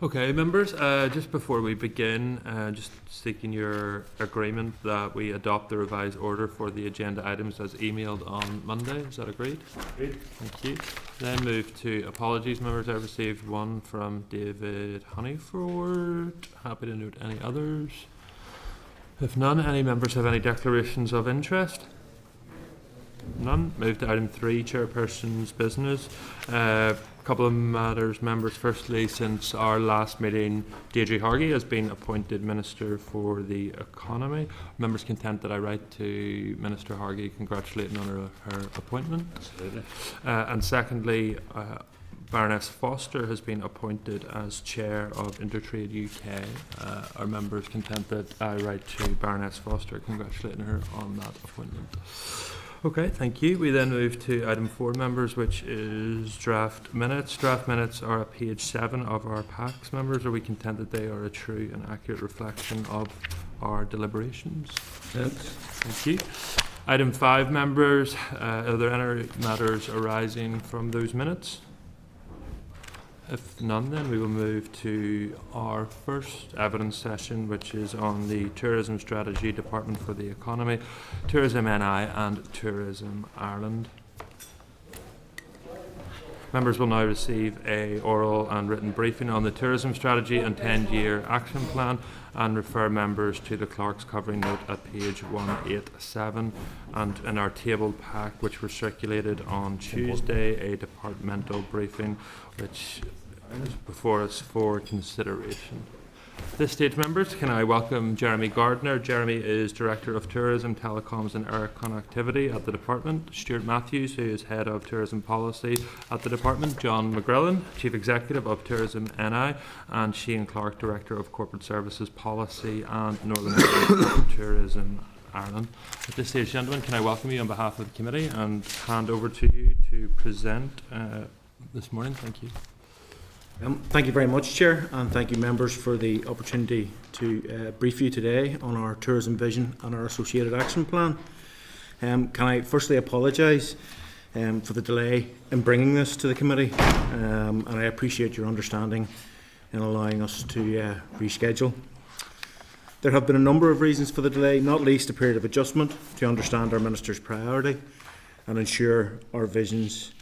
Okay, members, just before we begin, just seeking your agreement that we adopt the revised order for the agenda items as emailed on Monday. Is that agreed? Agreed. Thank you. Then move to apologies, members. I received one from David Honeyford. Happy to note any others. If none, any members have any declarations of interest? None. Move to item 3, chairperson's business. Couple of matters, members. Firstly, since our last meeting, Deirdre Hargey has been appointed Minister for the Economy. Members content that I write to Minister Hargey congratulating on her appointment. Absolutely. And secondly, Baroness Foster has been appointed as Chair of Intertrade UK. Our members content that I write to Baroness Foster congratulating her on that appointment. Okay, thank you. We then move to item 4, members, which is draft minutes. Draft minutes are at page 7 of our packs, members. Are we content that they are a true and accurate reflection of our deliberations? Yes. Thank you. Item 5, members, are there any matters arising from those minutes? If none, then we will move to our first evidence session, which is on the Tourism Strategy Department for the Economy, Tourism NI and Tourism Ireland. Members will now receive a oral and written briefing on the tourism strategy and 10-year action plan and refer members to the clerk's covering note at page 187 and in our table pack, which was circulated on Tuesday, a departmental briefing which is before us for consideration. At this stage, members, can I welcome Jeremy Gardner. Jeremy is Director of Tourism, Telecoms and Air Connectivity at the Department. Stuart Matthews, who is Head of Tourism Policy at the Department. John McGrillen, Chief Executive of Tourism NI. And Shane Clark, Director of Corporate Services Policy and Northern Ireland Tourism Ireland. At this stage, gentlemen, can I welcome you on behalf of the committee and hand over to you to present this morning. Thank you. Thank you very much, Chair, and thank you, members, for the opportunity to brief you today on our tourism vision and our associated action plan. Can I firstly apologise for the delay in bringing this to the committee, and I appreciate your understanding in allowing us to reschedule. There have been a number of reasons for the delay, not least a period of adjustment to understand our Minister's priority and ensure our visions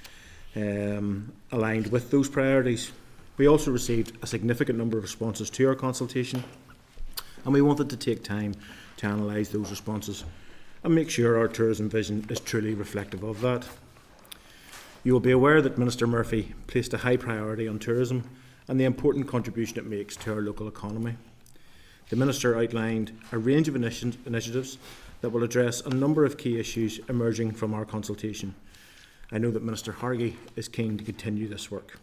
aligned with those priorities. We also received a significant number of responses to our consultation, and we wanted to take time to analyse those responses and make sure our tourism vision is truly reflective of that. You will be aware that Minister Murphy placed a high priority on tourism and the important contribution it makes to our local economy. The Minister outlined a range of initiatives that will address a number of key issues emerging from our consultation. I know that Minister Hargey is keen to continue this work.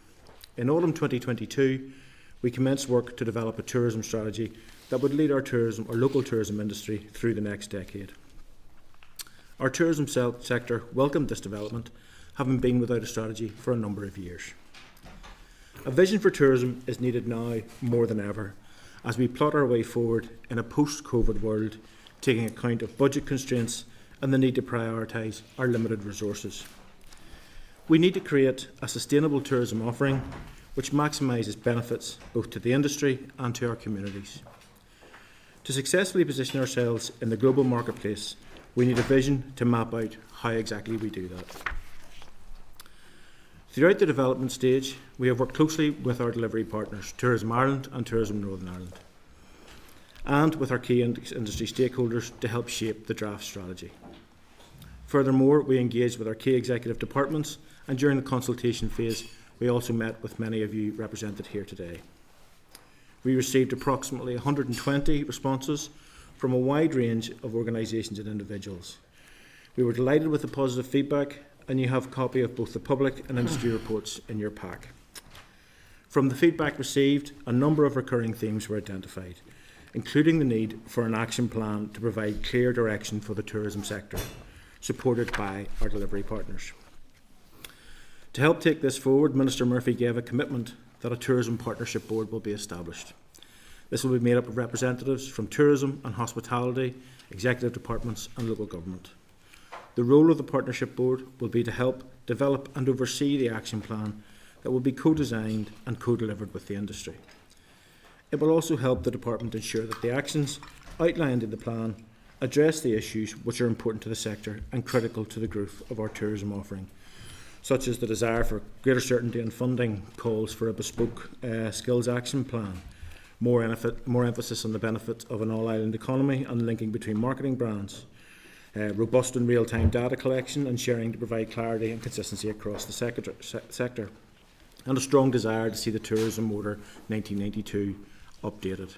In autumn 2022, we commenced work to develop a tourism strategy that would lead our tourism or local tourism industry through the next decade. Our tourism sector welcomed this development, having been without a strategy for a number of years. A vision for tourism is needed now more than ever as we plot our way forward in a post-COVID world, taking account of budget constraints and the need to prioritise our limited resources. We need to create a sustainable tourism offering which maximises benefits both to the industry and to our communities. To successfully position ourselves in the global marketplace, we need a vision to map out how exactly we do that. Throughout the development stage, we have worked closely with our delivery partners, Tourism Ireland and Tourism Northern Ireland, and with our key industry stakeholders to help shape the draft strategy. Furthermore, we engaged with our key executive departments, and during the consultation phase, we also met with many of you represented here today. We received approximately 120 responses from a wide range of organisations and individuals. We were delighted with the positive feedback, and you have a copy of both the public and industry reports in your pack. From the feedback received, a number of recurring themes were identified, including the need for an action plan to provide clear direction for the tourism sector, supported by our delivery partners. To help take this forward, Minister Murphy gave a commitment that a Tourism Partnership Board will be established. This will be made up of representatives from tourism and hospitality, executive departments and local government. The role of the Partnership Board will be to help develop and oversee the action plan that will be co-designed and co-delivered with the industry. It will also help the Department ensure that the actions outlined in the plan address the issues which are important to the sector and critical to the growth of our tourism offering, such as the desire for greater certainty in funding, calls for a bespoke skills action plan, more emphasis on the benefits of an all-island economy and linking between marketing brands, robust and real-time data collection and sharing to provide clarity and consistency across the sector, and a strong desire to see the Tourism Order 1992 updated.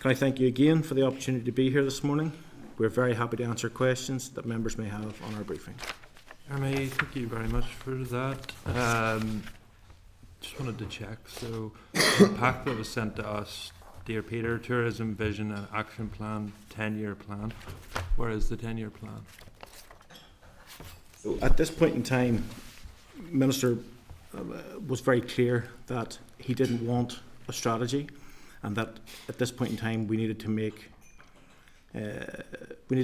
Can I thank you again for the opportunity to be here this morning? We're very happy to answer questions that members may have on our briefing. Jeremy, thank you very much for that. Just wanted to check, so the pack that was sent to us, Dear Peter, Tourism Vision and Action Plan, 10-year plan. Where is the 10-year plan? So at this point in time, Minister was very clear that he didn't want a strategy, and that at this point in time we needed to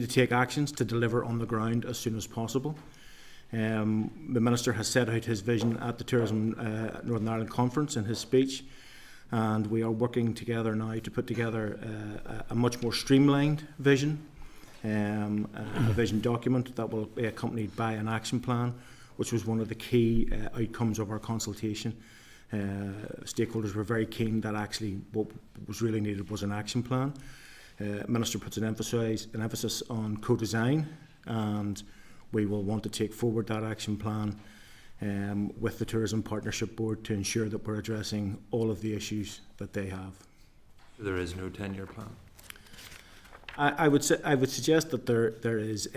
take actions to deliver on the ground as soon as possible. The Minister has set out his vision at the Tourism Northern Ireland Conference in his speech, and we are working together now to put together a much more streamlined vision, a vision document that will be accompanied by an action plan, which was one of the key outcomes of our consultation. Stakeholders were very keen that actually what was really needed was an action plan. Minister puts an emphasis on co-design, and we will want to take forward that action plan with the Tourism Partnership Board to ensure that we're addressing all of the issues that they have. There is no 10-year plan. I would suggest that there is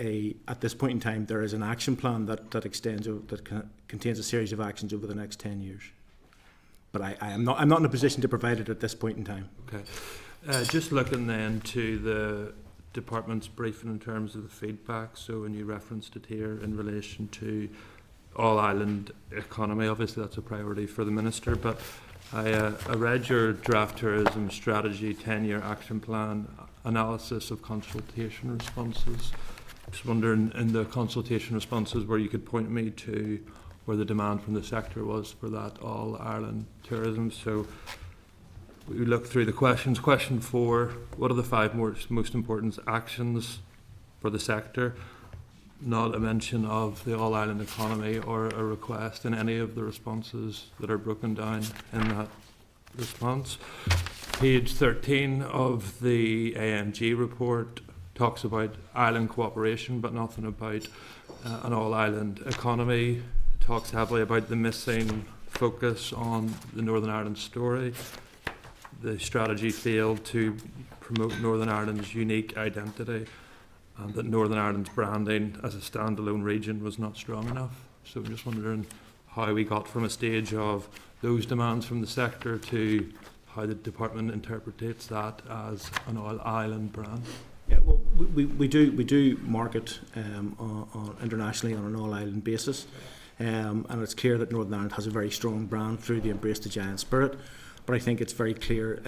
at this point in time there is an action plan that contains a series of actions over the next 10 years. But I'm not in a position to provide it at this point in time. Okay. Just looking then to the department's briefing in terms of the feedback, so when you referenced it here in relation to all-island economy, obviously that's a priority for the Minister, but I read your draft tourism strategy 10-year action plan analysis of consultation responses. Just wondering in the consultation responses where you could point me to where the demand from the sector was for that all-Ireland tourism. So we look through the questions. Question 4, what are the 5 most important actions for the sector? Not a mention of the all-Ireland economy or a request in any of the responses that are broken down in that response. Page 13 of the AMG report talks about island cooperation, but nothing about an all-Ireland economy. It talks heavily about the missing focus on the Northern Ireland story. The strategy failed to promote Northern Ireland's unique identity, and that Northern Ireland's branding as a standalone region was not strong enough. So I'm just wondering how we got from a stage of those demands from the sector to how the department interprets that as an all-island brand. Yeah, well, we do market internationally on an all-island basis, and it's clear that Northern Ireland has a very strong brand through the Embrace the Giant spirit. But I think it's very clear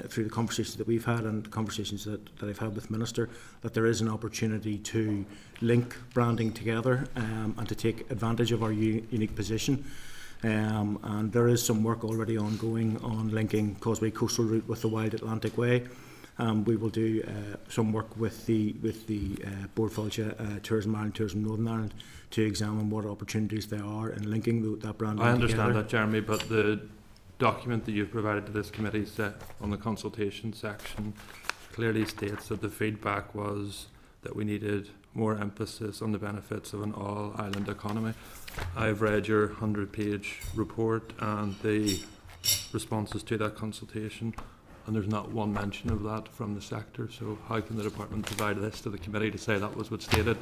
through the conversations that we've had and the conversations that I've had with Minister that there is an opportunity to link branding together and to take advantage of our unique position. And there is some work already ongoing on linking Causeway Coastal Route with the Wild Atlantic Way. We will do some work with the Bord Fáilte Tourism Ireland, Tourism Northern Ireland to examine what opportunities there are in linking that branding together. I understand that, Jeremy, but the document that you've provided to this committee set on the consultation section clearly states that the feedback was that we needed more emphasis on the benefits of an all-island economy. I've read your 100-page report and the responses to that consultation, and there's not one mention of that from the sector. So how can the department provide this to the committee to say that was what's stated?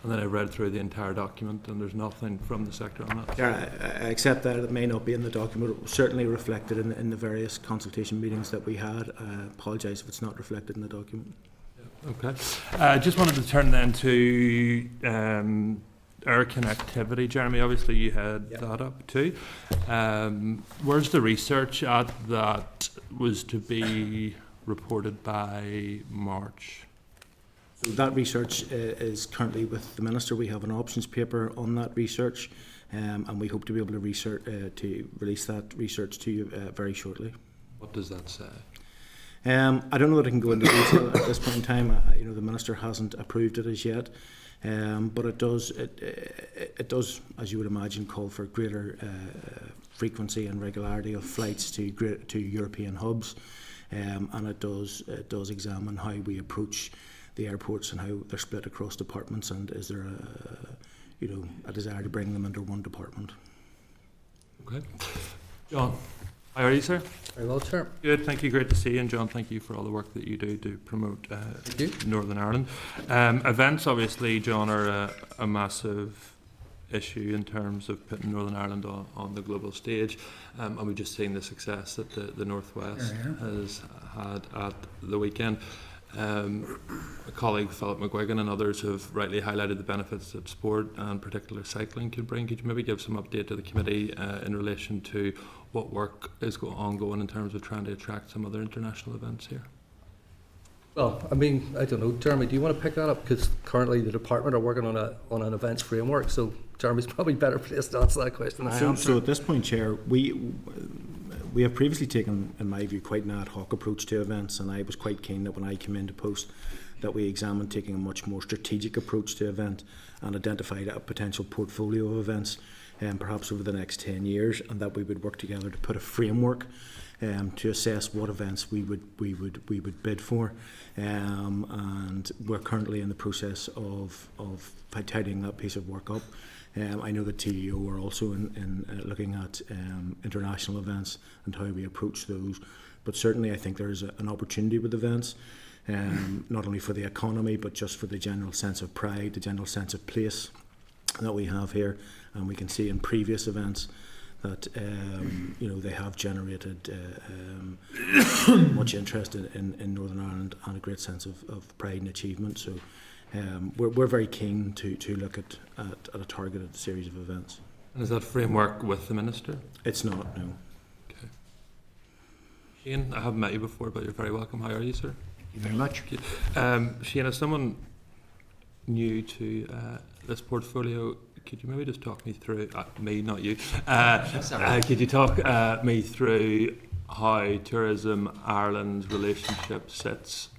And then I read through the entire document and there's nothing from the sector on that. Yeah, I accept that it may not be in the document. It was certainly reflected in the various consultation meetings that we had. I apologise if it's not reflected in the document. Yeah, okay. I just wanted to turn then to air connectivity. Jeremy, obviously you had that up too. Where's the research at that was to be reported by March? So that research is currently with the Minister. We have an options paper on that research, and we hope to be able to release that research to you very shortly. What does that say? I don't know that I can go into detail at this point in time. The Minister hasn't approved it as yet, but it does, as you would imagine, call for greater frequency and regularity of flights to European hubs, and it does examine how we approach the airports and how they're split across departments, and is there a desire to bring them under one department. Okay. John. How are you, sir? Very well, sir. Good, thank you. Great to see you. And John, thank you for all the work that you do to promote Northern Ireland. Events, obviously, John, are a massive issue in terms of putting Northern Ireland on the global stage. And we've just seen the success that the Northwest has had at the weekend. A colleague, Philip McGuigan, and others have rightly highlighted the benefits that sport and particular cycling could bring. Could you maybe give some update to the committee in relation to what work is ongoing in terms of trying to attract some other international events here? Well, I mean, I don't know, Jeremy, do you want to pick that up? Because currently the department are working on an events framework, so Jeremy's probably better placed to answer that question than I am. So at this point, Chair, we have previously taken, in my view, quite an ad hoc approach to events, and I was quite keen that when I came into post that we examine taking a much more strategic approach to event and identified a potential portfolio of events, perhaps over the next 10 years, and that we would work together to put a framework to assess what events we would bid for, and we're currently in the process of tidying that piece of work up. I know that TEO are also in looking at international events and how we approach those, but certainly I think there is an opportunity with events, not only for the economy but just for the general sense of pride, the general sense of place that we have here, and we can see in previous events that they have generated much interest in Northern Ireland and a great sense of pride and achievement. So we're very keen to look at a targeted series of events. And is that framework with the Minister? It's not, no. Okay. Shane, I haven't met you before, but you're very welcome. How are you, sir? Thank you very much. Shane, as someone new to this portfolio, could you maybe just talk me through, me, not you, could you talk me through how Tourism Ireland's relationship sits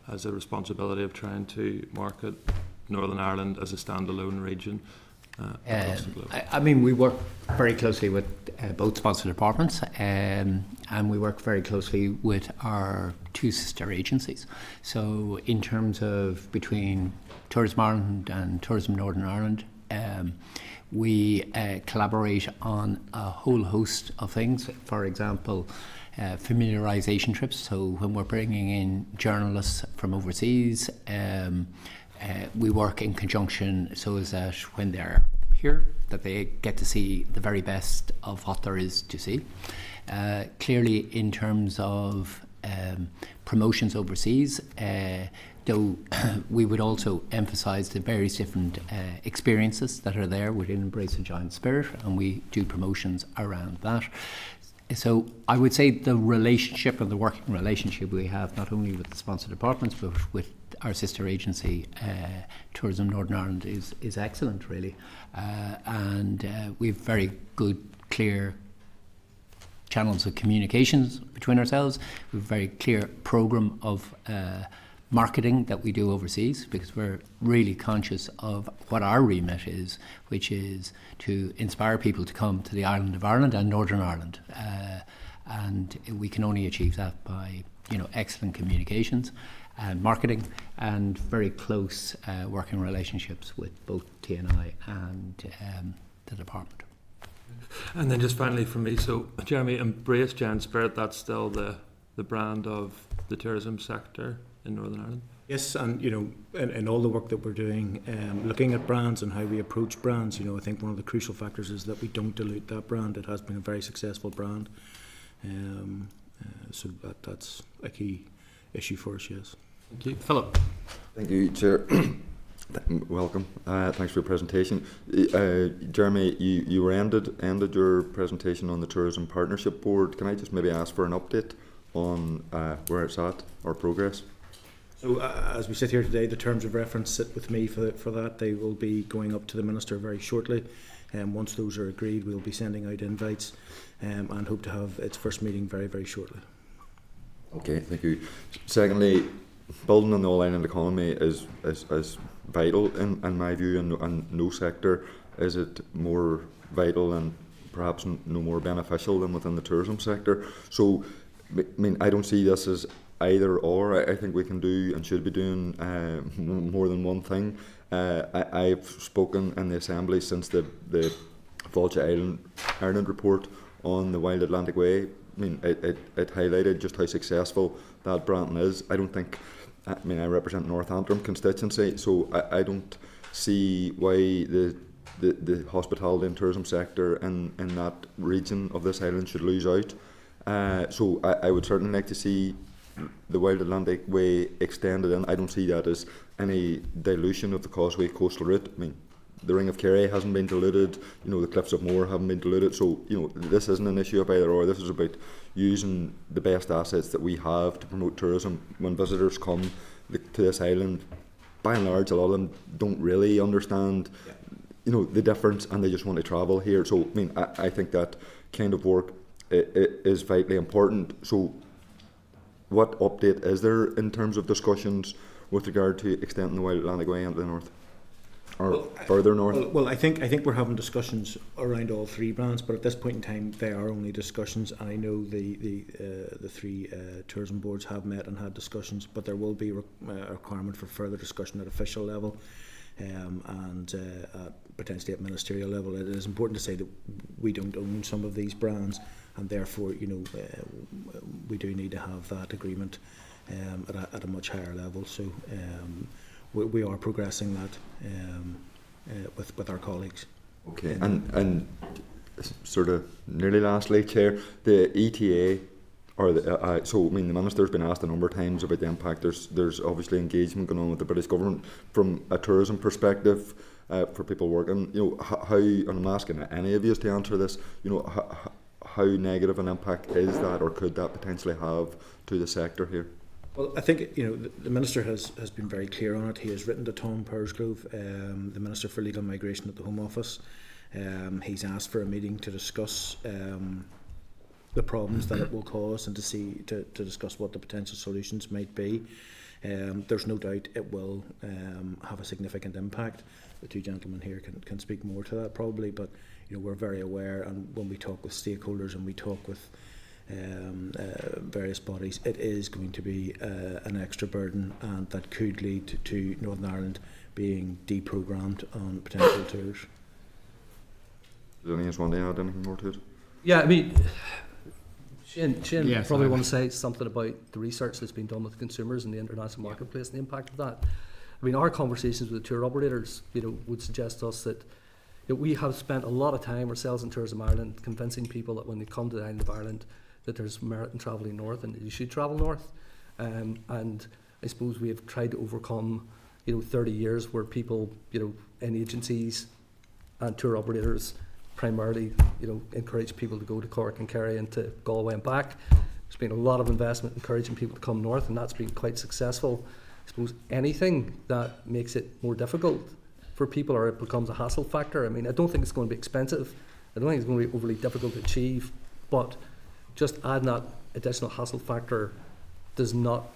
as a responsibility of trying to market Northern Ireland as a standalone region across the globe? I mean, we work very closely with both sponsor departments, and we work very closely with our two sister agencies. So in terms of between Tourism Ireland and Tourism Northern Ireland, we collaborate on a whole host of things. For example, familiarisation trips. So when we're bringing in journalists from overseas, we work in conjunction so as that when they're here, that they get to see the very best of what there is to see. Clearly, in terms of promotions overseas, though we would also emphasise the various different experiences that are there within Embrace a Giant Spirit, and we do promotions around that. So I would say the relationship and the working relationship we have not only with the sponsor departments but with our sister agency, Tourism Northern Ireland, is excellent, really. And we have very good, clear channels of communications between ourselves. We have a very clear programme of marketing that we do overseas, because we're really conscious of what our remit is, which is to inspire people to come to the island of Ireland and Northern Ireland, and we can only achieve that by excellent communications and marketing and very close working relationships with both TNI and the department. And then just finally from me, so Jeremy, Embrace Giant Spirit, that's still the brand of the tourism sector in Northern Ireland? Yes, and in all the work that we're doing, looking at brands and how we approach brands, I think one of the crucial factors is that we don't dilute that brand. It has been a very successful brand, so that's a key issue for us. Yes. Thank you, Philip. Thank you, Chair. Welcome. Thanks for your presentation, Jeremy. You ended your presentation on the Tourism Partnership Board. Can I just maybe ask for an update on where it's at or progress? So as we sit here today, the terms of reference sit with me for that. They will be going up to the Minister very shortly. Once those are agreed, we'll be sending out invites and hope to have its first meeting very, very shortly. Okay, thank you. Secondly, building an all-island economy is vital in my view, and no sector is it more vital and perhaps no more beneficial than within the tourism sector. So, I mean, I don't see this as either or. I think we can do and should be doing more than one thing. I've spoken in the Assembly since the Vulture Ireland report on the Wild Atlantic Way. I mean, it highlighted just how successful that Brandon is. I don't think, I mean, I represent North Antrim constituency, so I don't see why the hospitality and tourism sector in that region of this island should lose out. So I would certainly like to see the Wild Atlantic Way extended in. I don't see that as any dilution of the Causeway coastal route. I mean, the Ring of Kerry hasn't been diluted, you know, the Cliffs of Moher haven't been diluted, so, you know, this isn't an issue of either or. This is about using the best assets that we have to promote tourism. When visitors come to this island, by and large, a lot of them don't really understand, you know, the difference, and they just want to travel here. So, I mean, I think that kind of work is vitally important. So, what update is there in terms of discussions with regard to extending the Wild Atlantic Way into the north, or further north? Well, I think we're having discussions around all three brands, but at this point in time, they are only discussions. And I know the three tourism boards have met and had discussions, but there will be a requirement for further discussion at official level, and potentially at ministerial level. It is important to say that we don't own some of these brands, and therefore, you know, we do need to have that agreement at a much higher level. So we are progressing that with our colleagues. Okay, and sort of nearly lastly, Chair, the ETA, or the, so I mean, the Minister's been asked a number of times about the impact. There's obviously engagement going on with the British government from a tourism perspective for people working. You know, how, and I'm asking any of you to answer this, you know, how negative an impact is that, or could that potentially have to the sector here? Well, I think, you know, the Minister has been very clear on it. He has written to Tom Pursgrove, the Minister for Legal Migration at the Home Office. He's asked for a meeting to discuss the problems that it will cause, and to discuss what the potential solutions might be. There's no doubt it will have a significant impact. The two gentlemen here can speak more to that probably, but, you know, we're very aware, and when we talk with stakeholders and we talk with various bodies, it is going to be an extra burden, and that could lead to Northern Ireland being deprogrammed on potential tours. Does anyone want to add anything more to it? Yeah, I mean, Shane Yes, probably want to say something about the research that's been done with consumers in the international marketplace and the impact of that. I mean, our conversations with the tour operators, you know, would suggest to us that, you know, we have spent a lot of time ourselves in Tourism Ireland convincing people that when they come to the island of Ireland, that there's merit in travelling north and that you should travel north. And I suppose we have tried to overcome, you know, 30 years where people, you know, in agencies and tour operators primarily, you know, encourage people to go to Cork and Kerry and to Galway and back. There's been a lot of investment encouraging people to come north, and that's been quite successful. I suppose anything that makes it more difficult for people, or it becomes a hassle factor. I mean, I don't think it's going to be expensive. I don't think it's going to be overly difficult to achieve, but just adding that additional hassle factor does not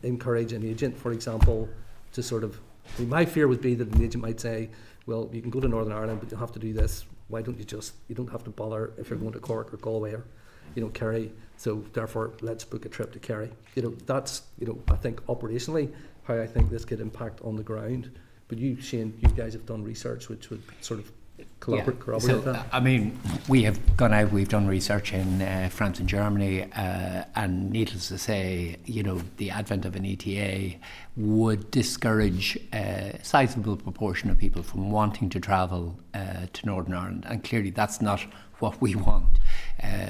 encourage an agent, for example, to sort of, I mean, my fear would be that an agent might say, well, you can go to Northern Ireland, but you have to do this. Why don't you don't have to bother if you're going to Cork or Galway or, you know, Kerry. So therefore, let's book a trip to Kerry. You know, that's, you know, I think operationally how I think this could impact on the ground. But you, Shane, you guys have done research which would sort of corroborate so, that. I mean, we have gone out, we've done research in France and Germany, and needless to say, you know, the advent of an ETA would discourage a sizable proportion of people from wanting to travel to Northern Ireland, and clearly that's not what we want,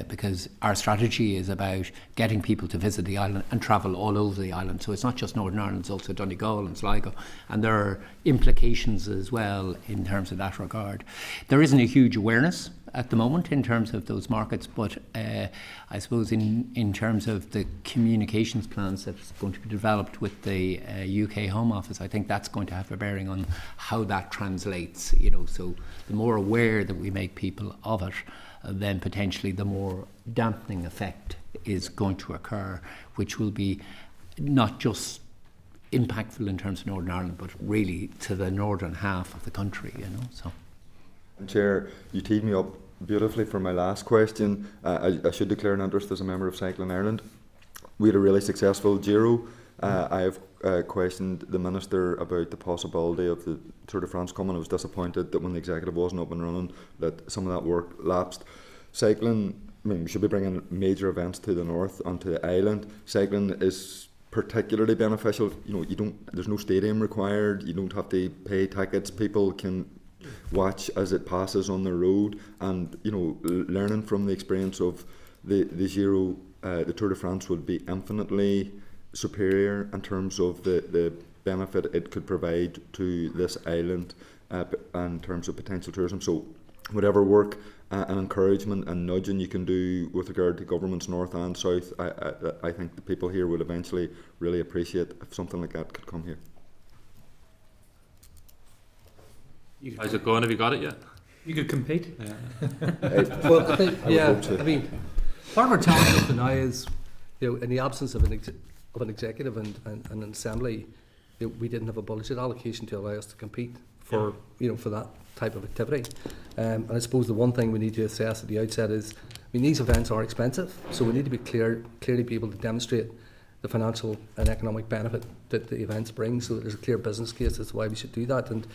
because our strategy is about getting people to visit the island and travel all over the island. So it's not just Northern Ireland, it's also Donegal and Sligo, and there are implications as well in terms of that regard. There isn't a huge awareness at the moment in terms of those markets, but I suppose in terms of the communications plans that's going to be developed with the UK Home Office, I think that's going to have a bearing on how that translates, so the more aware that we make people of it, then potentially the more dampening effect is going to occur, which will be not just impactful in terms of Northern Ireland, but really to the northern half of the country, so. Chair, you teed me up beautifully for my last question. I should declare an interest as a member of Cycling Ireland. We had a really successful Giro. I have questioned the Minister about the possibility of the Tour de France coming. I was disappointed that when the executive wasn't up and running, that some of that work lapsed. Cycling, we should be bringing major events to the north, onto the island. Cycling is particularly beneficial. There's no stadium required. You don't have to pay tickets. People can watch as it passes on the road, and learning from the experience of the Giro, the Tour de France would be infinitely superior in terms of the benefit it could provide to this island in terms of potential tourism. So whatever work and encouragement and nudging you can do with regard to governments north and south, I think the people here would eventually really appreciate if something like that could come here. How's it going? Have you got it yet? You could compete. Well, I think, part of our challenge now is, in the absence of an executive and an assembly, we didn't have a budget allocation to allow us to compete for for that type of activity. And I suppose the one thing we need to assess at the outset is, these events are expensive, so we need to be clearly be able to demonstrate the financial and economic benefit that the events bring, so that there's a clear business case as to why we should do that. And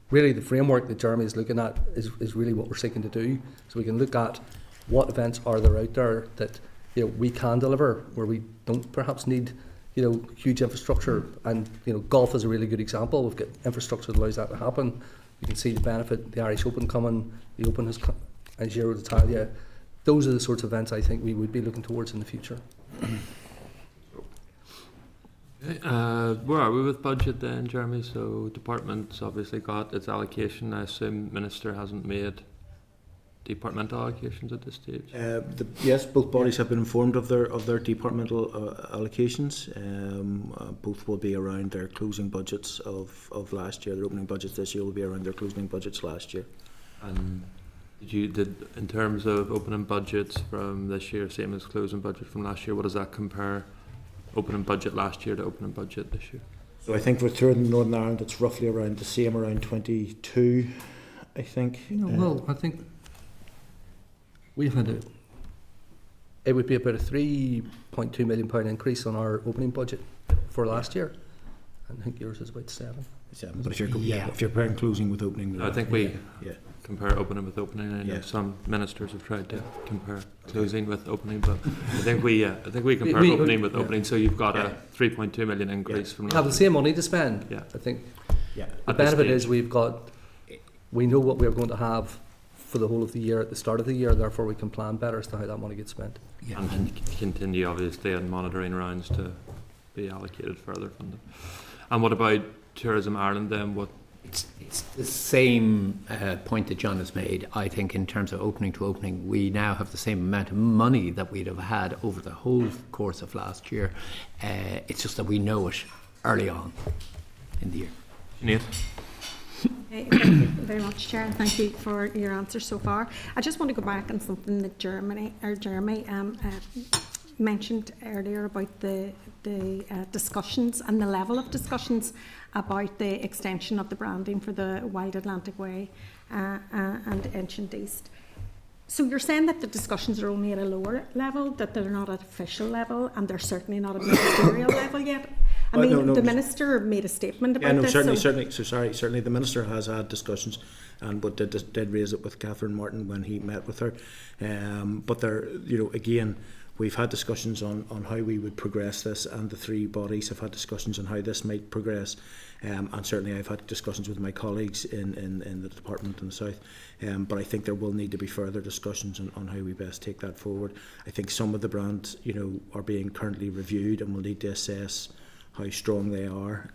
really, the framework that Jeremy is looking at is really what we're seeking to do. So we can look at what events are there out there that we can deliver, where we don't perhaps need huge infrastructure. And golf is a really good example. We've got infrastructure that allows that to happen. You can see the benefit. The Irish Open coming, the Open has come, and Giro d'Italia. Those are the sorts of events I think we would be looking towards in the future. Where are we with budget then, Jeremy? So department's obviously got its allocation. I assume Minister hasn't made departmental allocations at this stage. Yes, both bodies have been informed of their departmental allocations. Both will be around their closing budgets of last year. Their opening budgets this year will be around their closing budgets last year. And did in terms of opening budgets from this year, same as closing budget from last year, what does that compare? Opening budget last year to opening budget this year? So I think for Tourism Northern Ireland it's roughly around the same, around 22, I think. Well, I think we've had it would be about a £3.2 million increase on our opening budget for last year. I think yours is about 7. But if you're comparing closing with opening, I think we compare opening with opening. I know some ministers have tried to compare closing with opening, but I think we compare opening with opening. So you've got a 3.2 million increase from. We have the same money to spend. Yeah, I think. Yeah. The benefit is we know what we're going to have for the whole of the year at the start of the year. Therefore, we can plan better as to how that money gets spent. Yeah. And continue obviously on monitoring rounds to be allocated further from them. And what about Tourism Ireland then? It's the same point that John has made. I think in terms of opening to opening, we now have the same amount of money that we'd have had over the whole course of last year. It's just that we know it early on in the year. Sinead? Thank you very much, Chair, and thank you for your answers so far. I just want to go back on something that Jeremy mentioned earlier about the discussions and the level of discussions about the extension of the branding for the Wild Atlantic Way and Ancient East. So you're saying that the discussions are only at a lower level, that they're not at official level, and they're certainly not at ministerial level yet? The Minister made a statement about this. Certainly the Minister has had discussions, but did raise it with Catherine Martin when he met with her. But there, again, we've had discussions on how we would progress this, and the three bodies have had discussions on how this might progress. And certainly I've had discussions with my colleagues in the department in the south. But I think there will need to be further discussions on how we best take that forward. I think some of the brands, are being currently reviewed, and we'll need to assess how strong they are.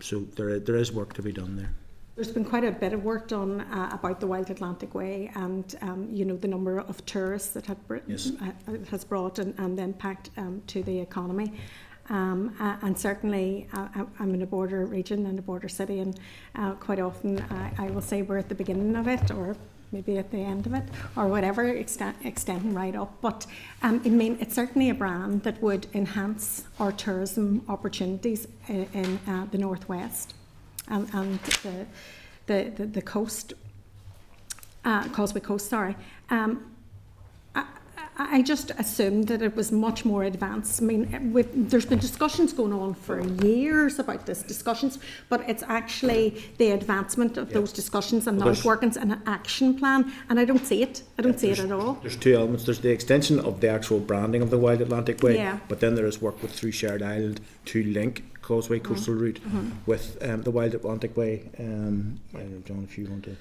So there is work to be done there. There's been quite a bit of work done about the Wild Atlantic Way and the number of tourists that has brought and the impact to the economy. And certainly I'm in a border region and a border city, and quite often I will say we're at the beginning of it, or maybe at the end of it, or whatever, extending right up. But it's certainly a brand that would enhance our tourism opportunities in the northwest and the coast, Causeway Coast. Sorry. I just assumed that it was much more advanced. I mean, there's been discussions going on for years about this, but it's actually the advancement of those discussions and those workings and an action plan, and I don't see it. I don't see it at all. There's two elements. There's the extension of the actual branding of the Wild Atlantic Way, but then there is work with Through Shared Island to link Causeway Coastal Route with the Wild Atlantic Way. John, if you want to...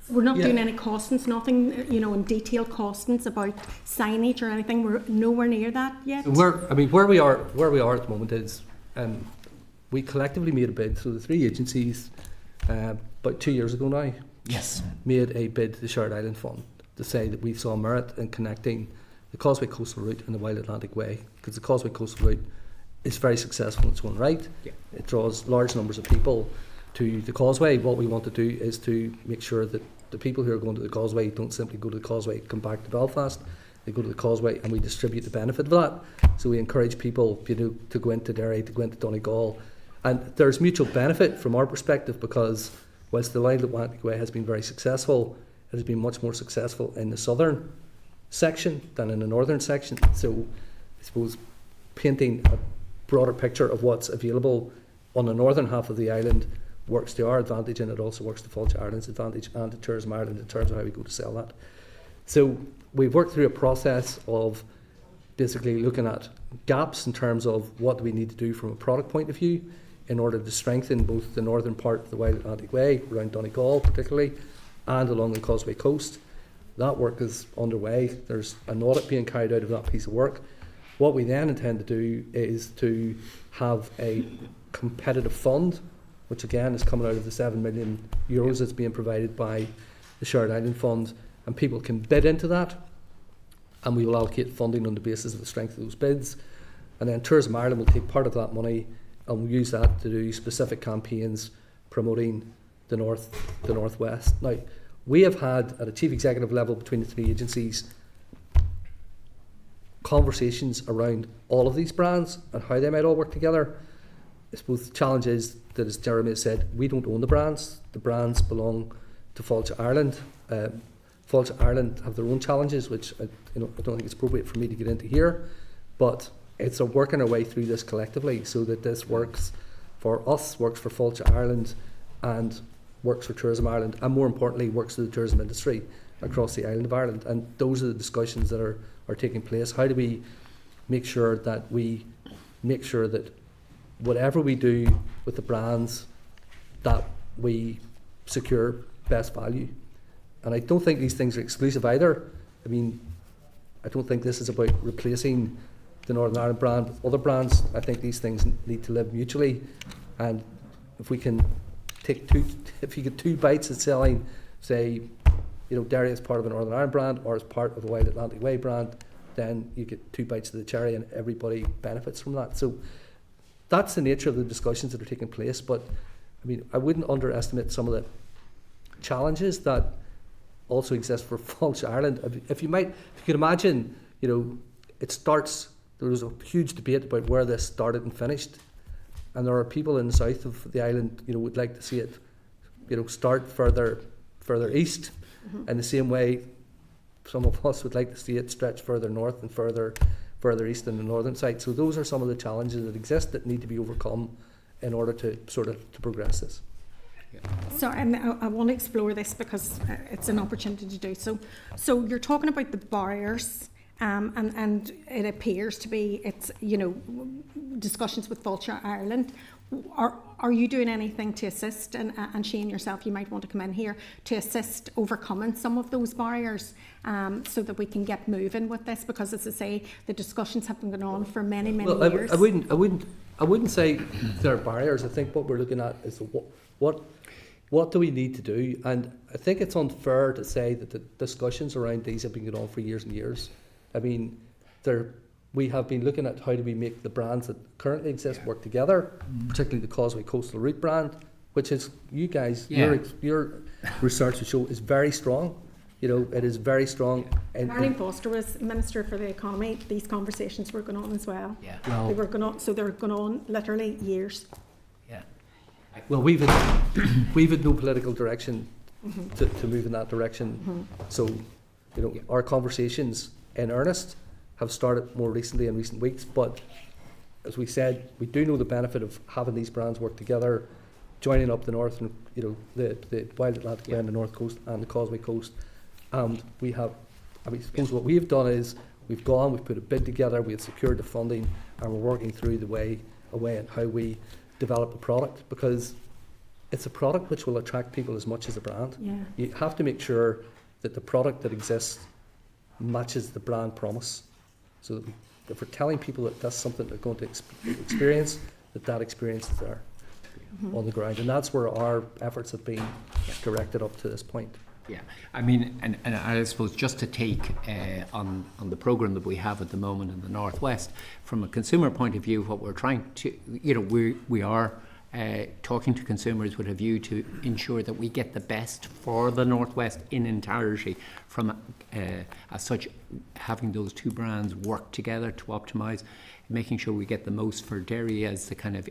We're not doing any costings, nothing, in detailed costings about signage or anything. We're nowhere near that yet. Where we are at the moment is we collectively made a bid. So the three agencies, about 2 years ago now, made a bid to the Shared Island Fund to say that we saw merit in connecting the Causeway Coastal Route and the Wild Atlantic Way, because the Causeway Coastal Route is very successful in its own right. It draws large numbers of people to the Causeway. What we want to do is to make sure that the people who are going to the Causeway don't simply go to the Causeway, come back to Belfast. They go to the Causeway and we distribute the benefit of that. So we encourage people to go into Derry, to go into Donegal. And there's mutual benefit from our perspective, because whilst the Wild Atlantic Way has been very successful, it has been much more successful in the southern section than in the northern section. So I suppose painting a broader picture of what's available on the northern half of the island works to our advantage, and it also works to Fáilte Ireland's advantage and to Tourism Ireland in terms of how we go to sell that. So we've worked through a process of basically looking at gaps in terms of what do we need to do from a product point of view in order to strengthen both the northern part of the Wild Atlantic Way, around Donegal particularly, and along the Causeway Coast. That work is underway. There's an audit being carried out of that piece of work. What we then intend to do is to have a competitive fund, which again is coming out of the €7 million that's being provided by the Shared Island Fund, and people can bid into that, and we will allocate funding on the basis of the strength of those bids, and then Tourism Ireland will take part of that money and we'll use that to do specific campaigns promoting the northwest. Now, we have had at a chief executive level between the three agencies conversations around all of these brands and how they might all work together. I suppose the challenge is that, as Jeremy has said, we don't own the brands. The brands belong to Fáilte Ireland. Fáilte Ireland have their own challenges, which I don't think it's appropriate for me to get into here. But it's a working our way through this collectively so that this works for us, works for Fáilte Ireland, and works for Tourism Ireland, and more importantly, works for the tourism industry across the island of Ireland. And those are the discussions that are taking place. How do we make sure that whatever we do with the brands, that we secure best value? And I don't think these things are exclusive either. I mean, I don't think this is about replacing the Northern Ireland brand with other brands. I think these things need to live mutually. And if we can if you get two bites at selling, say, Derry as part of the Northern Ireland brand or as part of the Wild Atlantic Way brand, then you get 2 bites of the cherry and everybody benefits from that. So that's the nature of the discussions that are taking place. But I mean, I wouldn't underestimate some of the challenges that also exist for Fáilte Ireland. If you could imagine, there was a huge debate about where this started and finished, and there are people in the south of the island, would like to see it, start further east. Mm-hmm. In the same way, some of us would like to see it stretch further north and further east in the northern side. So those are some of the challenges that exist that need to be overcome in order to to progress this. So I want to explore this because it's an opportunity to do so. So you're talking about the barriers, and it appears to be discussions with Fáilte Ireland. Are you doing anything to assist? And Shane, yourself, you might want to come in here to assist overcoming some of those barriers, so that we can get moving with this. Because, as I say, the discussions have been going on for many years. I wouldn't say there are barriers. I think what we're looking at is what do we need to do? And I think it's unfair to say that the discussions around these have been going on for years and years. I mean, we have been looking at how do we make the brands that currently exist work together, particularly the Causeway Coastal Route brand, which is, you guys, your research would show is very strong. You know, it is very strong. And Marlene Foster was Minister for the Economy. These conversations were going on as well. Yeah. They were going on, so they're going on literally years. Yeah. well, we've had no political direction to move in that direction. So, you know, our conversations in earnest have started more recently in recent weeks. But as we said, we do know the benefit of having these brands work together, joining up the north and, you know, the Wild Atlantic Way on the north coast and the Causeway Coast. And we have, I suppose what we've done is we've put a bid together, we have secured the funding, and we're working through the way and how we develop a product, because it's a product which will attract people as much as a brand. Yeah. You have to make sure that the product that exists matches the brand promise, so that if we're telling people that that's something they're going to experience, that experience is there on the ground. And that's where our efforts have been directed up to this point. Yeah, I mean, and I suppose just to take on the programme that we have at the moment in the Northwest, from a consumer point of view, what we're trying to, you know, we are talking to consumers with a view to ensure that we get the best for the Northwest in entirety, from as such, having those two brands work together to optimise, making sure we get the most for dairy as the kind of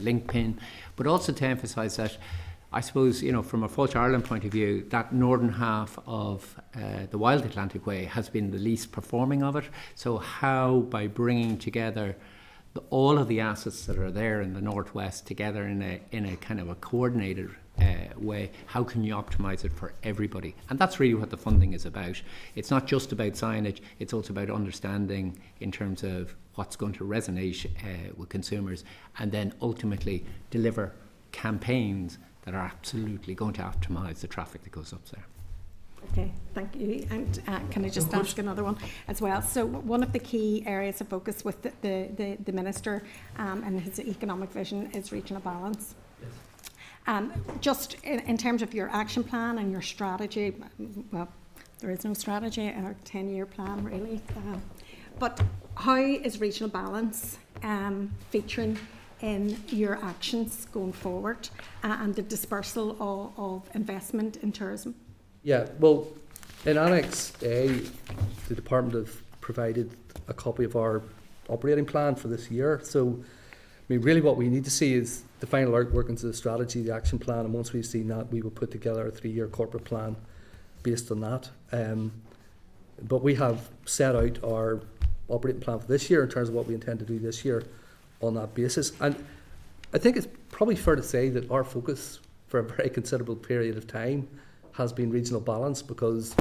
link pin, but also to emphasise that, I suppose, you know, from a Fáilte Ireland point of view, that northern half of the Wild Atlantic Way has been the least performing of it. So how, by bringing together all of the assets that are there in the Northwest together in a kind of a coordinated way, how can you optimise it for everybody? And that's really what the funding is about. It's not just about signage, it's also about understanding in terms of what's going to resonate with consumers, and then ultimately deliver campaigns that are absolutely going to optimise the traffic that goes up there. Okay, thank you. And can I just ask another one as well? So one of the key areas of focus with the Minister and his economic vision is regional balance. Yes. Just in terms of your action plan and your strategy, well, there is no strategy or 10-year plan really, but how is regional balance featuring in your actions going forward and the dispersal of investment in tourism? Yeah, well, in Annex A, the Department have provided a copy of our operating plan for this year. So, I mean, really what we need to see is the final outworkings of the strategy, the action plan, and once we've seen that, we will put together a 3-year corporate plan based on that. But we have set out our operating plan for this year in terms of what we intend to do this year on that basis. And I think it's probably fair to say that our focus for a very considerable period of time has been regional balance, because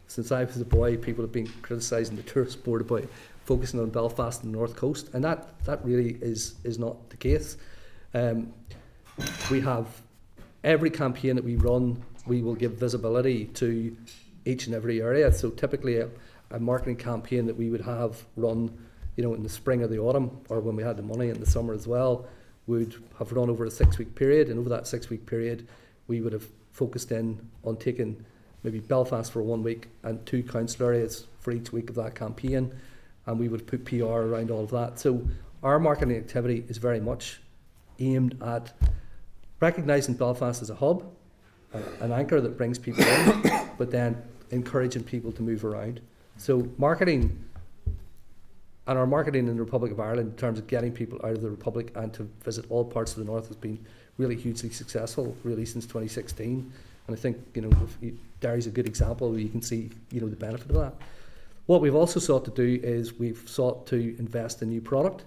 since I was a boy, people have been criticising the tourist board about focusing on Belfast and the North Coast, and that really is not the case. We have every campaign that we run, we will give visibility to each and every area. So typically a marketing campaign that we would have run, you know, in the spring or the autumn, or when we had the money in the summer as well, would have run over a 6-week period, and over that 6-week period we would have focused in on taking maybe Belfast for 1 week and 2 council areas for each week of that campaign, and we would put PR around all of that. So our marketing activity is very much aimed at recognising Belfast as a hub, an anchor that brings people in, but then encouraging people to move around. So marketing, and our marketing in the Republic of Ireland in terms of getting people out of the Republic and to visit all parts of the North has been really hugely successful, really, since 2016. And I think, you know, Derry's a good example where you can see, you know, the benefit of that. What we've also sought to do is we've sought to invest in new product.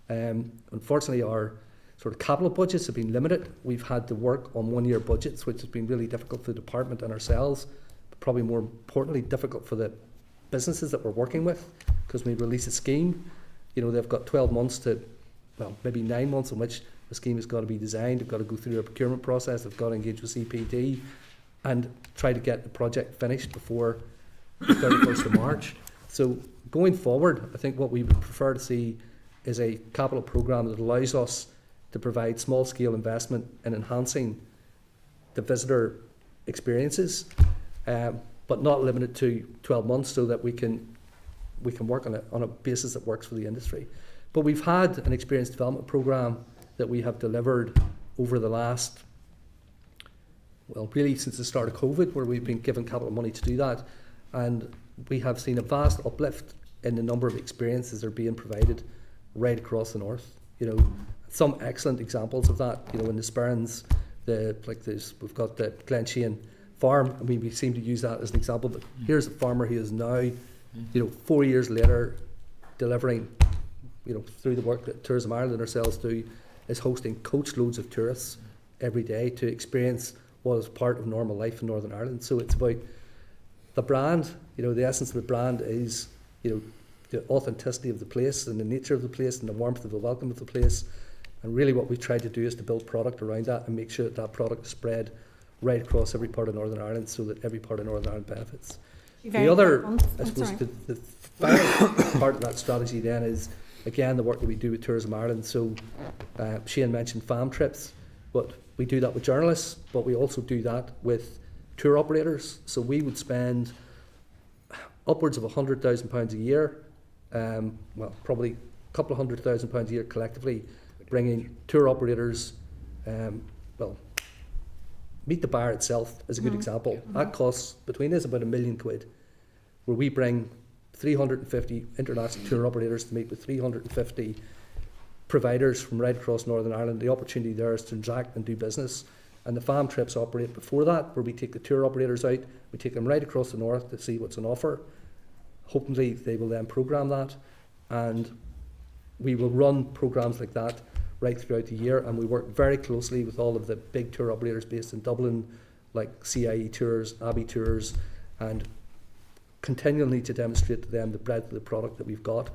Unfortunately, our sort of capital budgets have been limited. We've had to work on 1-year budgets, which has been really difficult for the department and ourselves, but probably more importantly difficult for the businesses that we're working with, because when we release a scheme, you know, they've got 12 months to, well, maybe 9 months in which the scheme has got to be designed, they've got to go through a procurement process, they've got to engage with CPD and try to get the project finished before the 31st of March. So going forward, I think what we would prefer to see is a capital programme that allows us to provide small-scale investment in enhancing the visitor experiences, but not limited to 12 months, so that we can work on a basis that works for the industry. But we've had an experience development programme that we have delivered over the last, well, really since the start of COVID, where we've been given capital money to do that, and we have seen a vast uplift in the number of experiences that are being provided right across the north. You know, some excellent examples of that. You know, in the Sperrins, we've got the Glenshane farm. I mean, we seem to use that as an example. But here's a farmer who is now, you know, 4 years later, delivering, you know, through the work that Tourism Ireland and ourselves do, is hosting coach loads of tourists every day to experience what is part of normal life in Northern Ireland. So it's about the brand. You know, the essence of the brand is, you know, the authenticity of the place and the nature of the place and the warmth of the welcome of the place. And really what we've tried to do is to build product around that and make sure that that product is spread right across every part of Northern Ireland, so that every part of Northern Ireland benefits. The other, I suppose, the final part of that strategy then is, again, the work that we do with Tourism Ireland. So Shane mentioned farm trips, but we do that with journalists, but we also do that with tour operators. So we would spend upwards of £100,000 a year, well, probably a couple of £100,000 a year collectively, bringing tour operators, well, Meet the Bar itself is a good example. That costs between us about £1 million, where we bring 350 international tour operators to meet with 350 providers from right across Northern Ireland. The opportunity there is to interact and do business. And the farm trips operate before that, where we take the tour operators out, we take them right across the north to see what's on offer. Hopefully they will then programme that, and we will run programmes like that right throughout the year, and we work very closely with all of the big tour operators based in Dublin, like CIE Tours, Abbey Tours, and continually to demonstrate to them the breadth of the product that we've got.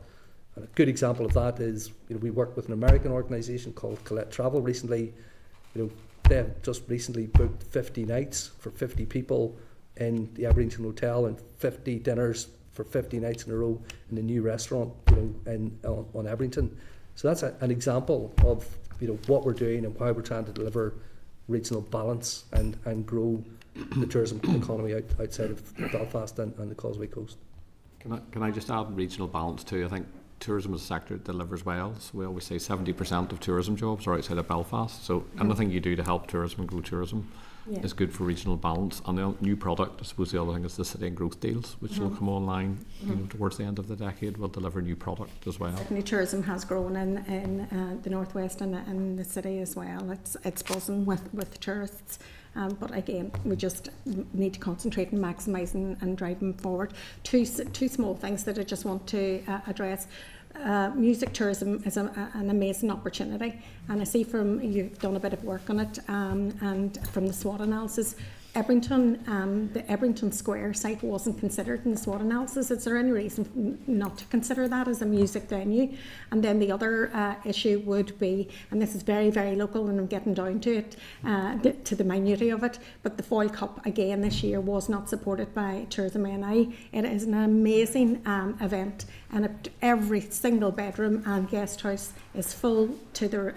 And a good example of that is, you know, we worked with an American organisation called Colette Travel recently. You know, they have just recently booked 50 nights for 50 people in the Aberdeen Hotel and 50 dinners for 50 nights in a row in the new restaurant, you know, on Aberdeen. So that's an example of, you know, what we're doing and how we're trying to deliver regional balance and grow the tourism economy outside of Belfast and the Causeway Coast. Can I just add regional balance too? I think tourism is a sector that delivers well. So we always say 70% of tourism jobs are outside of Belfast. So anything you do to help tourism and grow tourism is good for regional balance. And the new product, I suppose the other thing is the city and growth deals, which will come online you know, towards the end of the decade. Will deliver new product as well. Certainly tourism has grown in the northwest and the city as well. It's buzzing with tourists. But again, we just need to concentrate and maximise and drive them forward. Two small things that I just want to address. Music tourism is an amazing opportunity, and I see from you've done a bit of work on it, and from the SWOT analysis, the Ebrington Square site wasn't considered in the SWOT analysis. Is there any reason not to consider that as a music venue? And then the other issue would be, and this is very, very local, and I'm getting down to it, to the minutiae of it, but the Foyle Cup again this year was not supported by Tourism NI. It is an amazing event, and every single bedroom and guest house is full to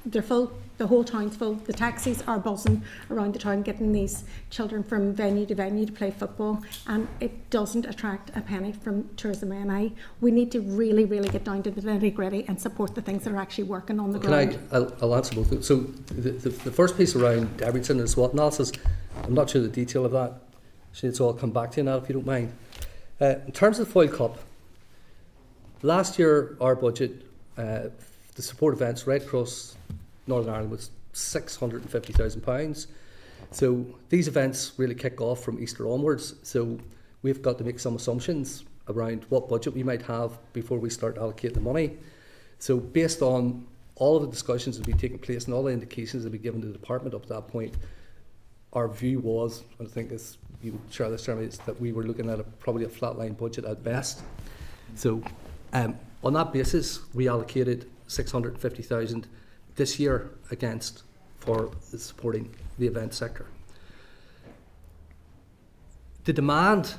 they're full. The whole town's full. The taxis are buzzing around the town, getting these children from venue to venue to play football, and it doesn't attract a penny from Tourism NI. We need to really, really get down to the nitty-gritty and support the things that are actually working on the ground. I'll answer both. So the first piece around Ebrington and SWOT analysis, I'm not sure the detail of that. So I'll come back to you now if you don't mind. In terms of the Foyle Cup, last year our budget, the support events right across Northern Ireland was £650,000. So these events really kick off from Easter onwards. So we've got to make some assumptions around what budget we might have before we start allocating the money. So based on all of the discussions that have been taking place and all the indications that have been given to the department up to that point, our view was, and I think as you would share this, Jeremy, is that we were looking at probably a flatline budget at best. So on that basis, we allocated £650,000 this year for supporting the event sector. The demand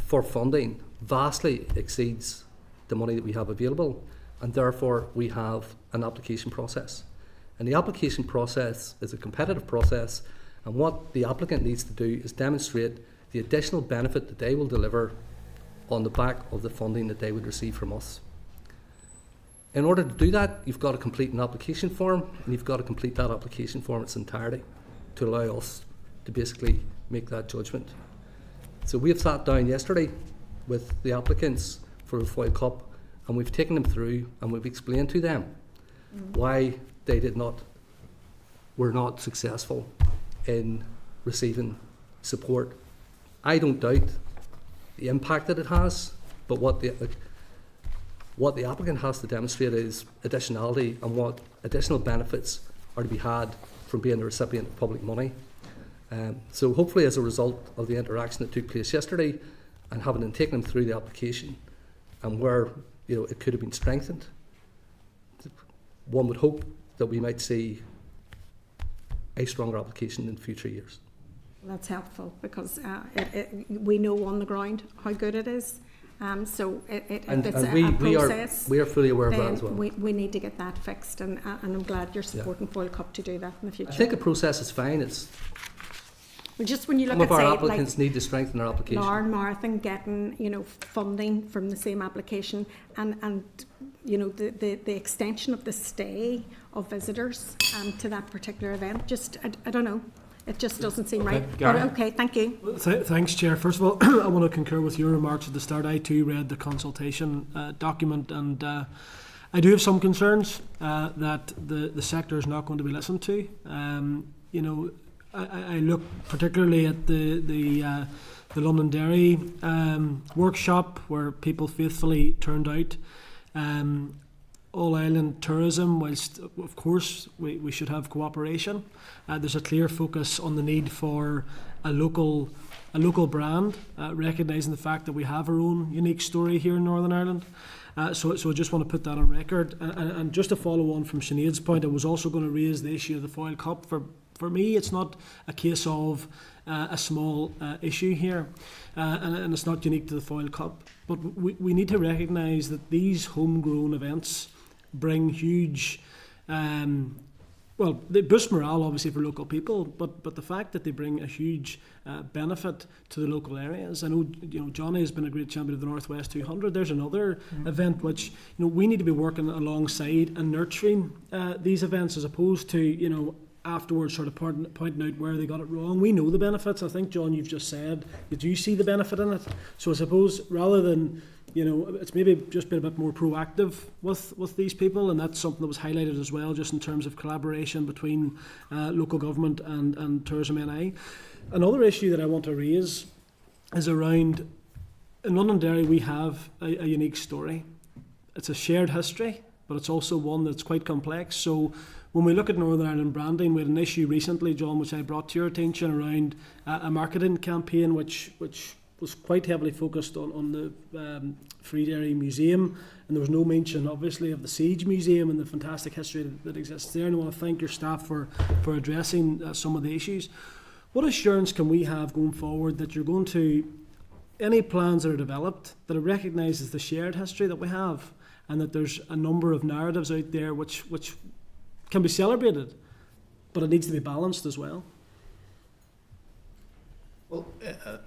for funding vastly exceeds the money that we have available, and therefore we have an application process. And the application process is a competitive process, And what the applicant needs to do is demonstrate the additional benefit that they will deliver on the back of the funding that they would receive from us. In order to do that, you've got to complete an application form, and you've got to complete that application form in its entirety to allow us to basically make that judgment. So we have sat down yesterday with the applicants for the Foyle Cup, and we've taken them through and we've explained to them why they were not successful in receiving support. I don't doubt the impact that it has, but what the applicant has to demonstrate is additionality and what additional benefits are to be had from being the recipient of public money. So hopefully, as a result of the interaction that took place yesterday and having them taken them through the application and where it could have been strengthened, one would hope that we might see a stronger application in future years. That's helpful because we know on the ground how good it is. So if it's a process, we are fully aware of that as well. We need to get that fixed, and I'm glad you're supporting Foyle Cup to do that in the future. I think the process is fine. Well, just when you look some at of our say, applicants need to strengthen their application. Lauren Marathon getting funding from the same application, and the extension of the stay of visitors to that particular event. Just I don't know. It just doesn't seem right. But okay, thank you. Thanks, Chair. First of all, I want to concur with your remarks at the start. I too read the consultation document, and I do have some concerns that the sector is not going to be listened to. I look particularly at the London Dairy workshop where people faithfully turned out. All Ireland tourism, whilst of course we should have cooperation, there's a clear focus on the need for a local brand, recognising the fact that we have our own unique story here in Northern Ireland. So I just want to put that on record. And just to follow on from Sinead's point, I was also going to raise the issue of the Foyle Cup. For me, it's not a case of a small issue here, and it's not unique to the Foyle Cup. But we need to recognise that these homegrown events bring huge, they boost morale obviously for local people, but the fact that they bring a huge benefit to the local areas. I know Johnny has been a great champion of the Northwest 200. There's another event which we need to be working alongside and nurturing these events, as opposed to afterwards sort of pointing out where they got it wrong. We know the benefits. I think, John, you've just said that you see the benefit in it. So I suppose rather than it's maybe just been a bit more proactive with these people, and that's something that was highlighted as well, just in terms of collaboration between local government and Tourism NI. Another issue that I want to raise is around, in London Dairy we have a unique story. It's a shared history, but it's also one that's quite complex. So when we look at Northern Ireland branding, we had an issue recently, John, which I brought to your attention around a marketing campaign which was quite heavily focused on the Free Dairy Museum, and there was no mention obviously of the Siege Museum and the fantastic history that exists there. And I want to thank your staff for addressing some of the issues. What assurance can we have going forward that you're going to, any plans that are developed, that it recognises the shared history that we have, and that there's a number of narratives out there which can be celebrated, but it needs to be balanced as well? Well,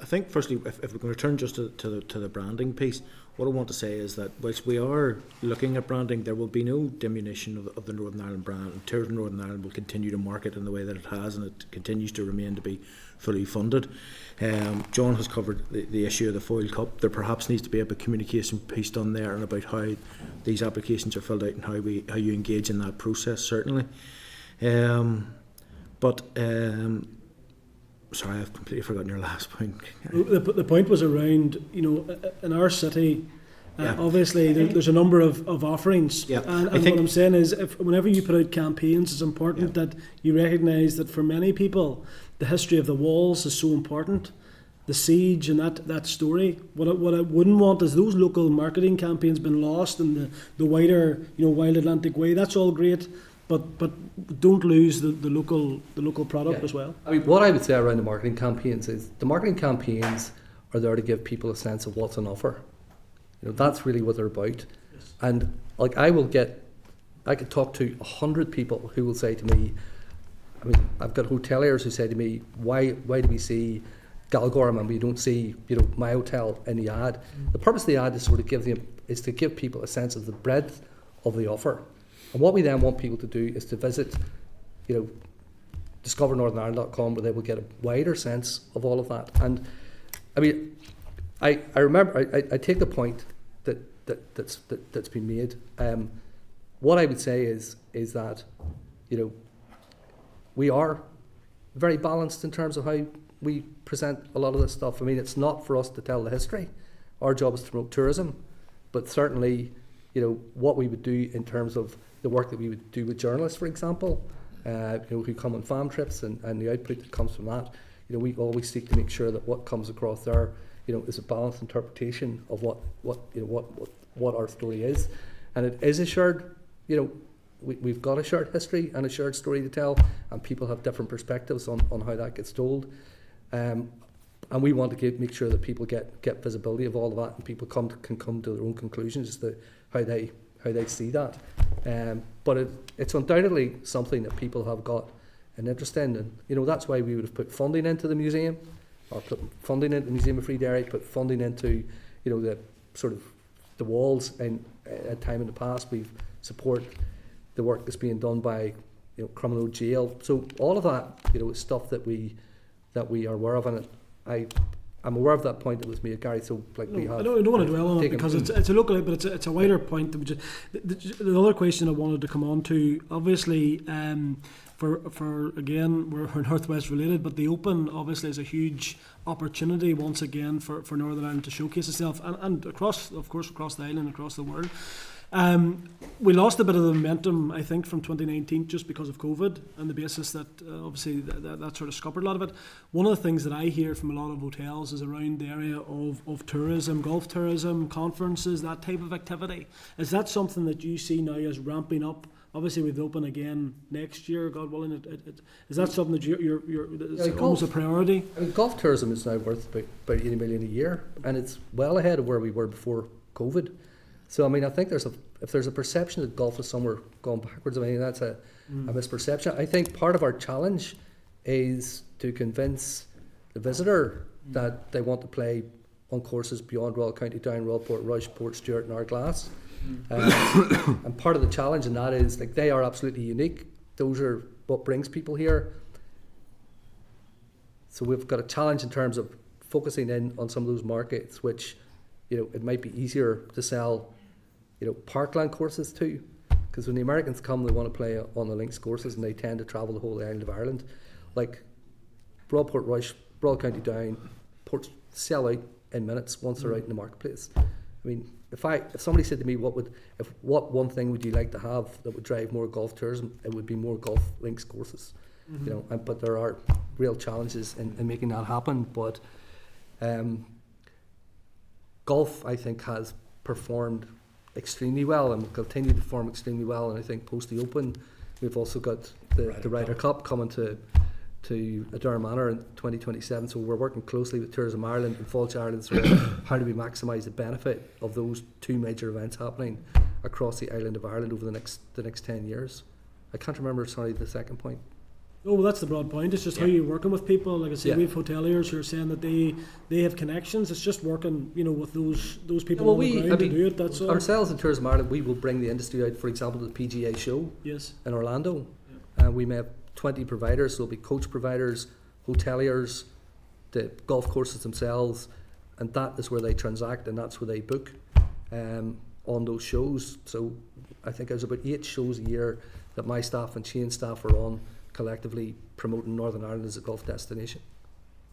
I think firstly, if we can return just to the branding piece, what I want to say is that whilst we are looking at branding, there will be no diminution of the Northern Ireland brand, and Tourism Northern Ireland will continue to market in the way that it has, and it continues to remain to be fully funded. John has covered the issue of the Foyle Cup. There perhaps needs to be a bit of communication piece done there, and about how these applications are filled out and how you engage in that process, certainly. Sorry, I've completely forgotten your last point. The point was around, in our city, obviously there's a number of offerings. Yeah. And what I'm saying is, whenever you put out campaigns, it's important that you recognise that for many people, the history of the walls is so important. The siege and that story. What I wouldn't want is those local marketing campaigns been lost in the wider, Wild Atlantic Way. That's all great. But don't lose the local product as well. I mean, what I would say around the marketing campaigns is the marketing campaigns are there to give people a sense of what's on offer. That's really what they're about. Yes. And I could talk to 100 people who will say to me, I mean, I've got hoteliers who say to me, why do we see Galgorm and we don't see, my hotel in the ad? The purpose of the ad is sort of to give people a sense of the breadth of the offer. And what we then want people to do is to visit, discovernorthernireland.com, where they will get a wider sense of all of that. And I mean, I remember, I take the point that's been made. What I would say is that, we are very balanced in terms of how we present a lot of this stuff. I mean, it's not for us to tell the history. Our job is to promote tourism, but certainly, what we would do in terms of the work that we would do with journalists, for example, who come on farm trips and the output that comes from that. We always seek to make sure that what comes across there, is a balanced interpretation of what our story is, and it is a shared, we've got a shared history and a shared story to tell, and people have different perspectives on how that gets told, and we want to make sure that people get visibility of all of that, and people can come to their own conclusions as to how they see that. But it's undoubtedly something that people have got an interest in, and that's why we would have put funding into the museum, or put funding into the Museum of Free Derry, put funding into the sort of the walls in a time in the past. We've support the work that's being done by criminal jail. So all of that is stuff that we are aware of, and I'm aware of that point that was made, Gary. So we have. I don't want to dwell on it because it's a local, but it's a wider point. The other question I wanted to come on to, obviously, for again, we're Northwest related, but the Open obviously is a huge opportunity once again for Northern Ireland to showcase itself, and across the island, across the world. We lost a bit of the momentum, I think, from 2019 just because of COVID and the basis that obviously that sort of scuppered a lot of it. One of the things that I hear from a lot of hotels is around the area of tourism, golf tourism, conferences, that type of activity. Is that something that you see now as ramping up? Obviously, we've open again next year, God willing. Is that something that you're almost a priority? I mean, golf tourism is now worth about 80 million a year, and it's well ahead of where we were before COVID. So I mean, I think if there's a perception that golf is somewhere going backwards, I mean that's a misperception. I think part of our challenge is to convince the visitor that they want to play on courses beyond Royal County Down, Royal Portrush, Port Stewart and Ardglass. And part of the challenge in that is they are absolutely unique. Those are what brings people here. So we've got a challenge in terms of focusing in on some of those markets, which it might be easier to sell parkland courses too, because when the Americans come, they want to play on the links courses, and they tend to travel the whole island of Ireland. Like Royal Portrush, Royal County Down, ports sell out in minutes once they're out in the marketplace. I mean, if somebody said to me, what one thing would you like to have that would drive more golf tourism, it would be more golf links courses. But there are real challenges in making that happen. But golf, I think, has performed extremely well and will continue to perform extremely well. And I think post the Open, we've also got the Ryder Cup coming to Durham Manor in 2027. So we're working closely with Tourism Ireland and Fáilte Ireland as well. How do we maximise the benefit of those two major events happening across the island of Ireland over the next 10 years? I can't remember, sorry, the second point. Oh, well, that's the broad point. It's just how you're working with people. Like I say, we have hoteliers who are saying that they have connections. It's just working, with those people on the ground to do it. That's all. Ourselves in Tourism Ireland, we will bring the industry out, for example, to the PGA show in Orlando. We may have 20 providers, so there'll be coach providers, hoteliers, the golf courses themselves, and that is where they transact and that's where they book on those shows. So I think there's about 8 shows a year that my staff and Shane's staff are on, collectively promoting Northern Ireland as a golf destination.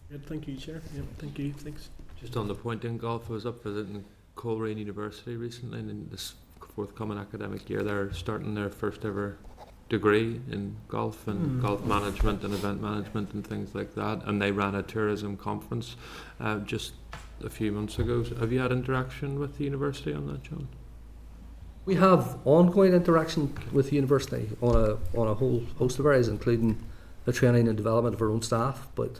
Good, thank you, Chair. Yeah, thank you. Thanks. Just on the point in golf, I was up visiting Coleraine University recently, and in this forthcoming academic year, they're starting their first ever degree in golf and golf management and event management and things like that. And they ran a tourism conference just a few months ago. So have you had interaction with the university on that, John? We have ongoing interaction with the university on a whole host of areas, including the training and development of our own staff. But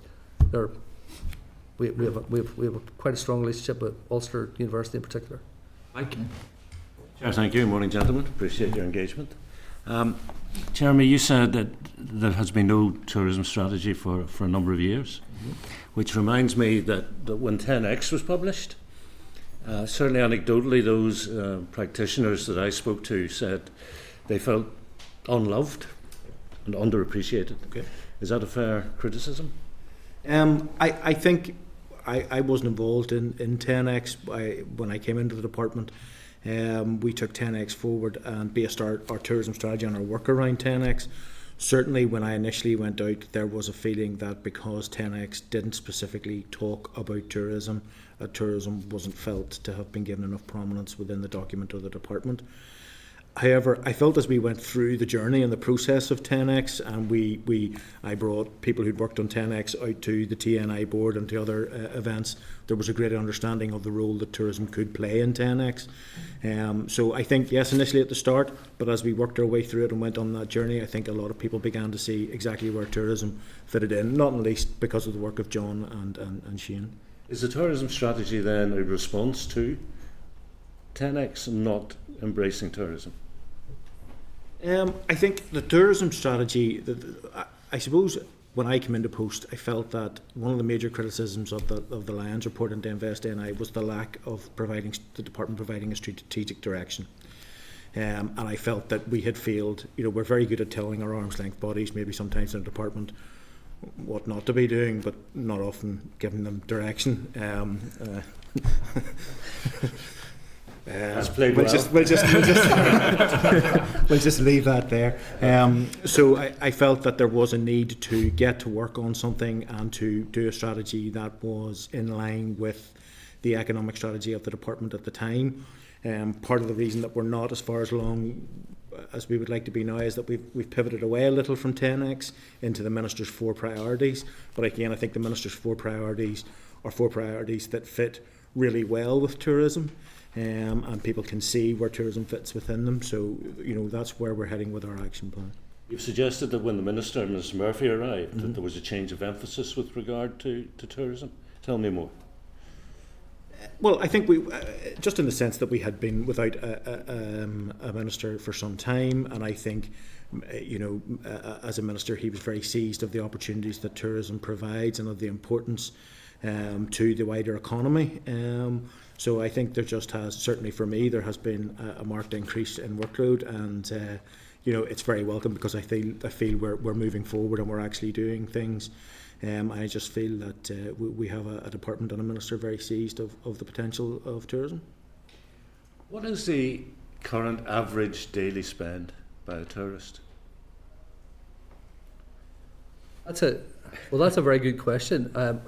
we have quite a strong relationship with Ulster University in particular. Mike. Chair, thank you. Morning, gentlemen. Appreciate your engagement. Jeremy, you said that there has been no tourism strategy for a number of years, which reminds me that when 10X was published, certainly anecdotally, those practitioners that I spoke to said they felt unloved and underappreciated. Okay. Is that a fair criticism? I think I wasn't involved in 10X when I came into the department. We took 10X forward and based our tourism strategy on our work around 10X. Certainly when I initially went out, there was a feeling that because 10X didn't specifically talk about tourism, tourism wasn't felt to have been given enough prominence within the document of the department. However, I felt as we went through the journey and the process of 10X, and I brought people who'd worked on 10X out to the TNI board and to other events, there was a greater understanding of the role that tourism could play in 10X. So I think, yes, initially at the start, but as we worked our way through it and went on that journey, I think a lot of people began to see exactly where tourism fitted in, not least because of the work of John and Shane. Is the tourism strategy then a response to 10X and not embracing tourism? I think the tourism strategy, I suppose when I came into post, I felt that one of the major criticisms of the Lions report into Invest NI was the lack of the department providing a strategic direction. And I felt that we had failed. We're very good at telling our arm's length bodies, maybe sometimes in the department, what not to be doing, but not often giving them direction. We'll just leave that there. So I felt that there was a need to get to work on something and to do a strategy that was in line with the economic strategy of the department at the time. Part of the reason that we're not as far as long as we would like to be now is that we've pivoted away a little from 10X into the Minister's 4 priorities. But again, I think the Minister's 4 priorities are 4 priorities that fit really well with tourism. And people can see where tourism fits within them. So, that's where we're heading with our action plan. You've suggested that when the Minister, Mr Murphy, arrived, that there was a change of emphasis with regard to tourism. Tell me more. Well, I think we, just in the sense that we had been without a minister for some time, and I think, as a minister, he was very seized of the opportunities that tourism provides and of the importance to the wider economy. So I think there just has, certainly for me, there has been a marked increase in workload, and it's very welcome because I feel we're moving forward and we're actually doing things. I just feel that we have a department and a minister very seized of the potential of tourism. What is the current average daily spend by a tourist? That's a very good question, and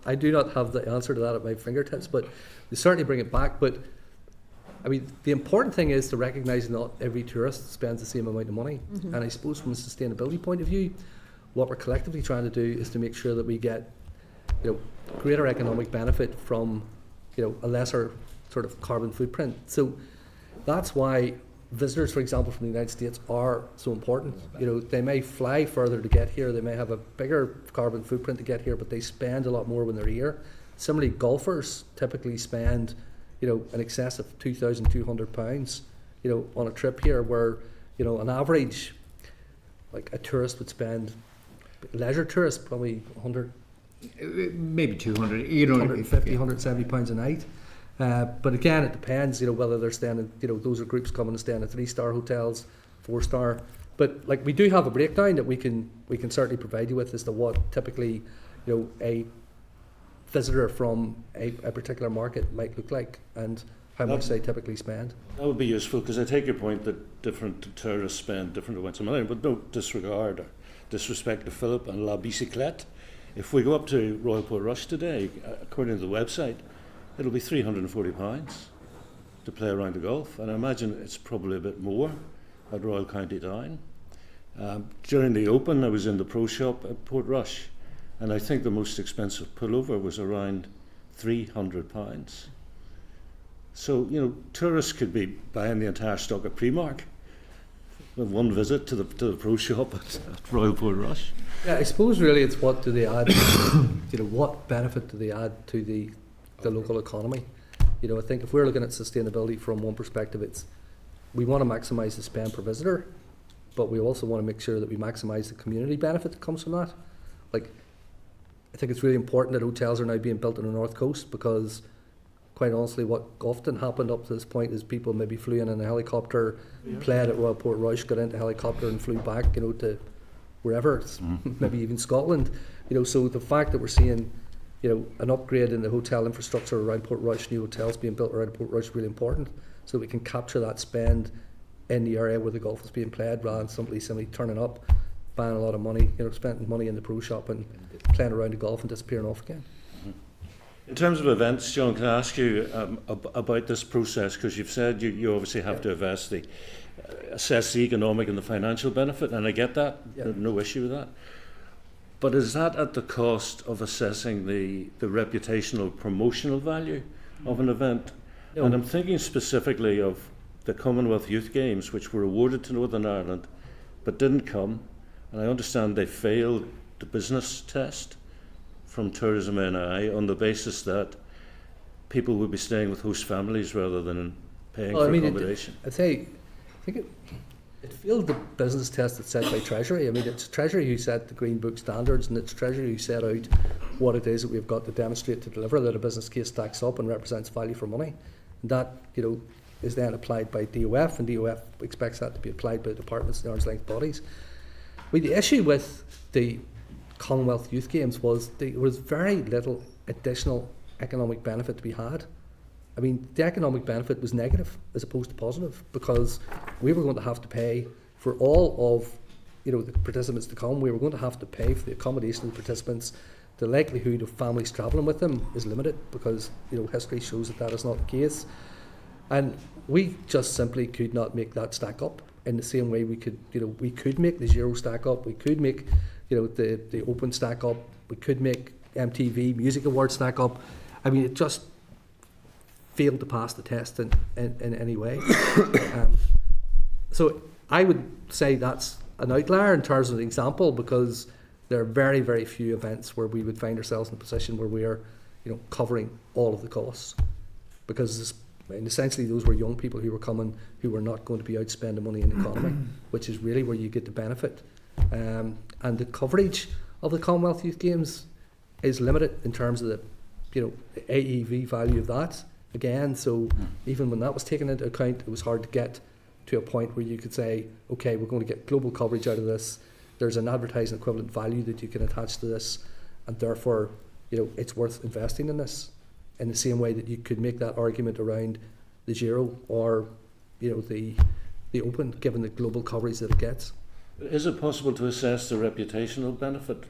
I do not have the answer to that at my fingertips, but we certainly bring it back. But I mean, the important thing is to recognise not every tourist spends the same amount of money, and I suppose from a sustainability point of view, what we're collectively trying to do is to make sure that we get, greater economic benefit from, a lesser sort of carbon footprint. So that's why visitors, for example, from the United States are so important. They may fly further to get here, they may have a bigger carbon footprint to get here, but they spend a lot more when they're here. Similarly, golfers typically spend, in excess of £2,200, on a trip here, where, on average, like a tourist would spend, leisure tourist, probably 100, maybe 200, 150, 170 pounds a night. But again, it depends, whether they're staying in, those are groups coming and staying in 3-star hotels, 4-star. But we do have a breakdown that we can certainly provide you with as to what typically, a visitor from a particular market might look like and how much they typically spend. That would be useful, because I take your point that different tourists spend different amounts of money, but no disregard or disrespect to Philip and La Bicyclette. If we go up to Royal Portrush today, according to the website, it'll be £340 to play around the golf, and I imagine it's probably a bit more at Royal County Down. During the Open, I was in the pro shop at Portrush, and I think the most expensive pullover was around £300. So, tourists could be buying the entire stock at Primark with one visit to the pro shop at Royal Portrush. Yeah, I suppose really it's what do they add, what benefit do they add to the local economy? I think if we're looking at sustainability from one perspective, it's we want to maximise the spend per visitor, but we also want to make sure that we maximise the community benefit that comes from that. Like, I think it's really important that hotels are now being built on the North Coast, because quite honestly what often happened up to this point is people maybe flew in a helicopter, played at Royal Portrush, got into a helicopter and flew back, you know, to wherever, maybe even Scotland. You know, so the fact that we're seeing, you know, an upgrade in the hotel infrastructure around Portrush, new hotels being built around Portrush, is really important, so we can capture that spend in the area where the golf is being played, rather than somebody turning up, buying a lot of money, you know, spending money in the pro shop and playing around the golf and disappearing off again. In terms of events, John, can I ask you about this process? Because you've said you obviously have to assess the economic and the financial benefit, and I get that, no issue with that. But is that at the cost of assessing the reputational promotional value of an event? No. And I'm thinking specifically of the Commonwealth Youth Games, which were awarded to Northern Ireland but didn't come, and I understand they failed the business test from Tourism NI on the basis that people would be staying with host families rather than paying for accommodation. I think it failed the business test that's set by Treasury. I mean, it's Treasury who set the Green Book standards, and it's Treasury who set out what it is that we've got to demonstrate to deliver that a business case stacks up and represents value for money. And that, you know, is then applied by DOF, and DOF expects that to be applied by the departments and the arm's length bodies. I mean, the issue with the Commonwealth Youth Games was there was very little additional economic benefit to be had. I mean, the economic benefit was negative as opposed to positive, because we were going to have to pay for all of, you know, the participants to come. We were going to have to pay for the accommodation of the participants. The likelihood of families travelling with them is limited, because, you know, history shows that that is not the case. And we just simply could not make that stack up in the same way we could, you know, we could make the Zero stack up, we could make, you know, the Open stack up, we could make MTV Music Awards stack up. I mean, it just failed to pass the test in any way. So I would say that's an outlier in terms of the example, because there are very, very few events where we would find ourselves in a position where we are, you know, covering all of the costs, because and essentially those were young people who were coming who were not going to be out spending money in the economy, which is really where you get the benefit. And the coverage of the Commonwealth Youth Games is limited in terms of the, you know, the AEV value of that again. So even when that was taken into account, it was hard to get to a point where you could say, okay, we're going to get global coverage out of this. There's an advertising equivalent value that you can attach to this, and therefore, you know, it's worth investing in this. In the same way that you could make that argument around the Giro or, you know, the Open, given the global coverage that it gets. Is it possible to assess the reputational benefit?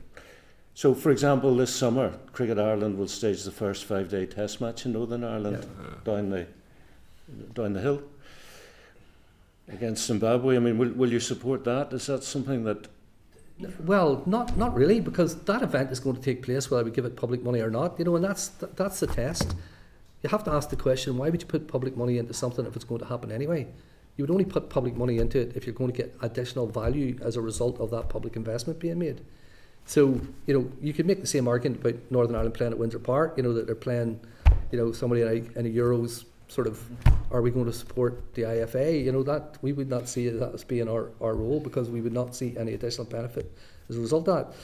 So, for example, this summer, Cricket Ireland will stage the first 5-day test match in Northern Ireland down the hill against Zimbabwe. I mean, will you support that? Is that something that... Well, not really, because that event is going to take place whether we give it public money or not, you know, and that's the test. You have to ask the question, why would you put public money into something if it's going to happen anyway? You would only put public money into it if you're going to get additional value as a result of that public investment being made. So, you know, you could make the same argument about Northern Ireland playing at Windsor Park, you know, that they're playing, you know, somebody in a Euros sort of, are we going to support the IFA? You know, that we would not see that as being our role, because we would not see any additional benefit as a result of that.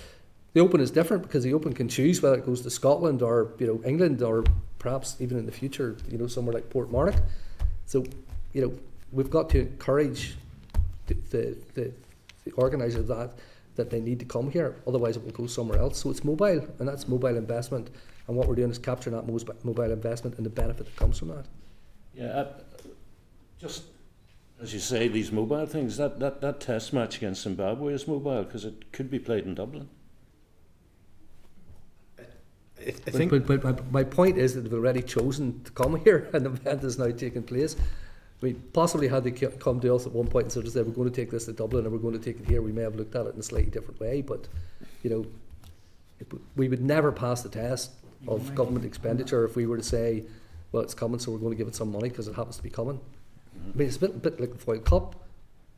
The Open is different, because the Open can choose whether it goes to Scotland or, you know, England, or perhaps even in the future, you know, somewhere like Portmarnock. So, you know, we've got to encourage the organiser of that they need to come here, otherwise it will go somewhere else. So it's mobile, and that's mobile investment, and what we're doing is capturing that mobile investment and the benefit that comes from that. Yeah, just as you say, these mobile things, that test match against Zimbabwe is mobile because it could be played in Dublin. I think, but my point is that they've already chosen to come here, and the event is now taking place. I mean, possibly had they come to us at one point and sort of said, we're going to take this to Dublin and we're going to take it here, we may have looked at it in a slightly different way, but, you know, we would never pass the test of government expenditure if we were to say, well, it's coming, so we're going to give it some money because it happens to be coming. I mean, it's a bit like the Foyle Cup.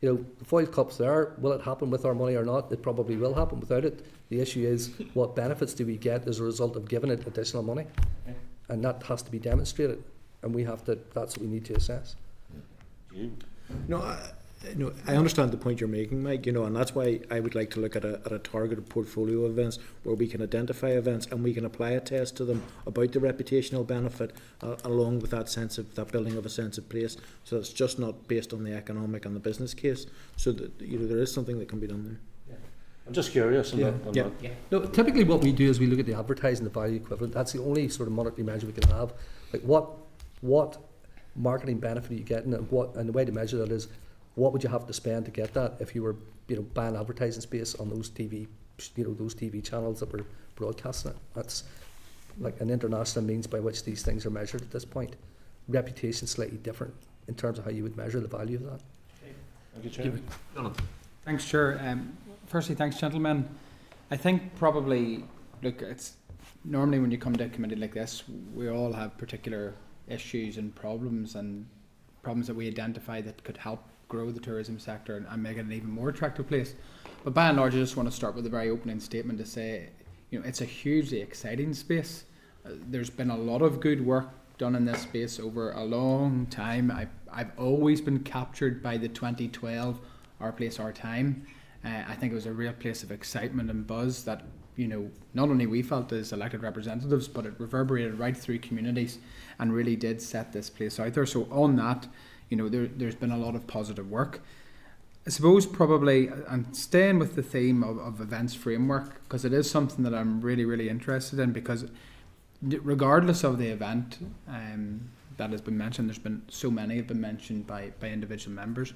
You know, the Foyle Cup's there. Will it happen with our money or not? It probably will happen without it. The issue is, what benefits do we get as a result of giving it additional money? And that has to be demonstrated, and we have to. That's what we need to assess. No, I understand the point you're making, Mike, and that's why I would like to look at a targeted portfolio of events where we can identify events and we can apply a test to them about the reputational benefit along with that building of a sense of place, so it's just not based on the economic and the business case, so that there is something that can be done there. I'm just curious on that. No, typically what we do is we look at the advertising, the value equivalent. That's the only sort of monetary measure we can have. Like what marketing benefit are you getting, and the way to measure that is, what would you have to spend to get that if you were, buying advertising space on those TV, those TV channels that were broadcasting it? That's like an international means by which these things are measured at this point. Reputation's slightly different in terms of how you would measure the value of that. Thank you, Chair. Jonathan. Thanks, Chair. Firstly, thanks, gentlemen. I think probably, look, it's normally when you come to a committee like this, we all have particular issues and problems that we identify that could help grow the tourism sector and make it an even more attractive place. But by and large, I just want to start with a very opening statement to say, it's a hugely exciting space. There's been a lot of good work done in this space over a long time. I've always been captured by the 2012 Our Place, Our Time. I think it was a real place of excitement and buzz that, not only we felt as elected representatives, but it reverberated right through communities and really did set this place out there. So on that, there's been a lot of positive work. I suppose probably I'm staying with the theme of events framework, because it is something that I'm really, really interested in, because regardless of the event that has been mentioned, there's been so many have been mentioned by individual members.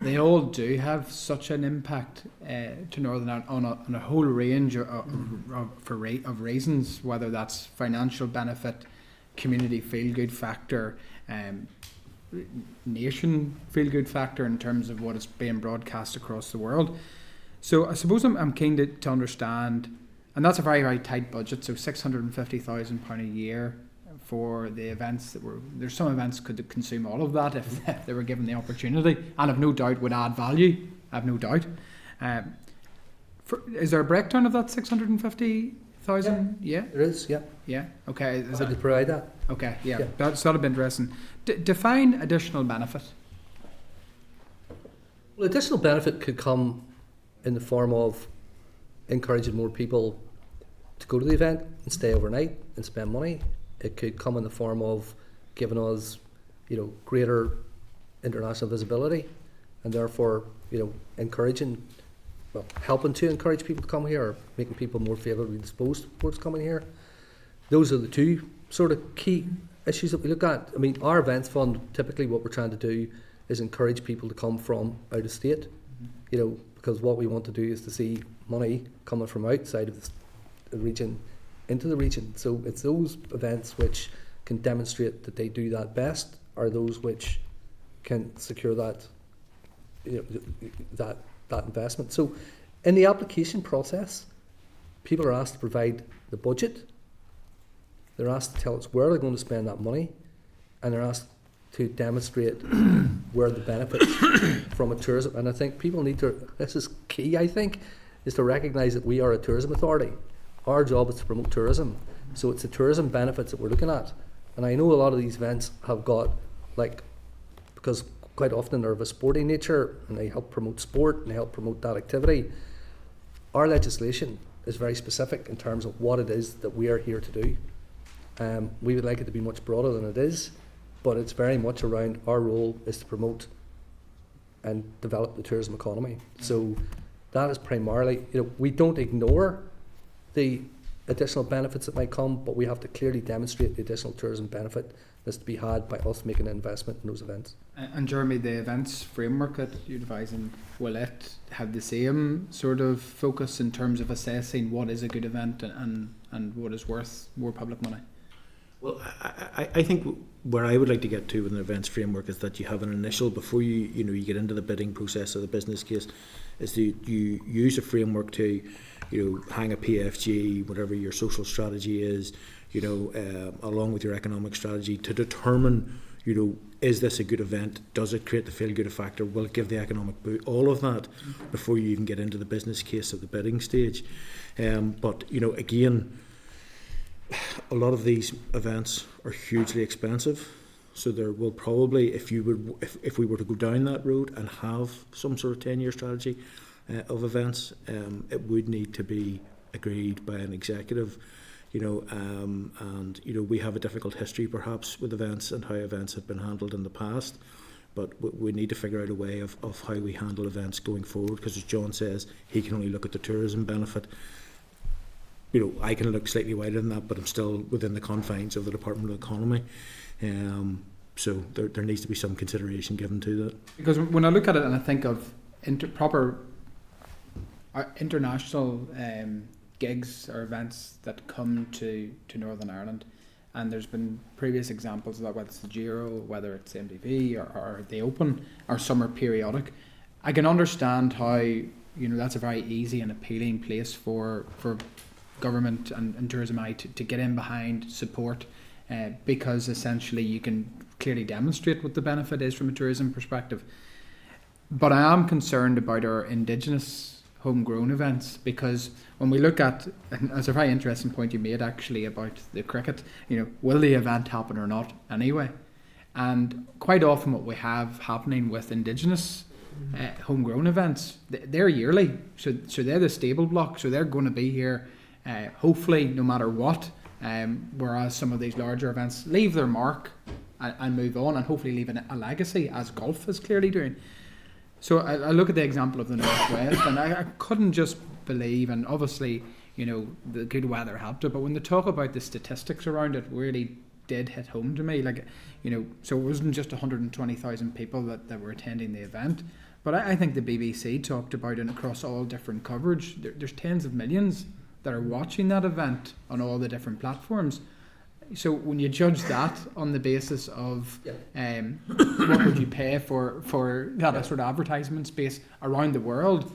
They all do have such an impact to Northern Ireland on a whole range of reasons, whether that's financial benefit, community feel-good factor, nation feel-good factor in terms of what is being broadcast across the world. So I suppose I'm keen to understand, and that's a very, very tight budget, so £650,000 a year for the events there's some events could consume all of that if they were given the opportunity, and I've no doubt would add value. I've no doubt. Is there a breakdown of that 650,000? Yeah, there is. Yeah. Okay. Is that to provide that? Okay. Yeah. That'll be interesting. Define additional benefit. Well, additional benefit could come in the form of encouraging more people to go to the event and stay overnight and spend money. It could come in the form of giving us, greater international visibility, and therefore, helping to encourage people to come here, or making people more favourably disposed towards coming here. Those are the two sort of key issues that we look at. I mean, our events fund, typically what we're trying to do is encourage people to come from out of state, because what we want to do is to see money coming from outside of the region into the region. So it's those events which can demonstrate that they do that best, are those which can secure that, that investment. So in the application process, people are asked to provide the budget, they're asked to tell us where they're going to spend that money, and they're asked to demonstrate where the benefits from a tourism. And I think people need to, this is key, I think, is to recognise that we are a tourism authority. Our job is to promote tourism, so it's the tourism benefits that we're looking at. And I know a lot of these events have got, because quite often they're of a sporting nature and they help promote sport and they help promote that activity. Our legislation is very specific in terms of what it is that we are here to do. We would like it to be much broader than it is, but it's very much around our role is to promote and develop the tourism economy. So that is primarily, we don't ignore the additional benefits that might come, but we have to clearly demonstrate the additional tourism benefit that's to be had by us making an investment in those events. And Jeremy, the events framework that you're devising, will it have the same sort of focus in terms of assessing what is a good event and what is worth more public money? Well, I think where I would like to get to with an events framework is that you have an initial, before you get into the bidding process of the business case, is that you use a framework to hang a PFG, whatever your social strategy is, along with your economic strategy, to determine, is this a good event? Does it create the feel-good factor? Will it give the economic boot? All of that before you even get into the business case of the bidding stage. But again, a lot of these events are hugely expensive. So there will probably, if we were to go down that road and have some sort of 10-year strategy of events, it would need to be agreed by an executive, and we have a difficult history perhaps with events and how events have been handled in the past. But we need to figure out a way of how we handle events going forward, because as John says, he can only look at the tourism benefit. I can look slightly wider than that, but I'm still within the confines of the Department of Economy. So there needs to be some consideration given to that. Because when I look at it and I think of proper international gigs or events that come to Northern Ireland, and there's been previous examples of that, whether it's the Giro, whether it's MTV or the Open, or some are periodic. I can understand how that's a very easy and appealing place for government and tourism to get in behind, support, because essentially you can clearly demonstrate what the benefit is from a tourism perspective. But I am concerned about our indigenous homegrown events, because when we look at, and it's a very interesting point you made actually about the cricket, will the event happen or not anyway? And quite often what we have happening with indigenous homegrown events, they're yearly, so they're the stable block, so they're going to be here hopefully no matter what, whereas some of these larger events leave their mark and move on, and hopefully leave a legacy, as golf is clearly doing. So I look at the example of the Northwest, and I couldn't just believe, and obviously, the good weather helped it, but when they talk about the statistics around it, really did hit home to me. So it wasn't just 120,000 people that were attending the event, but I think the BBC talked about it across all different coverage. There's tens of millions that are watching that event on all the different platforms. So when you judge that on the basis of what would you pay for that sort of advertisement space around the world,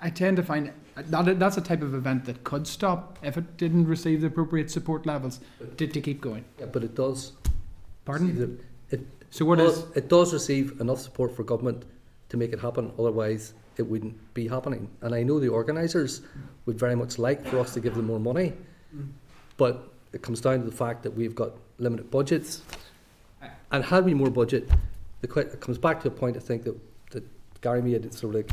I tend to find that's a type of event that could stop if it didn't receive the appropriate support levels to keep going. Yeah, but it does. Pardon? It does receive enough support for government to make it happen. Otherwise, it wouldn't be happening. And I know the organisers would very much like for us to give them more money, but it comes down to the fact that we've got limited budgets. And had we more budget, it comes back to a point I think that Gary made. It's sort of like,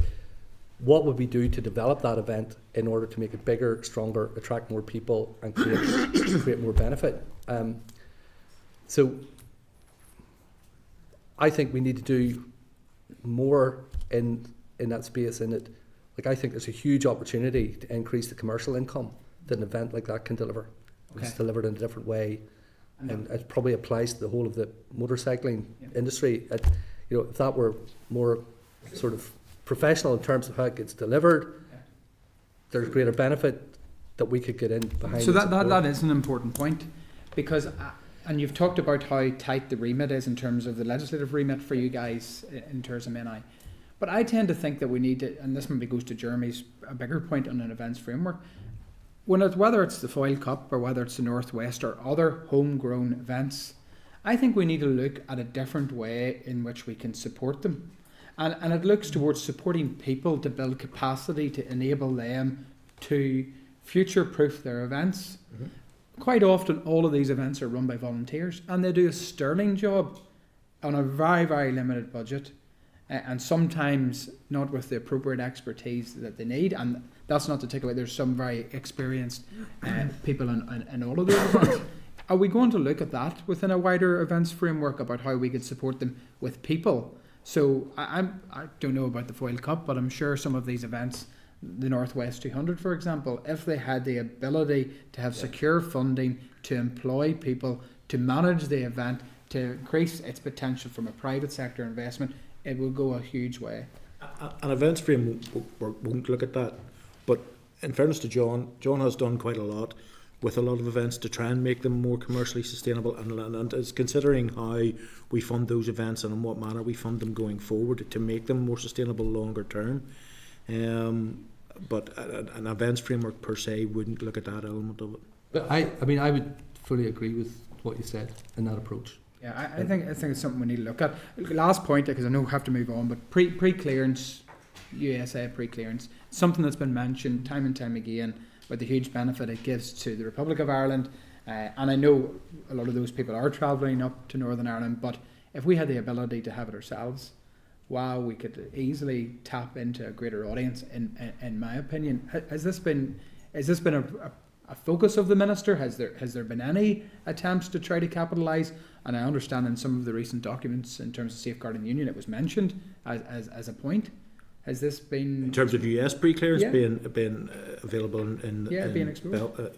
what would we do to develop that event in order to make it bigger, stronger, attract more people, and create more benefit? So I think we need to do more in that space. In it, I think there's a huge opportunity to increase the commercial income that an event like that can deliver. It's delivered in a different way, and it probably applies to the whole of the motorcycling industry. If that were more sort of professional in terms of how it gets delivered, there's greater benefit that we could get in behind. So that is an important point, because and you've talked about how tight the remit is in terms of the legislative remit for you guys in tourism NI. But I tend to think that we need to, and this maybe goes to Jeremy's a bigger point on an events framework, whether it's the Foyle Cup or whether it's the Northwest or other homegrown events, I think we need to look at a different way in which we can support them. And it looks towards supporting people to build capacity to enable them to future-proof their events. Mm-hmm. Quite often, all of these events are run by volunteers, and they do a sterling job on a very, very limited budget, and sometimes not with the appropriate expertise that they need. And that's not to take away, there's some very experienced people in all of those events. Are we going to look at that within a wider events framework about how we could support them with people? So I don't know about the Foyle Cup, but I'm sure some of these events, the Northwest 200 for example, if they had the ability to have secure funding to employ people, to manage the event, to increase its potential from a private sector investment, it will go a huge way. An events frame won't look at that, but in fairness to John has done quite a lot with a lot of events to try and make them more commercially sustainable, and is considering how we fund those events and in what manner we fund them going forward to make them more sustainable longer term. But an events framework per se wouldn't look at that element of it. But I would fully agree with what you said in that approach. Yeah, I think it's something we need to look at. Last point, because I know we have to move on, but pre-clearance, USA pre-clearance, something that's been mentioned time and time again, with the huge benefit it gives to the Republic of Ireland, And I know a lot of those people are travelling up to Northern Ireland, but if we had the ability to have it ourselves, wow, we could easily tap into a greater audience. In my opinion, has this been a focus of the minister? Has there been any attempts to try to capitalise? And I understand in some of the recent documents, in terms of safeguarding the union, it was mentioned as a point. Has this been In terms of US pre-clearance Yeah. being available in being explored?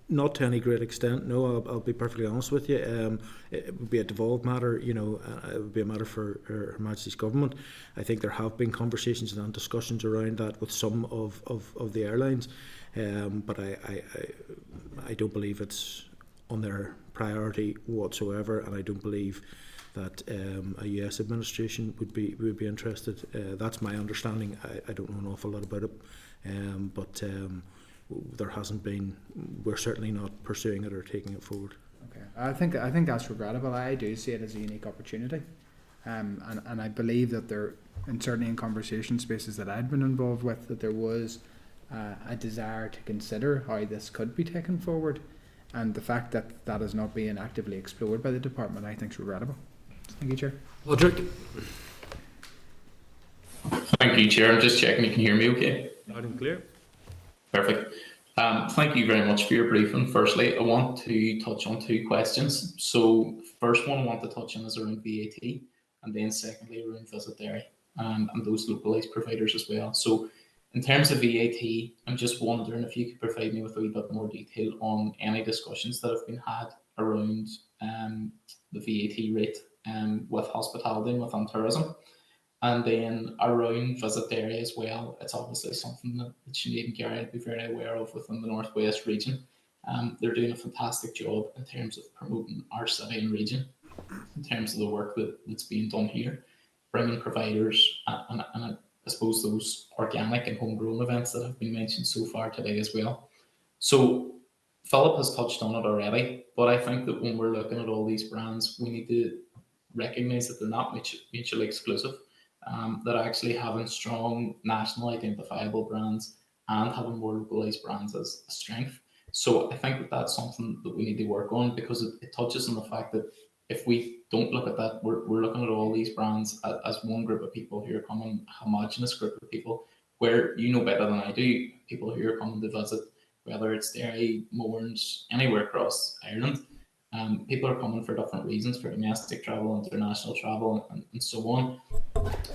Not to any great extent, no. I'll be perfectly honest with you. It would be a devolved matter, it would be a matter for Her Majesty's Government. I think there have been conversations and discussions around that with some of the airlines, but I don't believe it's on their priority whatsoever, and I don't believe that a US administration would be interested. That's my understanding. I don't know an awful lot about it, but there hasn't been. We're certainly not pursuing it or taking it forward. Okay, I think that's regrettable. I do see it as a unique opportunity, and I believe that there, and certainly in conversation spaces that I'd been involved with, that there was a desire to consider how this could be taken forward, and the fact that that is not being actively explored by the department, I think, is regrettable. Thank you, Chair. Roderick. Thank you, Chair. I'm just checking you can hear me okay. Loud and clear. Perfect. Thank you very much for your briefing. Firstly, I want to touch on two questions. So, first one I want to touch on is around VAT, and then secondly around Visit Dairy and those localised providers as well. So, in terms of VAT, I'm just wondering if you could provide me with a wee bit more detail on any discussions that have been had around the VAT rate with hospitality and within tourism. And then around Visit Dairy as well, it's obviously something that Sinead and Gary would be very aware of within the Northwest region. They're doing a fantastic job in terms of promoting our city and region, in terms of the work that's being done here, bringing providers and I suppose those organic and homegrown events that have been mentioned so far today as well. So Philip has touched on it already, but I think that when we're looking at all these brands, we need to recognise that they're not mutually exclusive. That actually having strong national identifiable brands and having more localised brands as a strength. So I think that that's something that we need to work on, because it touches on the fact that if we don't look at that, we're looking at all these brands as one group of people who are coming, a homogenous group of people, where you know better than I do, people who are coming to visit, whether it's Derry, Mourns, anywhere across Ireland. People are coming for different reasons, for domestic travel, international travel, and so on.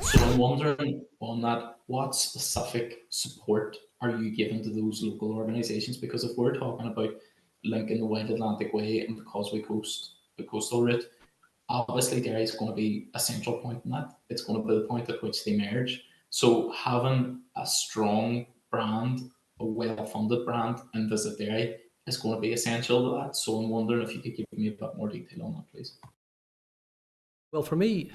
So I'm wondering on that, what specific support are you giving to those local organisations? Because if we're talking about linking the Wild Atlantic Way and the Causeway Coast, the coastal route, obviously Derry is going to be a central point in that. It's going to be the point at which they merge. So having a strong brand, a well-funded brand in Visit Derry is going to be essential to that. So I'm wondering if you could give me a bit more detail on that, please. Well, for me,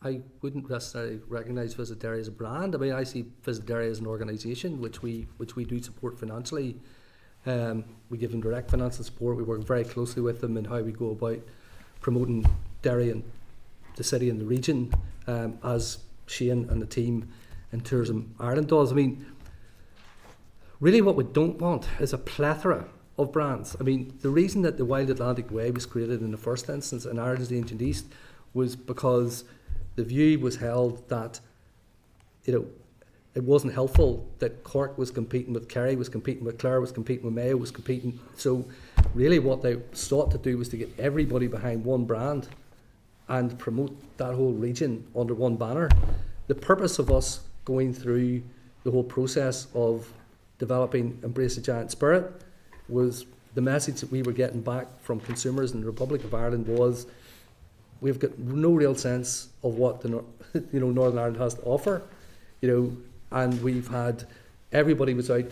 I wouldn't necessarily recognise Visit Derry as a brand. I mean, I see Visit Derry as an organisation which we do support financially. We give them direct financial support. We work very closely with them in how we go about promoting Derry and the city and the region, as Shane and the team in Tourism Ireland does. I mean, really what we don't want is a plethora of brands. I mean, the reason that the Wild Atlantic Way was created in the first instance in Ireland's ancient East was because the view was held that, it wasn't helpful that Cork was competing with Kerry, was competing with Clare, was competing with Mayo, was competing. So really what they sought to do was to get everybody behind one brand and promote that whole region under one banner. The purpose of us going through the whole process of developing Embrace the Giant Spirit was the message that we were getting back from consumers in the Republic of Ireland was, we've got no real sense of what the Northern Ireland has to offer, and we've had everybody was out,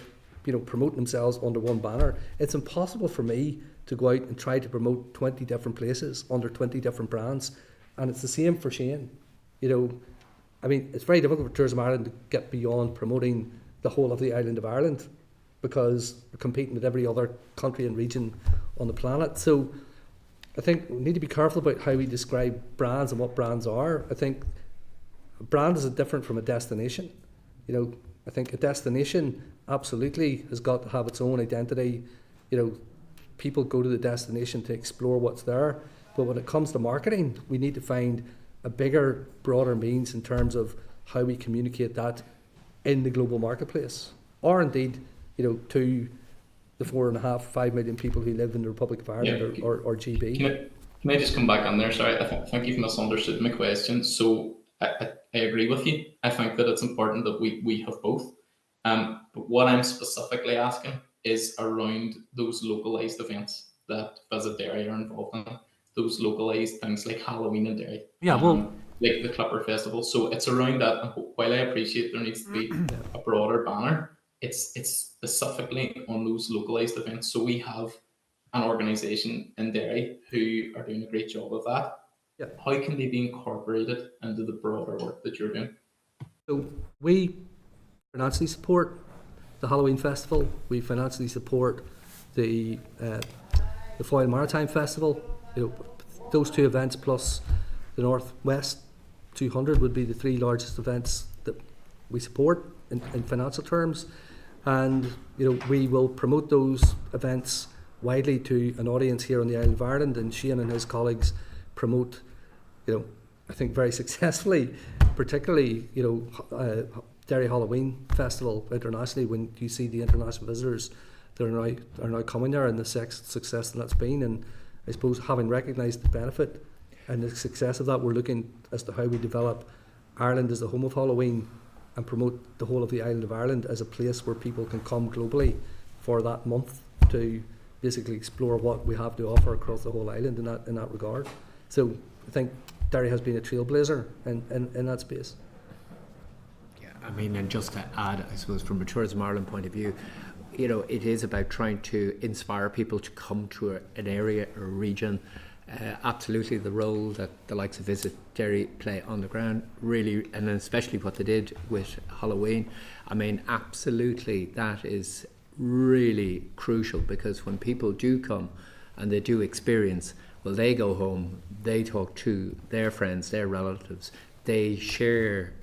promoting themselves under one banner. It's impossible for me to go out and try to promote 20 different places under 20 different brands, and it's the same for Shane. I mean, it's very difficult for Tourism Ireland to get beyond promoting the whole of the island of Ireland, because we're competing with every other country and region on the planet. So I think we need to be careful about how we describe brands and what brands are. I think a brand is different from a destination. I think a destination absolutely has got to have its own identity, people go to the destination to explore what's there. But when it comes to marketing, we need to find a bigger, broader means in terms of how we communicate that in the global marketplace, or indeed, to the 4.5, 5 million people who live in the Republic of Ireland or GB. Can I just come back on there? Sorry, I think you've misunderstood my question. So I agree with you. I think that it's important that we have both. But what I'm specifically asking is around those localised events that Visit Derry are involved in. Those localised things like Halloween in Derry. Yeah, well, like the Clipper Festival. So it's around that. And while I appreciate there needs to be a broader banner, it's specifically on those localised events. So we have an organisation in Derry who are doing a great job of that. Yeah. How can they be incorporated into the broader work that you're doing? So we financially support the Halloween Festival. We financially support the Foyle Maritime Festival. Those two events plus the Northwest 200 would be the three largest events that we support in financial terms, and we will promote those events widely to an audience here on the island of Ireland. And Shane and his colleagues promote, I think very successfully, particularly Derry Halloween Festival internationally. When you see the international visitors that are now coming there, and the success that's been, and I suppose having recognised the benefit and the success of that, we're looking as to how we develop Ireland as the home of Halloween and promote the whole of the island of Ireland as a place where people can come globally for that month to basically explore what we have to offer across the whole island in that regard. So I think Derry has been a trailblazer in that space. Yeah, I mean, and just to add, I suppose from a Tourism Ireland point of view, it is about trying to inspire people to come to an area or region. Absolutely the role that the likes of Visit Derry play on the ground, really, and especially what they did with Halloween. I mean, absolutely, that is really crucial, because when people do come and they do experience, well, they go home, they talk to their friends, their relatives, they share,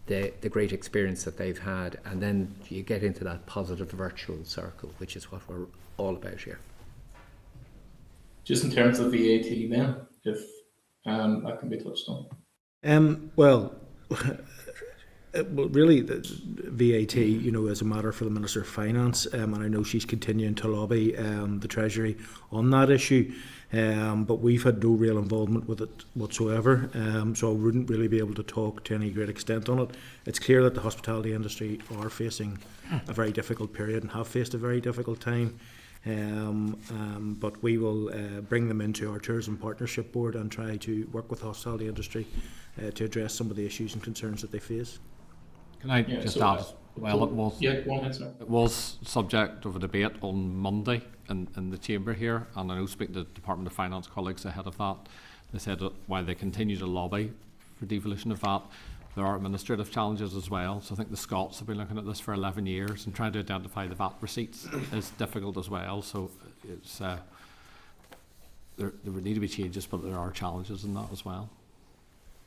the great experience that they've had, and then you get into that positive virtual circle, which is what we're all about here. Just in terms of VAT then, if that can be touched on. Well, really, the VAT, is a matter for the Minister of Finance, and I know she's continuing to lobby the Treasury on that issue, but we've had no real involvement with it whatsoever, so I wouldn't really be able to talk to any great extent on it. It's clear that the hospitality industry are facing a very difficult period and have faced a very difficult time. But we will bring them into our Tourism Partnership Board and try to work with the hospitality industry to address some of the issues and concerns that they face. Can I add? Well, it was subject of a debate on Monday in the chamber here, and I know speaking to the Department of Finance colleagues ahead of that, they said that while they continue to lobby for devolution of VAT, there are administrative challenges as well. So I think the Scots have been looking at this for 11 years, and trying to identify the VAT receipts is difficult as well. So it's there would need to be changes, but there are challenges in that as well.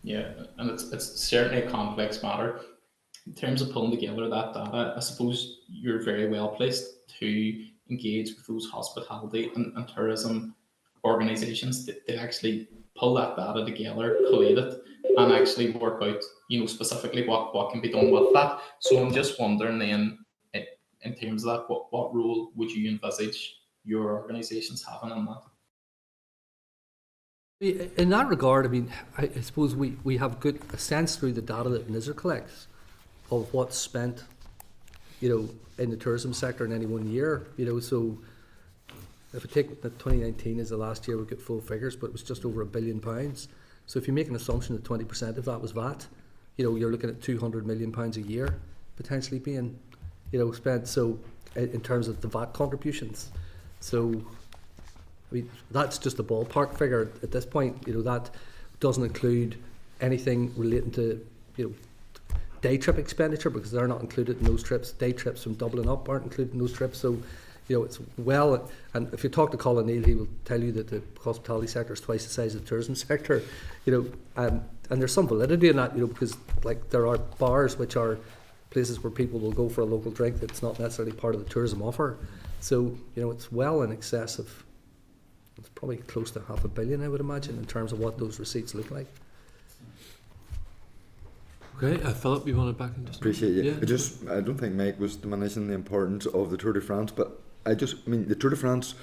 Yeah, and it's certainly a complex matter. In terms of pulling together that data, I suppose you're very well placed to engage with those hospitality and tourism organisations that actually pull that data together, collate it, and actually work out, specifically what can be done with that. So I'm just wondering then, in terms of that, what role would you envisage your organisations having in that? In that regard, I mean, I suppose we have a sense through the data that NISR collects of what's spent, in the tourism sector in any one year. So if we take that 2019 as the last year, we get full figures, but it was just over £1 billion. So if you make an assumption that 20% of that was VAT, you're looking at £200 million a year potentially being, spent. So in terms of the VAT contributions, so I mean that's just a ballpark figure at this point. That doesn't include anything relating to day trip expenditure, because they're not included in those trips. Day trips from Dublin up aren't included in those trips. So it's well, and if you talk to Colin Neal, he will tell you that the hospitality sector is twice the size of the tourism sector, and there's some validity in that, because like there are bars which are places where people will go for a local drink that's not necessarily part of the tourism offer. So, it's well in excess of, it's probably close to £500 million, I would imagine, in terms of what those receipts look like. Okay, Philip, you want to back in just Appreciate you. Yeah. I don't think Mike was diminishing the importance of the Tour de France, but the Tour de France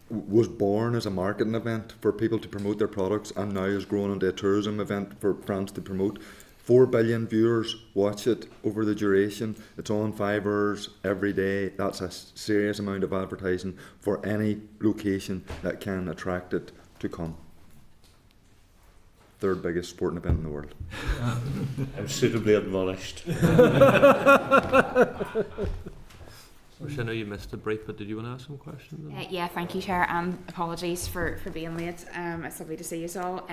was born as a marketing event for people to promote their products, and now is grown into a tourism event for France to promote. 4 billion viewers watch it over the duration. It's on 5 hours every day. That's a serious amount of advertising for any location that can attract it to come. Third biggest sporting event in the world. I'm suitably admonished. I know you missed the brief, but did you want to ask some questions? Yeah, thank you, Chair, and apologies for being late. It's lovely to see you all.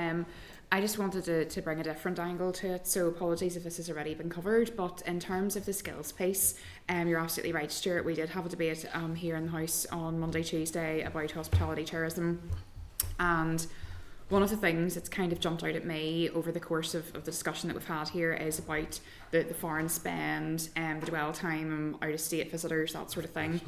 I just wanted to bring a different angle to it, so apologies if this has already been covered, but in terms of the skills piece, you're absolutely right, Stuart. We did have a debate here in the House on Monday, Tuesday about hospitality tourism, and one of the things that's kind of jumped out at me over the course of the discussion that we've had here is about the foreign spend and the dwell time, out-of-state visitors, that sort of thing.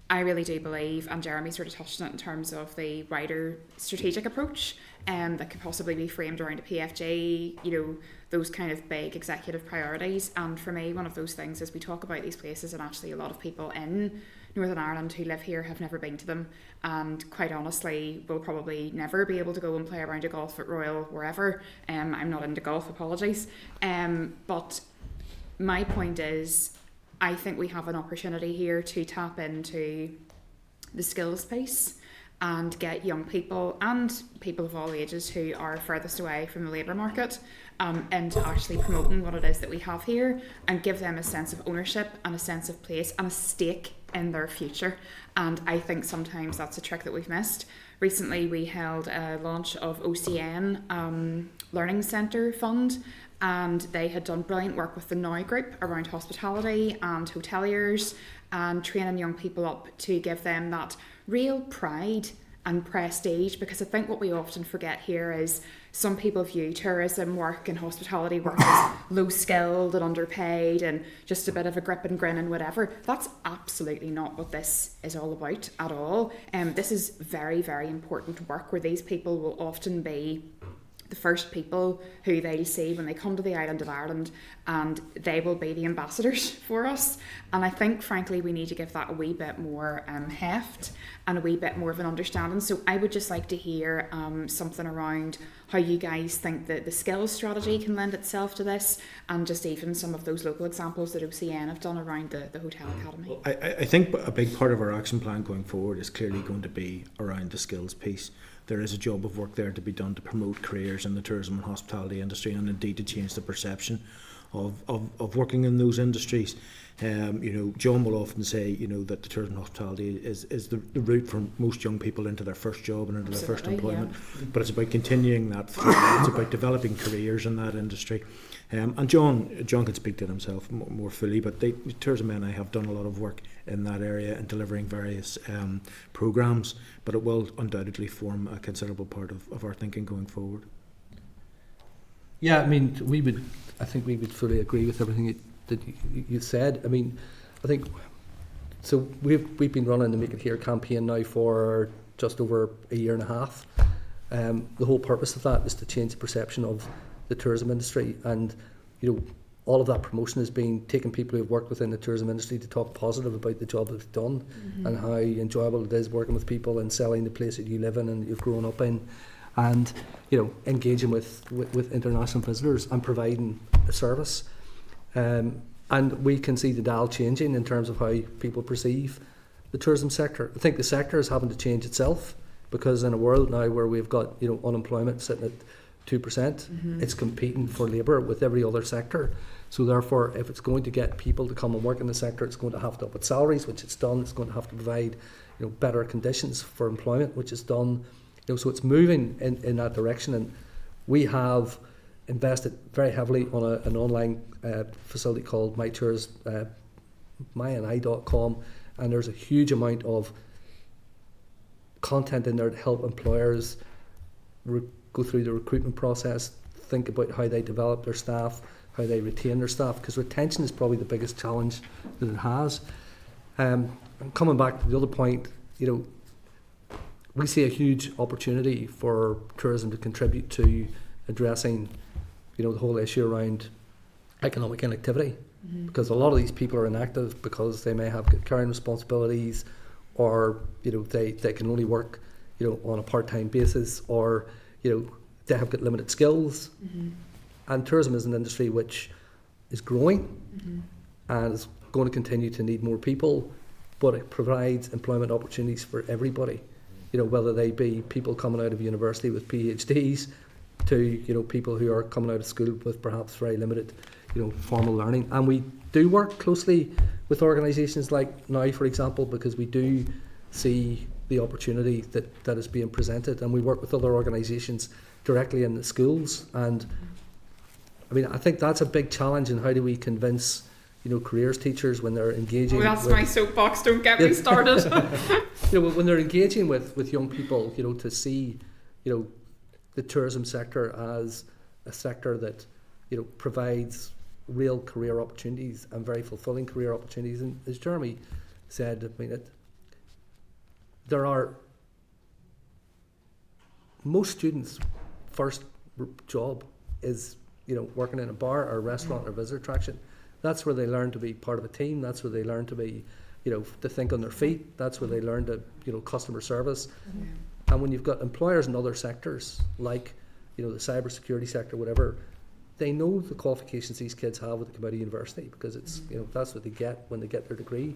I really do believe, and Jeremy sort of touched on it in terms of the wider strategic approach that could possibly be framed around a PFG, those kind of big executive priorities. And for me, one of those things is we talk about these places, and actually a lot of people in Northern Ireland who live here have never been to them, and quite honestly will probably never be able to go and play a round of golf at Royal wherever. I'm not into golf, apologies. But my point is, I think we have an opportunity here to tap into the skills piece and get young people and people of all ages who are furthest away from the labour market into actually promoting what it is that we have here, and give them a sense of ownership and a sense of place and a stake in their future. And I think sometimes that's a trick that we've missed. Recently we held a launch of OCN Learning Centre Fund, and they had done brilliant work with the Now Group around hospitality and hoteliers and training young people up to give them that real pride and prestige, because I think what we often forget here is some people view tourism work and hospitality work as low skilled and underpaid and just a bit of a grip and grin and whatever. That's absolutely not what this is all about at all. This is very, very important work where these people will often be the first people who they'll see when they come to the island of Ireland, and they will be the ambassadors for us. And I think frankly we need to give that a wee bit more heft and a wee bit more of an understanding. So I would just like to hear something around how you guys think that the skills strategy can lend itself to this, and just even some of those local examples that OCN have done around the Hotel Academy. I think a big part of our action plan going forward is clearly going to be around the skills piece. There is a job of work there to be done to promote careers in the tourism and hospitality industry, and indeed to change the perception of working in those industries. John will often say, that the tourism and hospitality is the route for most young people into their first job and into their first employment. Yeah. But it's about continuing that through. It's about developing careers in that industry. And John can speak to it himself more fully, but Tourism and I have done a lot of work in that area and delivering various programmes, but it will undoubtedly form a considerable part of our thinking going forward. Yeah, I think we would fully agree with everything that you said. I think so. We've been running the Make It Here campaign now for just over a year and a half. The whole purpose of that is to change the perception of the tourism industry, and all of that promotion is being taking people who've worked within the tourism industry to talk positive about the job they've done, and how enjoyable it is working with people and selling the place that you live in and you've grown up in, and engaging with international visitors and providing a service. And we can see the dial changing in terms of how people perceive the tourism sector. I think the sector is having to change itself, because in a world now where we've got unemployment sitting at 2%, it's competing for labour with every other sector. So therefore, if it's going to get people to come and work in the sector, it's going to have to up its salaries, which it's done. It's going to have to provide better conditions for employment, which is done. So it's moving in that direction, and we have invested very heavily on an online facility called MyTours, myni.com, and there's a huge amount of content in there to help employers go through the recruitment process, think about how they develop their staff, how they retain their staff, because retention is probably the biggest challenge that it has. And coming back to the other point, we see a huge opportunity for tourism to contribute to addressing, the whole issue around economic inactivity. Because a lot of these people are inactive because they may have caring responsibilities, or they can only work on a part-time basis, or they have got limited skills. And tourism is an industry which is growing and is going to continue to need more people, but it provides employment opportunities for everybody, whether they be people coming out of university with PhDs to people who are coming out of school with perhaps very limited formal learning. And we do work closely with organisations like Now, for example, because we do see the opportunity that is being presented, and we work with other organisations directly in the schools. And I think that's a big challenge in how do we convince careers teachers when they're engaging. That's my soapbox, don't get me started. When they're engaging with young people, to see the tourism sector as a sector that provides real career opportunities and very fulfilling career opportunities. And as Jeremy said, there are most students' first job is working in a bar or a restaurant or visitor attraction. That's where they learn to be part of a team. That's where they learn to be to think on their feet. That's where they learn to customer service. And when you've got employers in other sectors like the cybersecurity sector, whatever, they know the qualifications these kids have with the community university, because it's that's what they get when they get their degree.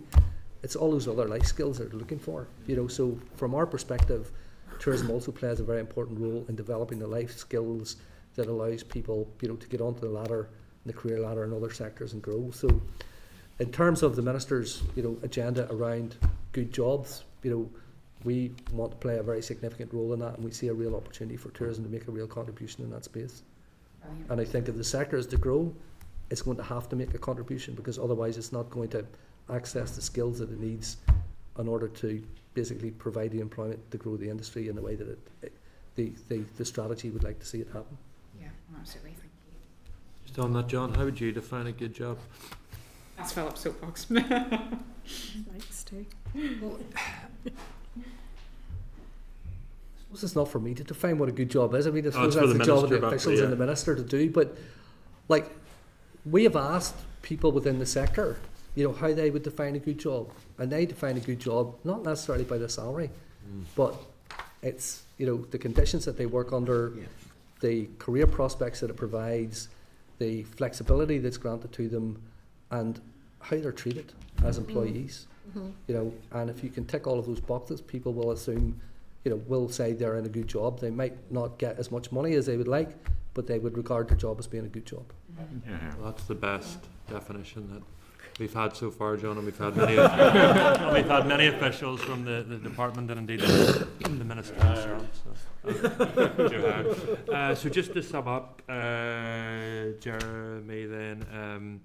It's all those other life skills that they're looking for. So from our perspective, tourism also plays a very important role in developing the life skills that allows people to get onto the ladder, the career ladder in other sectors and grow. So in terms of the minister's agenda around good jobs, we want to play a very significant role in that, and we see a real opportunity for tourism to make a real contribution in that space. Brilliant. And I think if the sector is to grow, it's going to have to make a contribution, because otherwise it's not going to access the skills that it needs in order to basically provide the employment to grow the industry in the way that the strategy would like to see it happen. Yeah, absolutely. Thank you. Just on that, John, how would you define a good job? That's Philip's soapbox. Thanks, too. I suppose it's not for me to define what a good job is. I suppose it's that's the job of the minister, officials and the minister to do. But we have asked people within the sector, how they would define a good job, and they define a good job not necessarily by the salary, but it's the conditions that they work under, the career prospects that it provides, the flexibility that's granted to them, and how they're treated as employees. And if you can tick all of those boxes, people will assume, will say they're in a good job. They might not get as much money as they would like, but they would regard their job as being a good job. Well, that's the best definition that we've had so far, John, and we've had many officials from the department, and indeed the minister himself. So just to sum up, Jeremy, then.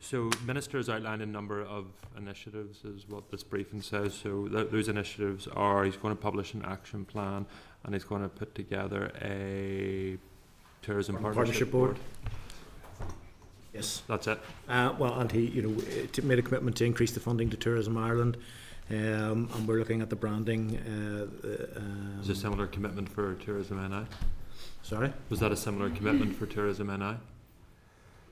So Minister has outlined a number of initiatives, is what this briefing says. So those initiatives are, he's going to publish an action plan, and he's going to put together a tourism partnership board. Yes, that's it. And he, made a commitment to increase the funding to Tourism Ireland, and we're looking at the branding. Is a similar commitment for Tourism NI? Sorry, was that a similar commitment for Tourism NI?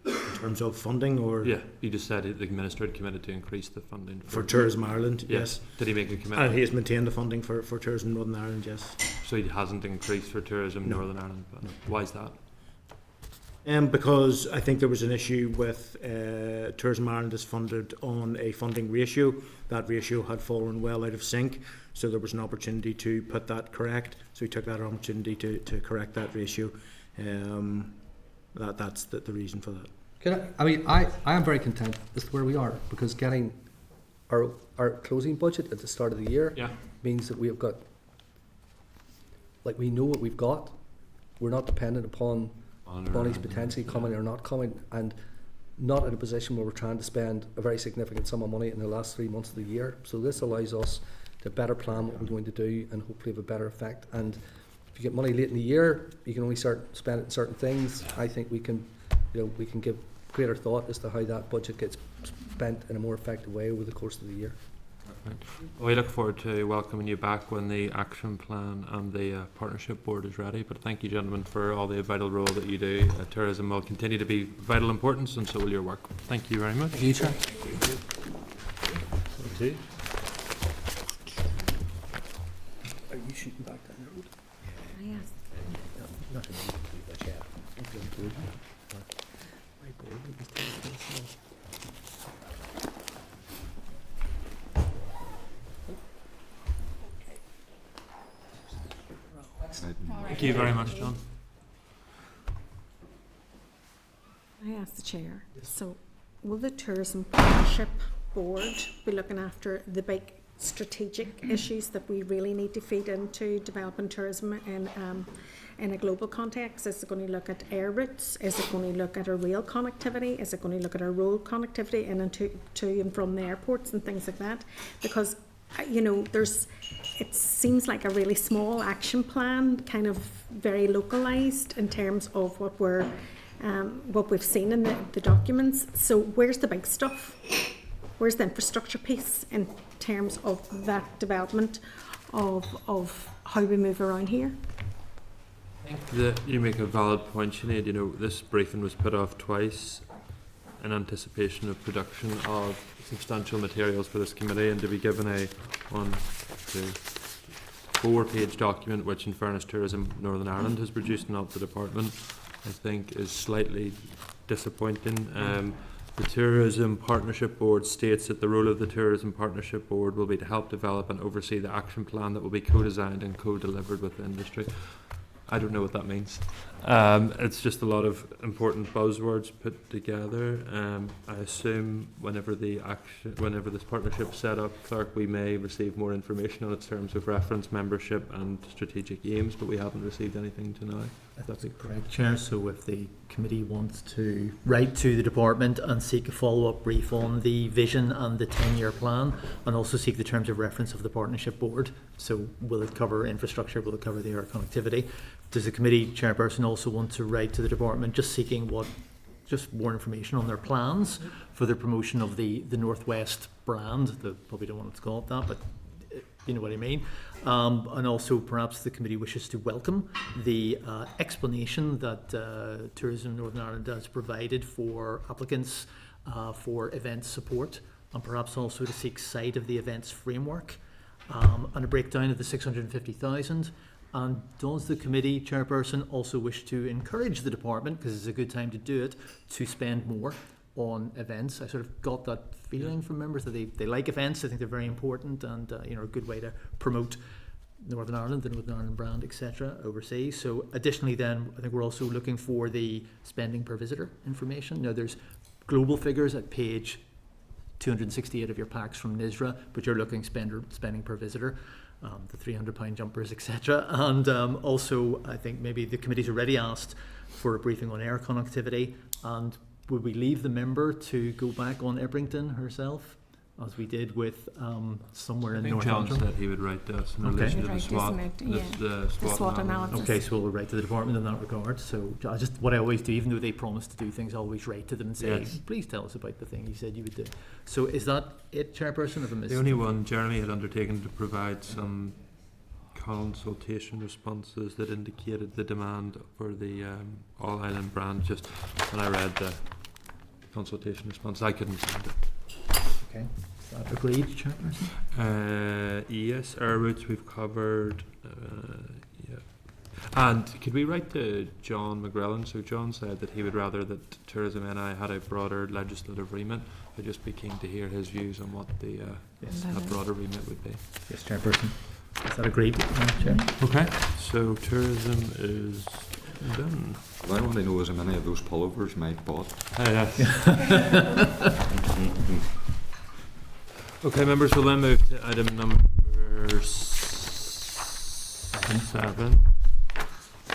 In terms of funding, or yeah, you just said the minister had committed to increase the funding for Tourism Ireland. Yes. Did he make a commitment? And he has maintained the funding for Tourism Northern Ireland. Yes. So he hasn't increased for Tourism Northern Ireland. But why is that? Because I think there was an issue with Tourism Ireland is funded on a funding ratio. That ratio had fallen well out of sync, so there was an opportunity to put that correct. So he took that opportunity to correct that ratio. That's the reason for that. I am very content as to where we are, because getting our closing budget at the start of the year means that we have got, we know what we've got. We're not dependent upon monies potentially coming or not coming, and not in a position where we're trying to spend a very significant sum of money in the last 3 months of the year. So this allows us to better plan what we're going to do and hopefully have a better effect. And if you get money late in the year, you can only start spending certain things. I think we can give greater thought as to how that budget gets spent in a more effective way over the course of the year. We look forward to welcoming you back when the action plan and the partnership board is ready. But thank you, gentlemen, for all the vital role that you do. Tourism will continue to be vital importance, and so will your work. Thank you very much. Thank you, Chair. Are you shooting back down the road? Yes. Not immediately, but yeah. My board would be taking this Thank you very much, John. I asked the chair. So, will the Tourism Partnership Board be looking after the big strategic issues that we really need to feed into developing tourism in a global context? Is it going to look at air routes? Is it going to look at our rail connectivity? Is it going to look at our road connectivity in and to and from the airports and things like that? Because you know, it seems like a really small action plan, kind of very localised in terms of what we've seen in the documents. So where's the big stuff? Where's the infrastructure piece in terms of that development of how we move around here? I think that you make a valid point, Sinead. You know, this briefing was put off twice in anticipation of production of substantial materials for this committee, and to be given a 4-page document, which in fairness Tourism Northern Ireland has produced, not the department, I think is slightly disappointing. The Tourism Partnership Board states that the role of the Tourism Partnership Board will be to help develop and oversee the action plan that will be co-designed and co-delivered with the industry. I don't know what that means. It's just a lot of important buzzwords put together. I assume whenever this partnership's set up, Clerk, we may receive more information on its terms of reference, membership and strategic aims, but we haven't received anything to now. That's correct, Chair. So if the committee wants to write to the department and seek a follow-up brief on the vision and the 10-year plan, and also seek the terms of reference of the partnership board, so will it cover infrastructure, will it cover the air connectivity? Does the committee chairperson also want to write to the department just seeking just more information on their plans for the promotion of the Northwest brand? Probably don't want to call it that, but you know what I mean. And also perhaps the committee wishes to welcome the explanation that Tourism Northern Ireland has provided for applicants for event support, and perhaps also to seek sight of the events framework and a breakdown of the 650,000. And does the committee chairperson also wish to encourage the department, because it's a good time to do it, to spend more on events? I sort of got that feeling from members that they like events. I think they're very important and a good way to promote Northern Ireland, the Northern Ireland brand, etc. overseas. So additionally then, I think we're also looking for the spending per visitor information. Now there's global figures at page 268 of your packs from NISRA, but you're looking spending per visitor. The £300 jumpers, etc. And also, I think maybe the committee's already asked for a briefing on air connectivity. And would we leave the member to go back on Ebrington herself, as we did with somewhere in North John said he would write to us in relation to the SWOT analysis. Okay, so we'll write to the department in that regard. So what I always do, even though they promise to do things, I always write to them and say, please tell us about the thing you said you would do. So is that it, Chairperson, of a mistake? The only one, Jeremy had undertaken to provide some consultation responses that indicated the demand for the All Island brand. Just when I read the consultation response, I couldn't find it. Okay. Is that agreed, Chairperson? Yes, air routes we've covered. And could we write to John McGrellan? So John said that he would rather that Tourism NI had a broader legislative remit. I'd just be keen to hear his views on what the a broader remit would be. Yes, Chairperson. Is that agreed, Chair? Okay, so tourism is done. Well, I want to know as many of those pullovers Mike bought. Yes. Okay, members, we'll then move to item number 7.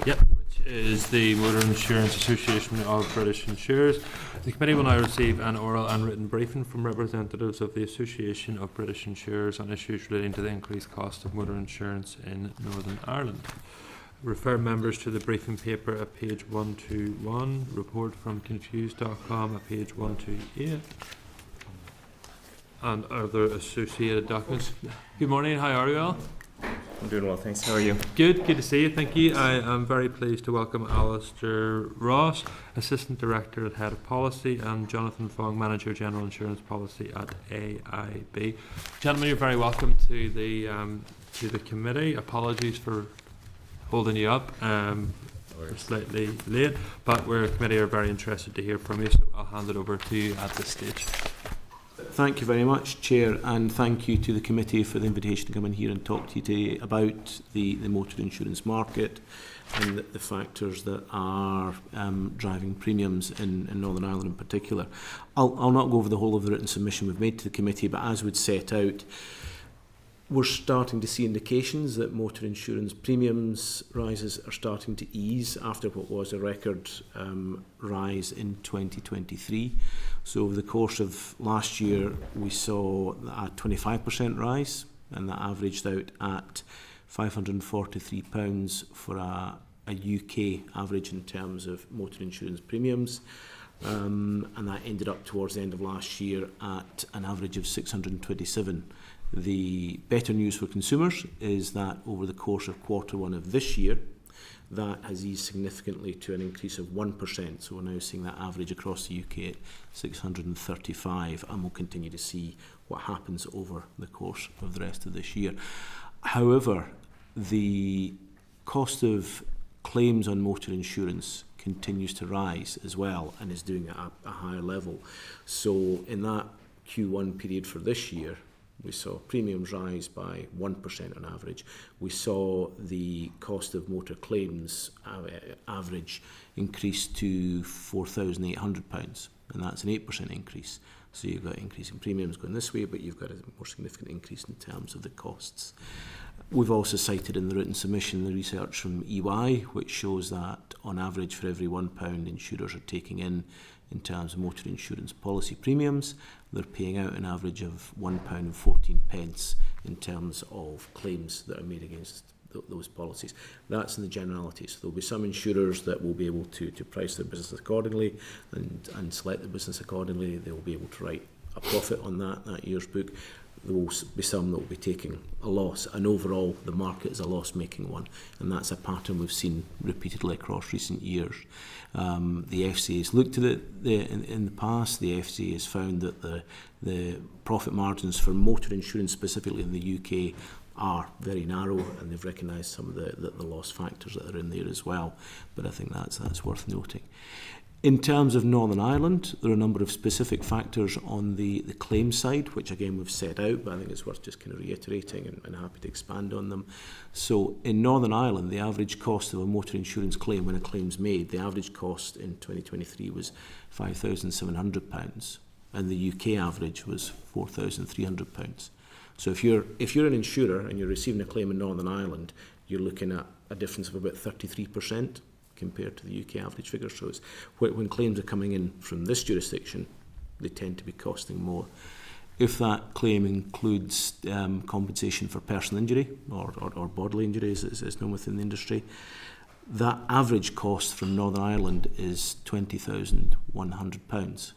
Yep, which is the Motor Insurance Association of British Insurers. The committee will now receive an oral and written briefing from representatives of the Association of British Insurers on issues relating to the increased cost of motor insurance in Northern Ireland. Refer members to the briefing paper at page 121, report from confused.com at page 128. and other associated documents. Good morning, how are you all? I'm doing well, thanks. How are you? Good to see you, thank you. I am very pleased to welcome Alistair Ross, Assistant Director and Head of Policy, and Jonathan Fong, Manager General Insurance Policy at AIB. Gentlemen, you're very welcome to the committee. Apologies for holding you up. We're slightly late, but we're committee are very interested to hear from you, so I'll hand it over to you at this stage. Thank you very much, Chair, and thank you to the committee for the invitation to come in here and talk to you today about the motor insurance market and the factors that are driving premiums in Northern Ireland in particular. I'll not go over the whole of the written submission we've made to the committee, but as we'd set out, we're starting to see indications that motor insurance premiums rises are starting to ease after what was a record rise in 2023. So over the course of last year, we saw a 25% rise, and that averaged out at £543 for a UK average in terms of motor insurance premiums. And that ended up towards the end of last year at an average of 627. The better news for consumers is that over the course of Q1 of this year, that has eased significantly to an increase of 1%. So we're now seeing that average across the UK at 635, and we'll continue to see what happens over the course of the rest of this year. However, the cost of claims on motor insurance continues to rise as well, and is doing it at a higher level. So in that Q1 period for this year, we saw premiums rise by 1% on average. We saw the cost of motor claims average increase to £4,800, and that's an 8% increase. So you've got increasing premiums going this way, but you've got a more significant increase in terms of the costs. We've also cited in the written submission the research from EY, which shows that on average for every £1 insurers are taking in terms of motor insurance policy premiums, they're paying out an average of £1.14 in terms of claims that are made against those policies. That's in the generality. So there'll be some insurers that will be able to price their business accordingly and select the business accordingly. They will be able to write a profit on that year's book. There will be some that will be taking a loss, and overall the market is a loss-making one, and that's a pattern we've seen repeatedly across recent years. The FCA has looked at it in the past. The FCA has found that the profit margins for motor insurance, specifically in the UK, are very narrow, and they've recognised some of the loss factors that are in there as well. But I think that's worth noting. In terms of Northern Ireland, there are a number of specific factors on the claim side, which again we've set out, but I think it's worth just kind of reiterating and happy to expand on them. So in Northern Ireland, the average cost of a motor insurance claim when a claim's made, the average cost in 2023 was £5,700, and the UK average was £4,300. So if you're an insurer and you're receiving a claim in Northern Ireland, you're looking at a difference of about 33%. Compared to the UK average figure. So it's when claims are coming in from this jurisdiction, they tend to be costing more. If that claim includes compensation for personal injury or bodily injuries, as known within the industry, that average cost from Northern Ireland is £20,100,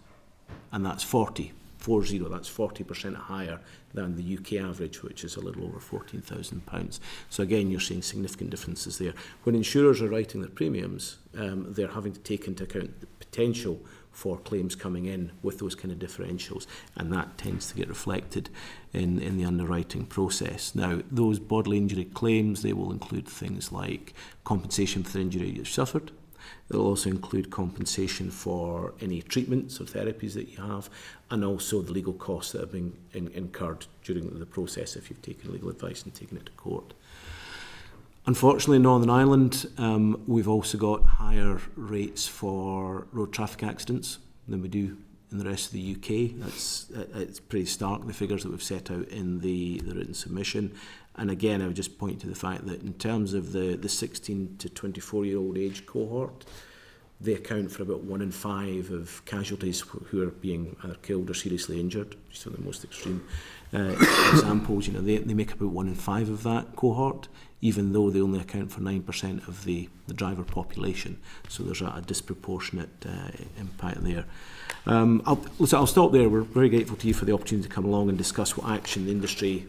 and that's 40% higher than the UK average, which is a little over £14,000. So again, you're seeing significant differences there. When insurers are writing their premiums, they're having to take into account the potential for claims coming in with those kind of differentials, and that tends to get reflected in the underwriting process. Now, those bodily injury claims, they will include things like compensation for the injury you've suffered. It'll also include compensation for any treatments or therapies that you have, and also the legal costs that have been incurred during the process if you've taken legal advice and taken it to court. Unfortunately, in Northern Ireland, we've also got higher rates for road traffic accidents than we do in the rest of the UK. It's pretty stark, the figures that we've set out in the written submission. And again, I would just point to the fact that in terms of the 16 to 24-year-old age cohort, they account for about 1 in 5 of casualties who are being either killed or seriously injured, so the most extreme examples, they make about 1 in 5 of that cohort, even though they only account for 9% of the driver population. So there's a disproportionate impact there. I'll stop there. We're very grateful to you for the opportunity to come along and discuss what action the industry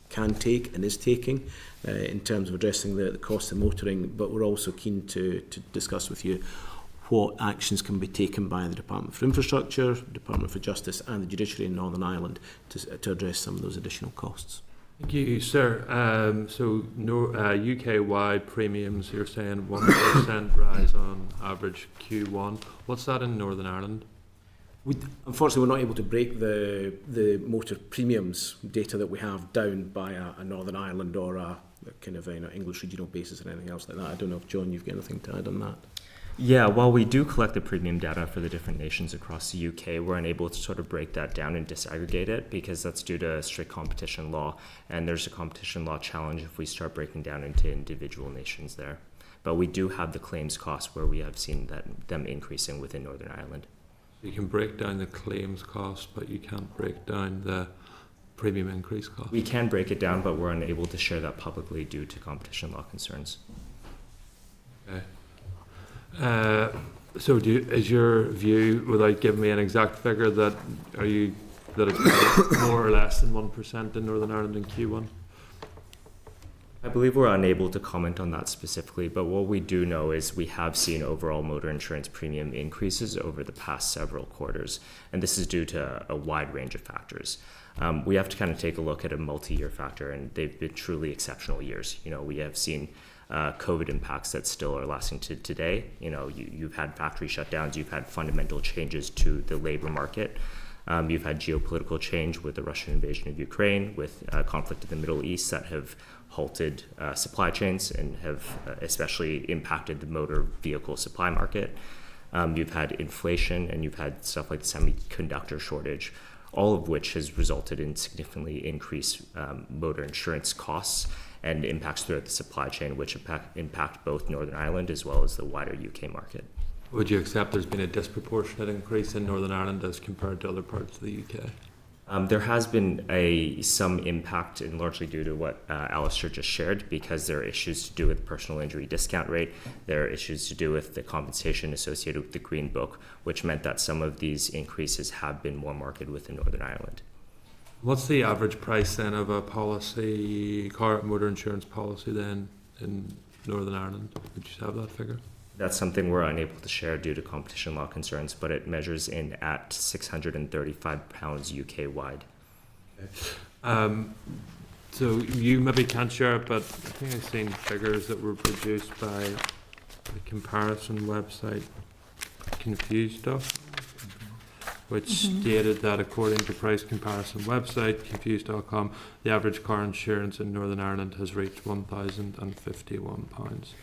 can take and is taking in terms of addressing the cost of motoring, but we're also keen to discuss with you what actions can be taken by the Department for Infrastructure, Department for Justice and the Judiciary in Northern Ireland to address some of those additional costs. Thank you, sir. UK-wide premiums, you're saying 1% rise on average Q1. What's that in Northern Ireland? Unfortunately, we're not able to break the motor premiums data that we have down by a Northern Ireland or a kind of English regional basis or anything else like that. I don't know if, John, you've got anything to add on that. Yeah, while we do collect the premium data for the different nations across the UK, we're unable to sort of break that down and disaggregate it because that's due to strict competition law. And there's a competition law challenge if we start breaking down into individual nations there. But we do have the claims costs where we have seen them increasing within Northern Ireland. You can break down the claims cost, but you can't break down the premium increase cost. We can break it down, but we're unable to share that publicly due to competition law concerns. Okay. So is your view, without giving me an exact figure, that it's more or less than 1% in Northern Ireland in Q1? I believe we're unable to comment on that specifically, but what we do know is we have seen overall motor insurance premium increases over the past several quarters, and this is due to a wide range of factors. We have to kind of take a look at a multi-year factor, and they've been truly exceptional years. We have seen COVID impacts that still are lasting to today. You've had factory shutdowns, you've had fundamental changes to the labor market. You've had geopolitical change with the Russian invasion of Ukraine, with conflict in the Middle East that have halted supply chains and have especially impacted the motor vehicle supply market. You've had inflation and you've had stuff like the semiconductor shortage, all of which has resulted in significantly increased motor insurance costs and impacts throughout the supply chain, which impact both Northern Ireland as well as the wider UK market. Would you accept there's been a disproportionate increase in Northern Ireland as compared to other parts of the UK? There has been some impact, and largely due to what Alistair just shared, because there are issues to do with personal injury discount rate. There are issues to do with the compensation associated with the Green Book, which meant that some of these increases have been more marked within Northern Ireland. What's the average price then of a car motor insurance policy then in Northern Ireland? Would you have that figure? That's something we're unable to share due to competition law concerns, but it measures in at £635 UK-wide. Okay. So you maybe can't share it, but I think I've seen figures that were produced by the comparison website Confused Stuff, which stated that according to price comparison website Confused.com, the average car insurance in Northern Ireland has reached £1,051.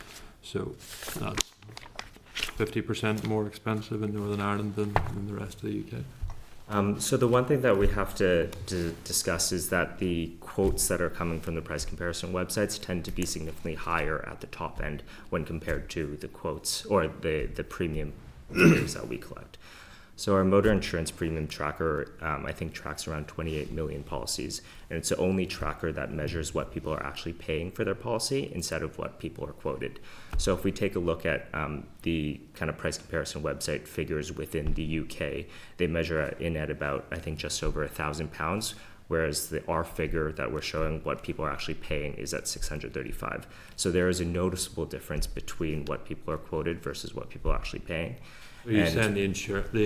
So that's 50% more expensive in Northern Ireland than the rest of the UK. So the one thing that we have to discuss is that the quotes that are coming from the price comparison websites tend to be significantly higher at the top end when compared to the quotes or the premium figures that we collect. So our motor insurance premium tracker, I think, tracks around 28 million policies, and it's the only tracker that measures what people are actually paying for their policy instead of what people are quoted. So if we take a look at the kind of price comparison website figures within the UK, they measure at about, I think, just over £1,000, whereas our figure that we're showing what people are actually paying is at 635. So there is a noticeable difference between what people are quoted versus what people are actually paying. So you're saying the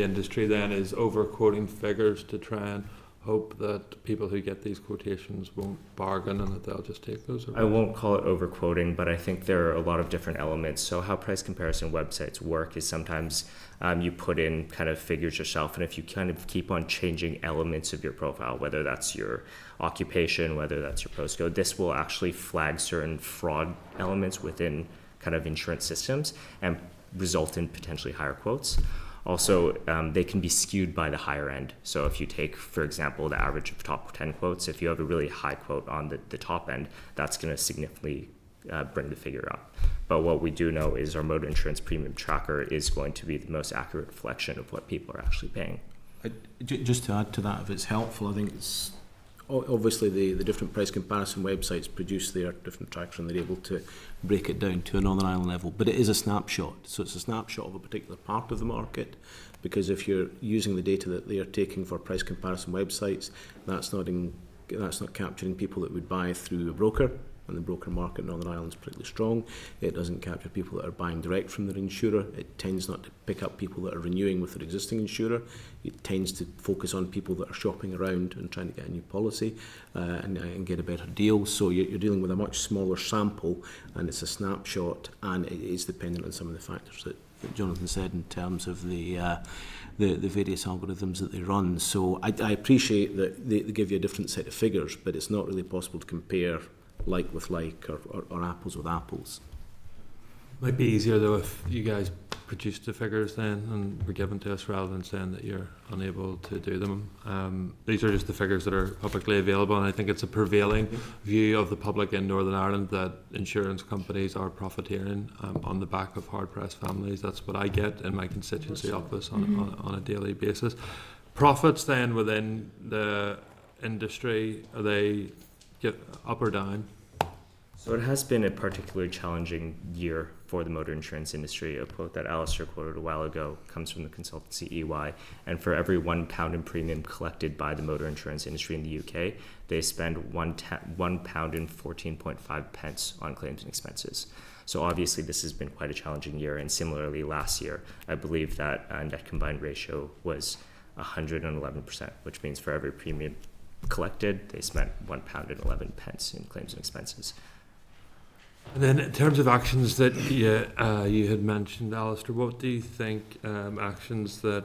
industry then is over-quoting figures to try and hope that people who get these quotations won't bargain and that they'll just take those? I won't call it over-quoting, but I think there are a lot of different elements. So how price comparison websites work is sometimes you put in kind of figures yourself, and if you kind of keep on changing elements of your profile, whether that's your occupation, whether that's your postcode, this will actually flag certain fraud elements within kind of insurance systems and result in potentially higher quotes. Also, they can be skewed by the higher end. So if you take, for example, the average of top 10 quotes, if you have a really high quote on the top end, that's going to significantly bring the figure up. But what we do know is our motor insurance premium tracker is going to be the most accurate reflection of what people are actually paying. Just to add to that, if it's helpful, I think obviously the different price comparison websites produce their different trackers and they're able to break it down to a Northern Ireland level. But it is a snapshot. So it's a snapshot of a particular part of the market, because if you're using the data that they are taking for price comparison websites, that's not capturing people that would buy through a broker. And the broker market in Northern Ireland is particularly strong. It doesn't capture people that are buying direct from their insurer. It tends not to pick up people that are renewing with their existing insurer. It tends to focus on people that are shopping around and trying to get a new policy and get a better deal. So you're dealing with a much smaller sample, and it's a snapshot, and it is dependent on some of the factors that Jonathan said in terms of the various algorithms that they run. So I appreciate that they give you a different set of figures, but it's not really possible to compare like with like or apples with apples. Might be easier though if you guys produced the figures then and were given to us rather than saying that you're unable to do them. These are just the figures that are publicly available, and I think it's a prevailing view of the public in Northern Ireland that insurance companies are profiteering on the back of hard-pressed families. That's what I get in my constituency office on a daily basis. Profits then within the industry, are they up or down? So it has been a particularly challenging year for the motor insurance industry. A quote that Alistair quoted a while ago comes from the consultancy EY, and for every £1 in premium collected by the motor insurance industry in the UK, they spend £1 and 14.5 pence on claims and expenses. So obviously this has been quite a challenging year, and similarly last year, I believe that net combined ratio was 111%, which means for every premium collected, they spent £1 and 11 pence in claims and expenses. And then in terms of actions that you had mentioned, Alistair, what do you think actions that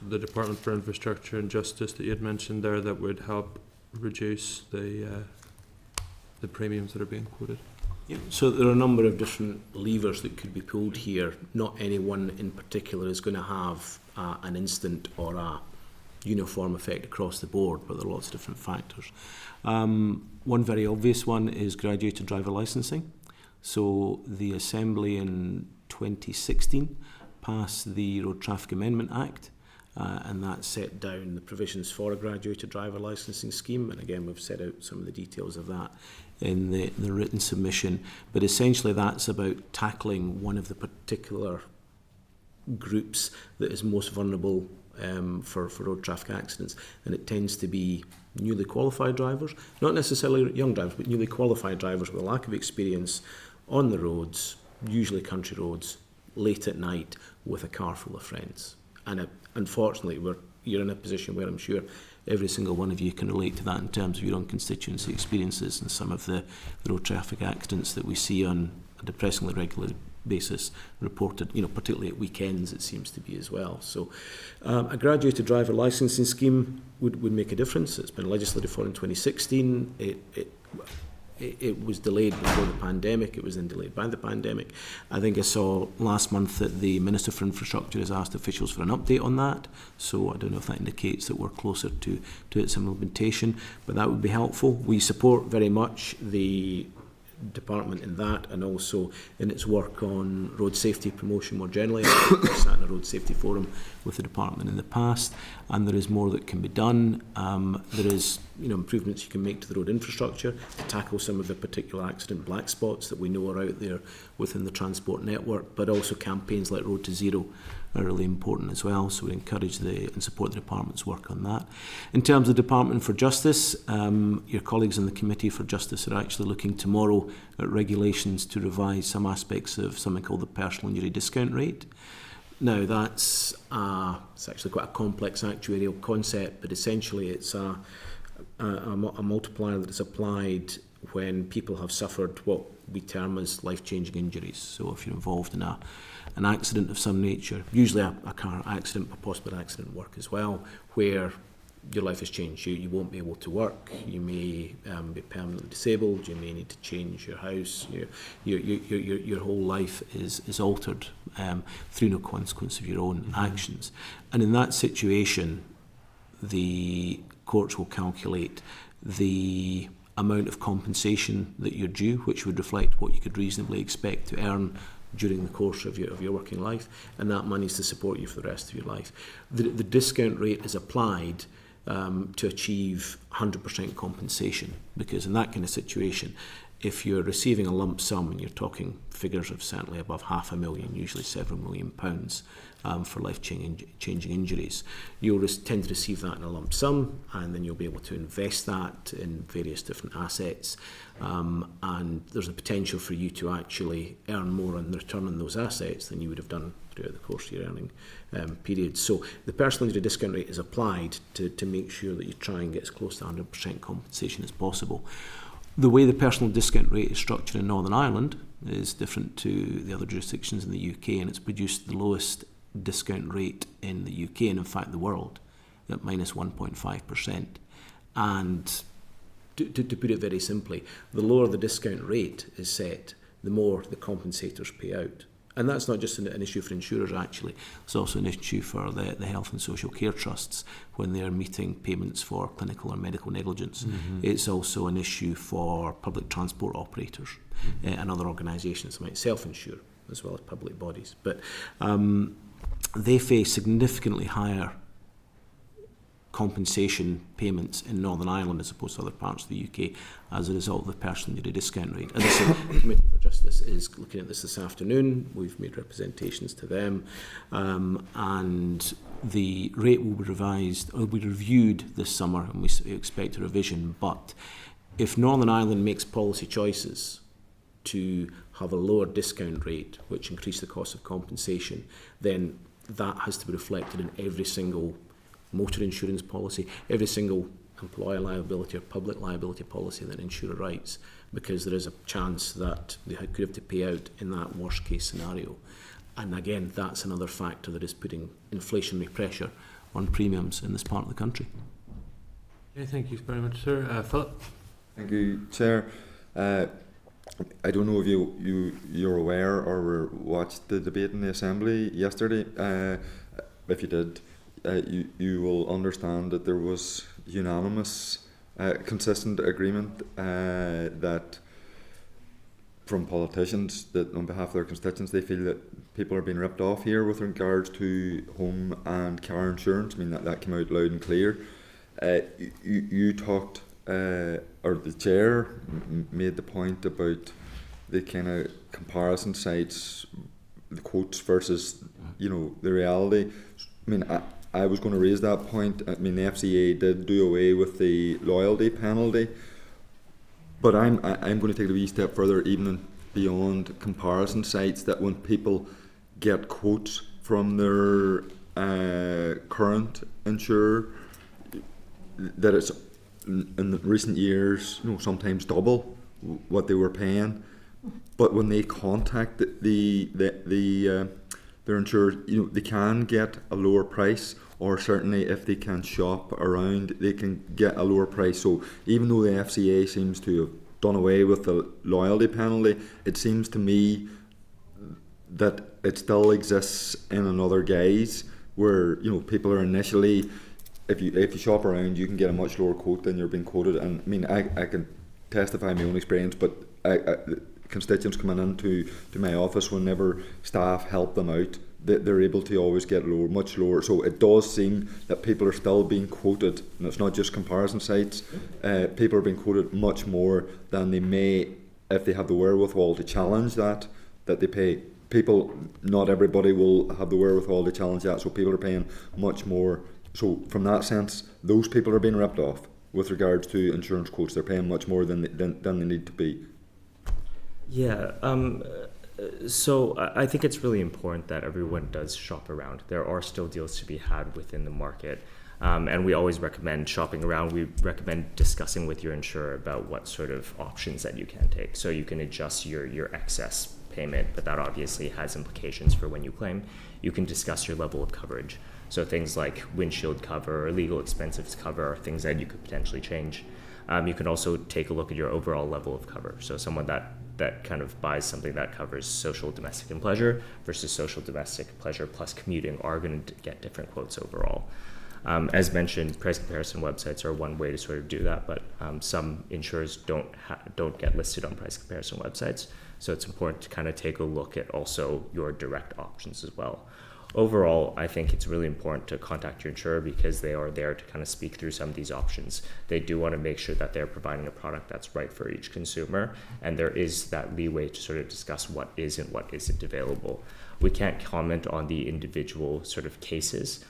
the Department for Infrastructure and Justice that you had mentioned there that would help reduce the premiums that are being quoted? Yeah. So there are a number of different levers that could be pulled here. Not any one in particular is going to have an instant or a uniform effect across the board, but there are lots of different factors. One very obvious one is graduated driver licensing. So the Assembly in 2016 passed the Road Traffic Amendment Act, and that set down the provisions for a graduated driver licensing scheme. And again, we've set out some of the details of that in the written submission. But essentially that's about tackling one of the particular groups that is most vulnerable for road traffic accidents, and it tends to be newly qualified drivers, not necessarily young drivers, but newly qualified drivers with a lack of experience on the roads, usually country roads, late at night with a car full of friends. And unfortunately, you're in a position where I'm sure every single one of you can relate to that in terms of your own constituency experiences and some of the road traffic accidents that we see on a depressingly regular basis reported, particularly at weekends, it seems to be as well. So a graduated driver licensing scheme would make a difference. It's been legislated for in 2016. It was delayed before the pandemic. It was then delayed by the pandemic. I think I saw last month that the Minister for Infrastructure has asked officials for an update on that. So I don't know if that indicates that we're closer to its implementation, but that would be helpful. We support very much the department in that, and also in its work on road safety promotion more generally. I've sat in a road safety forum with the department in the past, and there is more that can be done. There is improvements you can make to the road infrastructure to tackle some of the particular accident black spots that we know are out there within the transport network, but also campaigns like Road to Zero are really important as well, so we encourage and support the department's work on that. In terms of the Department for Justice, your colleagues in the Committee for Justice are actually looking tomorrow at regulations to revise some aspects of something called the personal injury discount rate. Now it's actually quite a complex actuarial concept, but essentially it's a multiplier that is applied when people have suffered what we term as life-changing injuries. So if you're involved in an accident of some nature, usually a car accident, but possibly an accident at work as well, where your life has changed. You won't be able to work, you may be permanently disabled, you may need to change your house, your whole life is altered through no consequence of your own actions. And in that situation, the courts will calculate the amount of compensation that you're due, which would reflect what you could reasonably expect to earn during the course of your working life, and that money is to support you for the rest of your life. The discount rate is applied to achieve 100% compensation, because in that kind of situation, if you're receiving a lump sum, and you're talking figures of certainly above £500,000, usually several £1 million for life-changing injuries, you'll tend to receive that in a lump sum, and then you'll be able to invest that in various different assets, and there's a potential for you to actually earn more in return on those assets than you would have done throughout the course of your earning period. So the personal injury discount rate is applied to make sure that you try and get as close to 100% compensation as possible. The way the personal discount rate is structured in Northern Ireland is different to the other jurisdictions in the UK, and it's produced the lowest discount rate in the UK and in fact the world at minus 1.5%. And to put it very simply, the lower the discount rate is set, the more the compensators pay out. And that's not just an issue for insurers, actually. It's also an issue for the health and social care trusts when they're meeting payments for clinical or medical negligence. Mm-hmm. It's also an issue for public transport operators and other organisations that might self-insure, as well as public bodies. But they face significantly higher compensation payments in Northern Ireland as opposed to other parts of the UK as a result of the personal injury discount rate. And the Committee for Justice is looking at this afternoon. We've made representations to them, and the rate will be revised or will be reviewed this summer, and we expect a revision. But if Northern Ireland makes policy choices to have a lower discount rate, which increase the cost of compensation, then that has to be reflected in every single motor insurance policy, every single employer liability or public liability policy that an insurer writes, because there is a chance that they could have to pay out in that worst case scenario. And again, that's another factor that is putting inflationary pressure on premiums in this part of the country. Okay, thank you very much, sir. Philip? Thank you, Chair. I don't know if you're aware or watched the debate in the Assembly yesterday. If you did, you will understand that there was unanimous, consistent agreement that from politicians that on behalf of their constituents they feel that people are being ripped off here with regards to home and car insurance. I mean that came out loud and clear. You talked, or the chair made the point about the kind of comparison sites, the quotes versus the reality. I mean, I was going to raise that point. I mean, the FCA did do away with the loyalty penalty, but I'm going to take it a wee step further, even beyond comparison sites. That when people get quotes from their current insurer, that it's in the recent years, sometimes double what they were paying. But when they contact their insurer, they can get a lower price, or certainly if they can shop around, they can get a lower price. So even though the FCA seems to have done away with the loyalty penalty, it seems to me that it still exists in another guise, where people are initially, if you shop around, you can get a much lower quote than you're being quoted. And I mean, I can testify my own experience, but constituents coming into my office, whenever staff help them out, they're able to always get much lower. So it does seem that people are still being quoted, and it's not just comparison sites. People are being quoted much more than they may if they have the wherewithal to challenge that they pay. Not everybody will have the wherewithal to challenge that, so people are paying much more. So from that sense, those people are being ripped off with regards to insurance quotes. They're paying much more than they need to be. Yeah, so I think it's really important that everyone does shop around. There are still deals to be had within the market, and we always recommend shopping around. We recommend discussing with your insurer about what sort of options that you can take. So you can adjust your excess payment, but that obviously has implications for when you claim. You can discuss your level of coverage. So things like windshield cover or legal expenses cover are things that you could potentially change. You can also take a look at your overall level of cover. So someone that kind of buys something that covers social, domestic, and pleasure versus social, domestic, pleasure plus commuting are going to get different quotes overall. As mentioned, price comparison websites are one way to sort of do that, but some insurers don't get listed on price comparison websites. So it's important to kind of take a look at also your direct options as well. overall, I think it's really important to contact your insurer because they are there to kind of speak through some of these options. They do want to make sure that they're providing a product that's right for each consumer, and there is that leeway to sort of discuss what is and what isn't available. We can't comment on the individual sort of cases.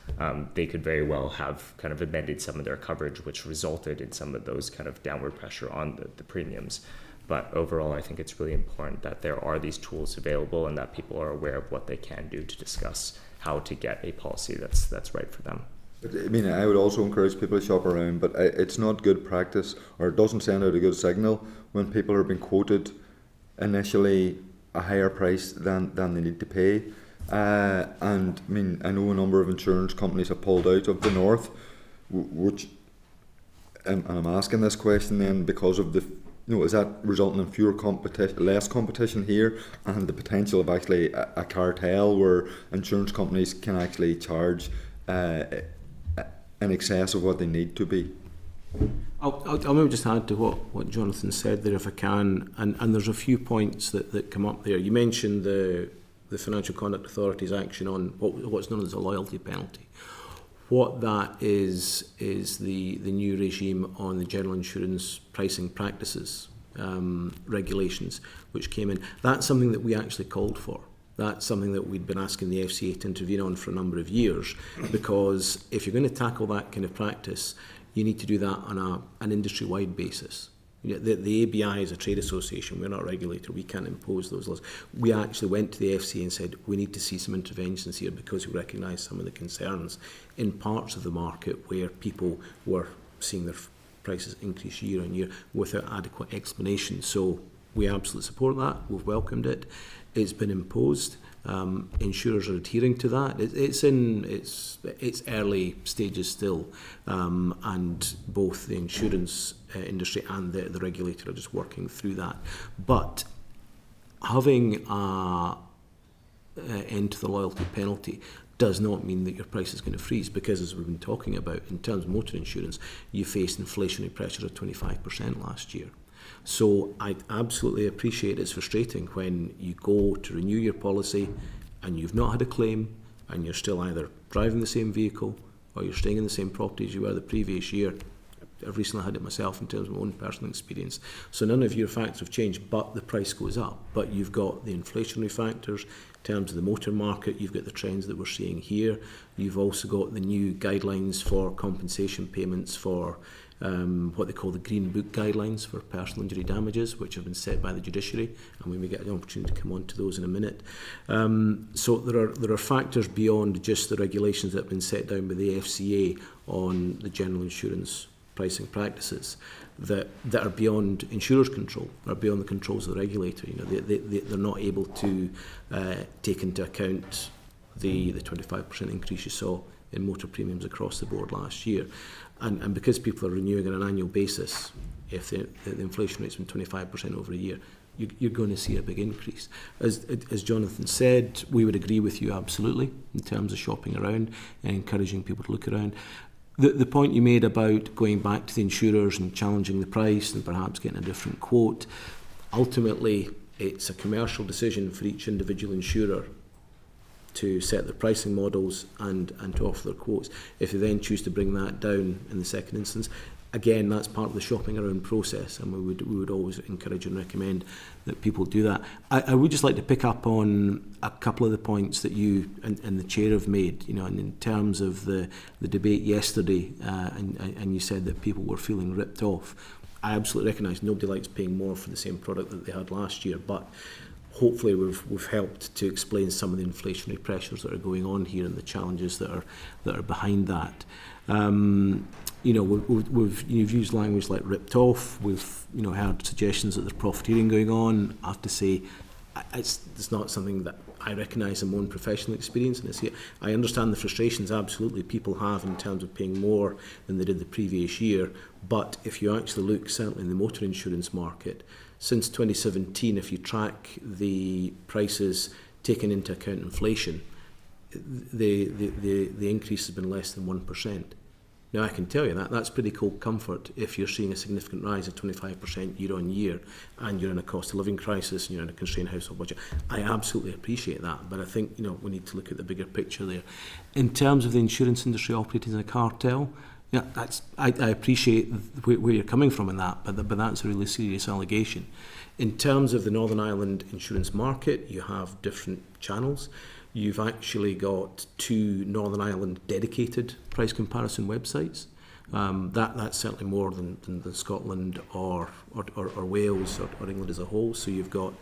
They could very well have kind of amended some of their coverage, which resulted in some of those kind of downward pressure on the premiums. But overall, I think it's really important that there are these tools available and that people are aware of what they can do to discuss how to get a policy that's right for them. But, I mean, I would also encourage people to shop around, but it's not good practice, or it doesn't send out a good signal when people are being quoted initially a higher price than they need to pay. And I mean, I know a number of insurance companies have pulled out of the north, which, and I'm asking this question then because of the, is that resulting in fewer competition, less competition here, and the potential of actually a cartel where insurance companies can actually charge in excess of what they need to be? I'll maybe just add to what Jonathan said there, if I can, and there's a few points that come up there. You mentioned the Financial Conduct Authority's action on what's known as a loyalty penalty. What that is the new regime on the general insurance pricing practices regulations which came in. That's something that we actually called for. That's something that we'd been asking the FCA to intervene on for a number of years, because if you're going to tackle that kind of practice, you need to do that on an industry-wide basis. The ABI is a trade association. We're not a regulator. We can't impose those laws. We actually went to the FCA and said, we need to see some interventions here because we recognise some of the concerns in parts of the market where people were seeing their prices increase year on year without adequate explanation. So we absolutely support that. We've welcomed it. It's been imposed. Insurers are adhering to that. It's in its early stages still, and both the insurance industry and the regulator are just working through that. But having an end to the loyalty penalty does not mean that your price is going to freeze, because as we've been talking about, in terms of motor insurance, you faced inflationary pressure of 25% last year. So I absolutely appreciate it's frustrating when you go to renew your policy and you've not had a claim and you're still either driving the same vehicle or you're staying in the same property as you were the previous year. I've recently had it myself in terms of my own personal experience. So none of your facts have changed, but the price goes up. But you've got the inflationary factors in terms of the motor market. You've got the trends that we're seeing here. You've also got the new guidelines for compensation payments for what they call the Green Book guidelines for personal injury damages, which have been set by the judiciary, and we may get an opportunity to come on to those in a minute. So there are factors beyond just the regulations that have been set down by the FCA on the general insurance pricing practices that are beyond insurers' control, are beyond the controls of the regulator. They're not able to take into account the 25% increase you saw in motor premiums across the board last year. And because people are renewing on an annual basis, if the inflation rate's been 25% over a year, you're going to see a big increase. As Jonathan said, we would agree with you absolutely in terms of shopping around and encouraging people to look around. The point you made about going back to the insurers and challenging the price and perhaps getting a different quote, ultimately it's a commercial decision for each individual insurer to set their pricing models and to offer their quotes. If they then choose to bring that down in the second instance, again, that's part of the shopping around process, and we would always encourage and recommend that people do that. I would just like to pick up on a couple of the points that you and the chair have made, and in terms of the debate yesterday, and you said that people were feeling ripped off. I absolutely recognise nobody likes paying more for the same product that they had last year, but hopefully we've helped to explain some of the inflationary pressures that are going on here and the challenges that are behind that. You've used language like ripped off. We've heard suggestions that there's profiteering going on. I have to say, it's not something that I recognise in my own professional experience. And I understand the frustrations absolutely people have in terms of paying more than they did the previous year. But if you actually look, certainly in the motor insurance market, since 2017, if you track the prices taking into account inflation, the increase has been less than 1%. Now, I can tell you that's pretty cold comfort if you're seeing a significant rise of 25% year on year and you're in a cost of living crisis and you're in a constrained household budget. I absolutely appreciate that, but I think we need to look at the bigger picture there. In terms of the insurance industry operating as a cartel, yeah, I appreciate where you're coming from in that, but that's a really serious allegation. In terms of the Northern Ireland insurance market, you have different channels. You've actually got 2 Northern Ireland dedicated price comparison websites. That's certainly more than Scotland or Wales or England as a whole. So you've got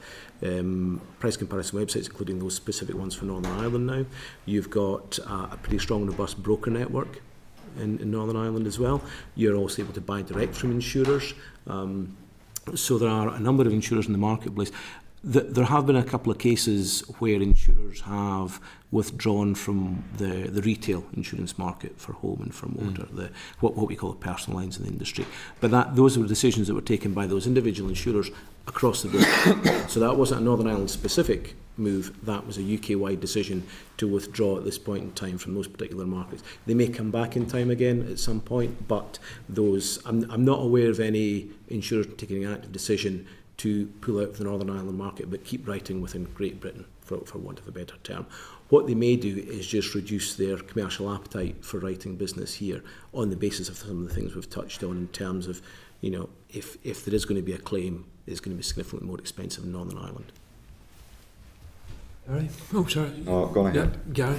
price comparison websites, including those specific ones for Northern Ireland now. You've got a pretty strong, robust broker network in Northern Ireland as well. You're also able to buy direct from insurers. So there are a number of insurers in the marketplace. There have been a couple of cases where insurers have withdrawn from the retail insurance market for home and for motor, what we call personal lines in the industry. But those were decisions that were taken by those individual insurers across the board. So that wasn't a Northern Ireland specific move, that was a UK-wide decision to withdraw at this point in time from those particular markets. They may come back in time again at some point, but I'm not aware of any insurers taking an active decision to pull out of the Northern Ireland market but keep writing within Great Britain, for want of a better term. What they may do is just reduce their commercial appetite for writing business here on the basis of some of the things we've touched on in terms of, if there is going to be a claim, it's going to be significantly more expensive in Northern Ireland. Gary? Oh, sorry. Oh, go ahead. Yeah, Gary.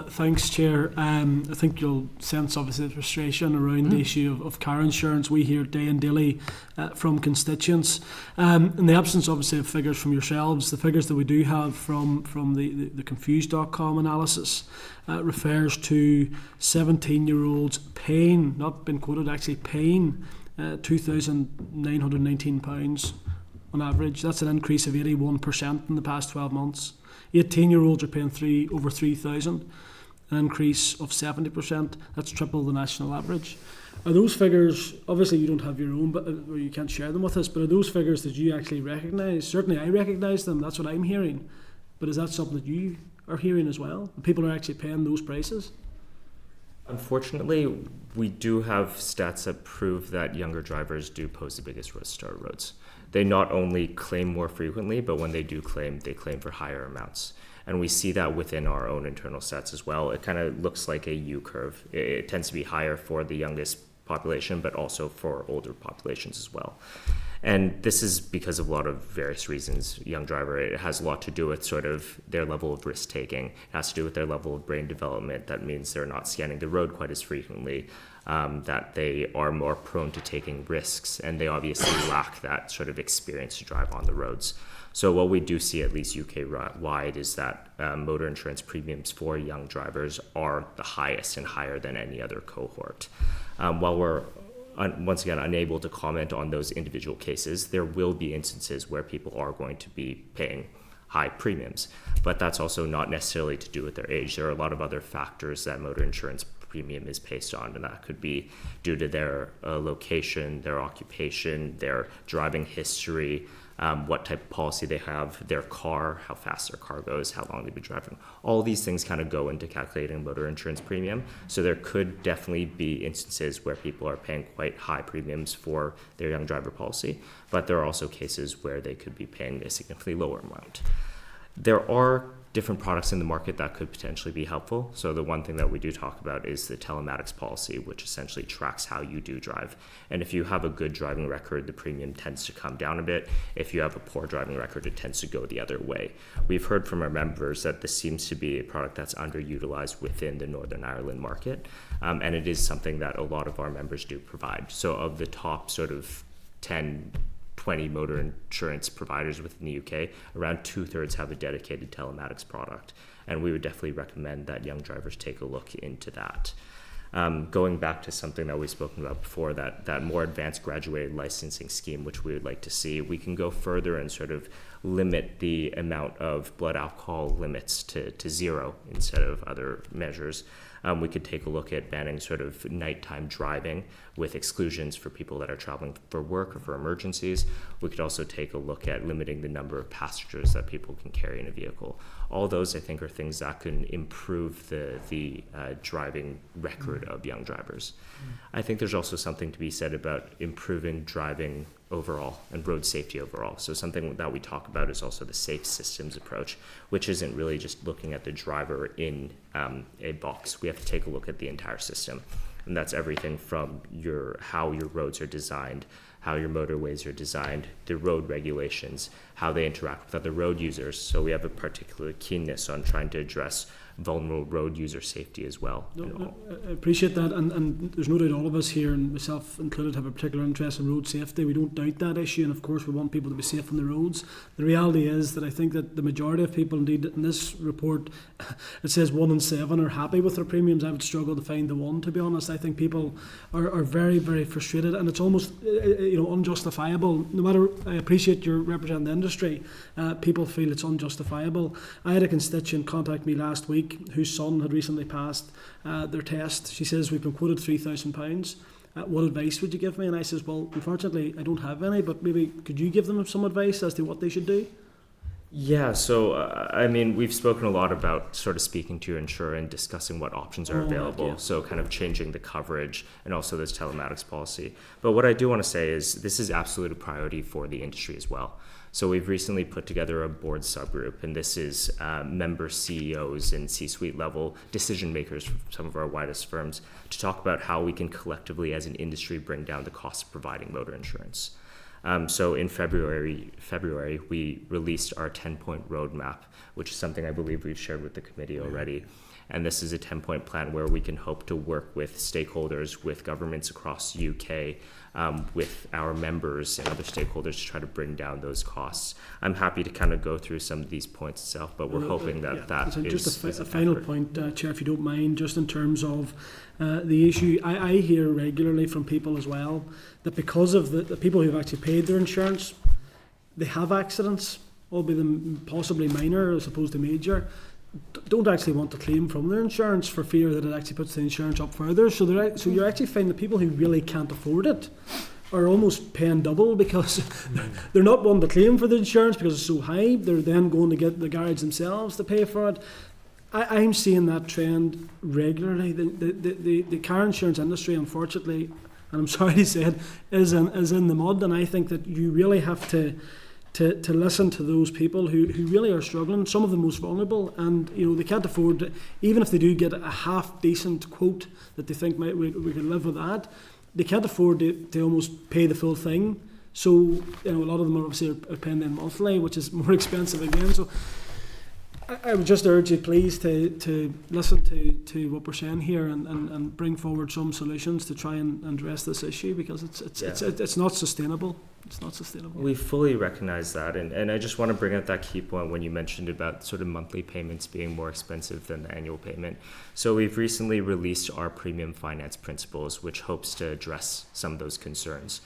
Thanks, Chair. I think you'll sense obviously the frustration around the issue of car insurance. We hear day and daily from constituents. In the absence obviously of figures from yourselves, the figures that we do have from the Confused.com analysis refers to 17-year-olds paying, not been quoted, actually paying £2,919 on average. That's an increase of 81% in the past 12 months. 18-year-olds are paying over £3,000, an increase of 70%. That's triple the national average. Are those figures, obviously you don't have your own, or you can't share them with us, but are those figures that you actually recognise? Certainly I recognise them, that's what I'm hearing. But is that something that you are hearing as well? People are actually paying those prices? Unfortunately, we do have stats that prove that younger drivers do pose the biggest risk to our roads. They not only claim more frequently, but when they do claim, they claim for higher amounts. And we see that within our own internal stats as well. It kind of looks like a U-curve. It tends to be higher for the youngest population, but also for older populations as well. And this is because of a lot of various reasons. Young driver, it has a lot to do with sort of their level of risk taking. It has to do with their level of brain development. That means they're not scanning the road quite as frequently, that they are more prone to taking risks, and they obviously lack that sort of experience to drive on the roads. So what we do see, at least UK-wide, is that motor insurance premiums for young drivers are the highest and higher than any other cohort. While we're once again unable to comment on those individual cases, there will be instances where people are going to be paying high premiums, but that's also not necessarily to do with their age. There are a lot of other factors that motor insurance premium is based on, and that could be due to their location, their occupation, their driving history, what type of policy they have, their car, how fast their car goes, how long they've been driving. All these things kind of go into calculating motor insurance premium. So there could definitely be instances where people are paying quite high premiums for their young driver policy, but there are also cases where they could be paying a significantly lower amount. There are different products in the market that could potentially be helpful. So the one thing that we do talk about is the telematics policy, which essentially tracks how you do drive. And if you have a good driving record, the premium tends to come down a bit. If you have a poor driving record, it tends to go the other way. We've heard from our members that this seems to be a product that's underutilized within the Northern Ireland market. And it is something that a lot of our members do provide. So of the top sort of 20 motor insurance providers within the UK, around 2/3 have a dedicated telematics product. And we would definitely recommend that young drivers take a look into that. Going back to something that we've spoken about before, that more advanced graduated licensing scheme, which we would like to see, we can go further and sort of limit the amount of blood alcohol limits to zero instead of other measures. We could take a look at banning sort of nighttime driving with exclusions for people that are traveling for work or for emergencies. We could also take a look at limiting the number of passengers that people can carry in a vehicle. All those, I think, are things that can improve the driving record of young drivers. I think there's also something to be said about improving driving overall and road safety overall. So something that we talk about is also the safe systems approach, which isn't really just looking at the driver in a box. We have to take a look at the entire system. And that's everything from how your roads are designed, how your motorways are designed, the road regulations, how they interact with other road users. So we have a particular keenness on trying to address vulnerable road user safety as well. I appreciate that, and there's no doubt all of us here, and myself included, have a particular interest in road safety. We don't doubt that issue, and of course we want people to be safe on the roads. The reality is that I think that the majority of people, indeed in this report, it says 1 in 7 are happy with their premiums. I would struggle to find the one, to be honest. I think people are very, very frustrated, and it's almost unjustifiable. No matter, I appreciate you're representing the industry, people feel it's unjustifiable. I had a constituent contact me last week whose son had recently passed their test. She says, we've been quoted £3,000. What advice would you give me? And I says, well, unfortunately, I don't have any, but maybe could you give them some advice as to what they should do? Yeah, so I mean, we've spoken a lot about sort of speaking to your insurer and discussing what options are available. Yeah. So kind of changing the coverage and also this telematics policy. But what I do want to say is this is absolutely a priority for the industry as well. So we've recently put together a board subgroup, and this is member CEOs and C-suite level decision makers from some of our widest firms to talk about how we can collectively as an industry bring down the cost of providing motor insurance. So in February, we released our 10-point roadmap, which is something I believe we've shared with the committee already. And this is a 10-point plan where we can hope to work with stakeholders, with governments across the UK, with our members and other stakeholders to try to bring down those costs. I'm happy to kind of go through some of these points itself, but we're hoping that so is just a final point, Chair, if you don't mind, just in terms of the issue. I hear regularly from people as well that because of the people who have actually paid their insurance, they have accidents, albeit them possibly minor as opposed to major, don't actually want to claim from their insurance for fear that it actually puts the insurance up further. So you're actually finding the people who really can't afford it are almost paying double because they're not wanting to claim for the insurance because it's so high. They're then going to get the garage themselves to pay for it. I'm seeing that trend regularly. The car insurance industry, unfortunately, and I'm sorry to say it, is in the mud. And I think that you really have to listen to those people who really are struggling, some of the most vulnerable, and they can't afford, even if they do get a half decent quote that they think we can live with that, they can't afford to almost pay the full thing. So a lot of them obviously are paying them monthly, which is more expensive again. So I would just urge you, please, to listen to what we're saying here and bring forward some solutions to try and address this issue, because it's not sustainable. It's not sustainable. We fully recognize that, and I just want to bring up that key point when you mentioned about sort of monthly payments being more expensive than the annual payment. So we've recently released our premium finance principles, which hopes to address some of those concerns.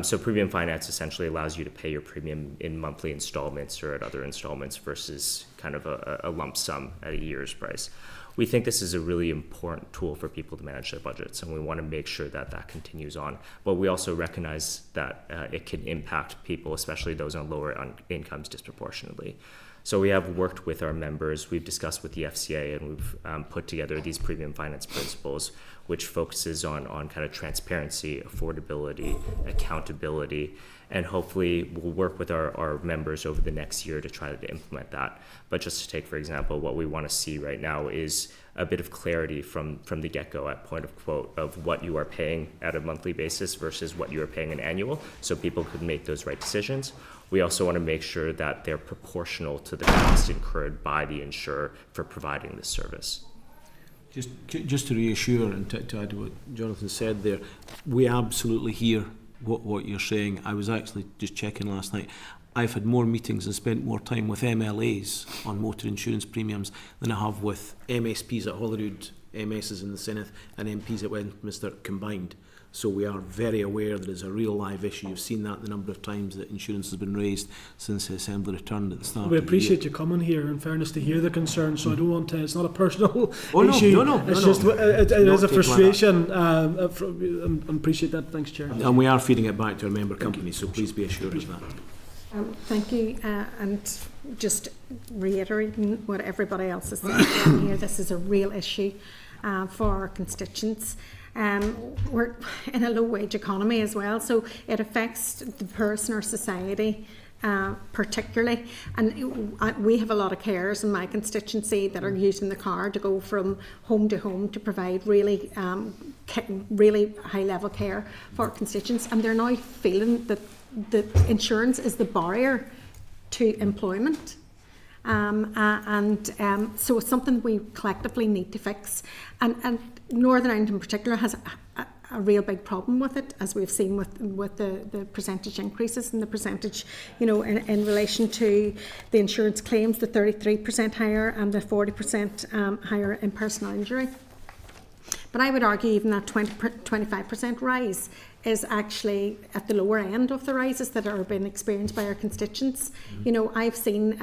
So premium finance essentially allows you to pay your premium in monthly installments or at other installments versus kind of a lump sum at a year's price. We think this is a really important tool for people to manage their budgets, and we want to make sure that continues on. But we also recognize that it can impact people, especially those on lower incomes, disproportionately. So we have worked with our members, we've discussed with the FCA, and we've put together these premium finance principles, which focuses on kind of transparency, affordability, accountability, and hopefully we'll work with our members over the next year to try to implement that. But just to take, for example, what we want to see right now is a bit of clarity from the get-go at point of quote of what you are paying at a monthly basis versus what you are paying an annual, so people could make those right decisions. We also want to make sure that they're proportional to the cost incurred by the insurer for providing this service. Just to reassure and to add to what Jonathan said there, we absolutely hear what you're saying. I was actually just checking last night. I've had more meetings and spent more time with MLAs on motor insurance premiums than I have with MSPs at Holyrood, MSs in the Senedd and MPs at Westminster combined. So we are very aware that it's a real live issue. You've seen that the number of times that insurance has been raised since the Assembly returned at the start. We of the year. appreciate you coming here, in fairness, to hear the concerns. So I don't want to. It's not a personal Oh, issue. no, It's no. just it is a Not taken like frustration. And appreciate that. Thanks, Chair. And we are feeding it back to our member companies, so please be assured of that. Thank you, and just reiterating what everybody else is saying here, this is a real issue for our constituents. We're in a low-wage economy as well, so it affects the poorest in our society particularly. And we have a lot of carers in my constituency that are using the car to go from home to home to provide really high-level care for our constituents, and they're now feeling that the insurance is the barrier to employment. So it's something we collectively need to fix. And Northern Ireland in particular has a real big problem with it, as we've seen with the percentage increases and the percentage, in relation to the insurance claims, the 33% higher and the 40% higher in personal injury. But I would argue even that 25% rise is actually at the lower end of the rises that are being experienced by our constituents. I've seen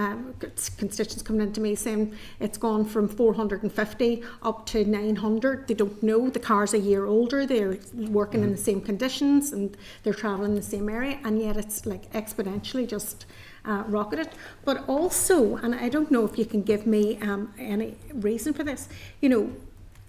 constituents coming into me saying it's gone from 450 up to 900. They don't know, the car's a year older, they're working in the same conditions and they're travelling in the same area, and yet it's like exponentially just rocketed. But also, and I don't know if you can give me any reason for this,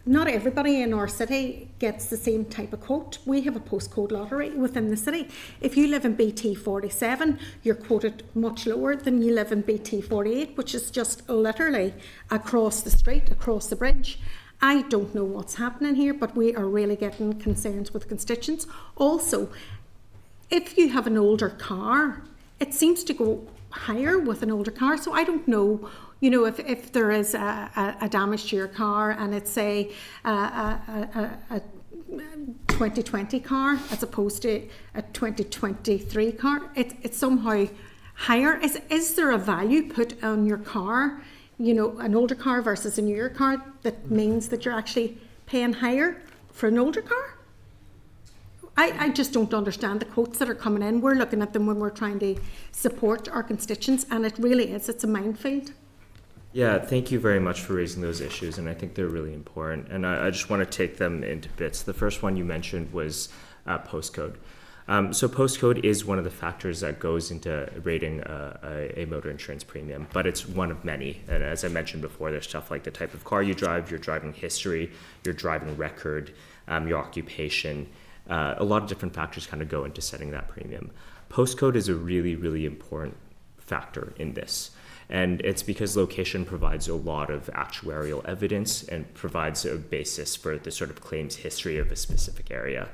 not everybody in our city gets the same type of quote. We have a postcode lottery within the city. If you live in BT 47, you're quoted much lower than you live in BT 48, which is just literally across the street, across the bridge. I don't know what's happening here, but we are really getting concerns with constituents. Also, if you have an older car, it seems to go higher with an older car. So I don't know, if there is a damage to your car and it's a 2020 car as opposed to a 2023 car, it's somehow higher. Is there a value put on your car, an older car versus a newer car, that means that you're actually paying higher for an older car? I just don't understand the quotes that are coming in. We're looking at them when we're trying to support our constituents, and it really is. It's a minefield. Yeah, thank you very much for raising those issues, and I think they're really important. And I just want to take them into bits. The first one you mentioned was postcode. So postcode is one of the factors that goes into rating a motor insurance premium, but it's one of many. And as I mentioned before, there's stuff like the type of car you drive, your driving history, your driving record, your occupation. A lot of different factors kind of go into setting that premium. Postcode is a really, really important factor in this. And it's because location provides a lot of actuarial evidence and provides a basis for the sort of claims history of a specific area.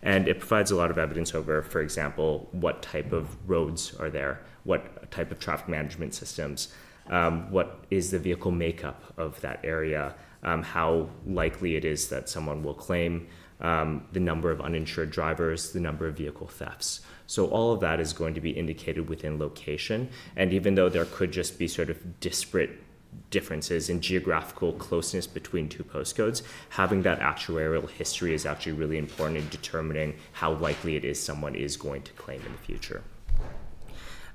And it provides a lot of evidence over, for example, what type of roads are there, what type of traffic management systems, what is the vehicle makeup of that area, how likely it is that someone will claim, the number of uninsured drivers, the number of vehicle thefts. So all of that is going to be indicated within location. And even though there could just be sort of disparate differences in geographical closeness between two postcodes, having that actuarial history is actually really important in determining how likely it is someone is going to claim in the future.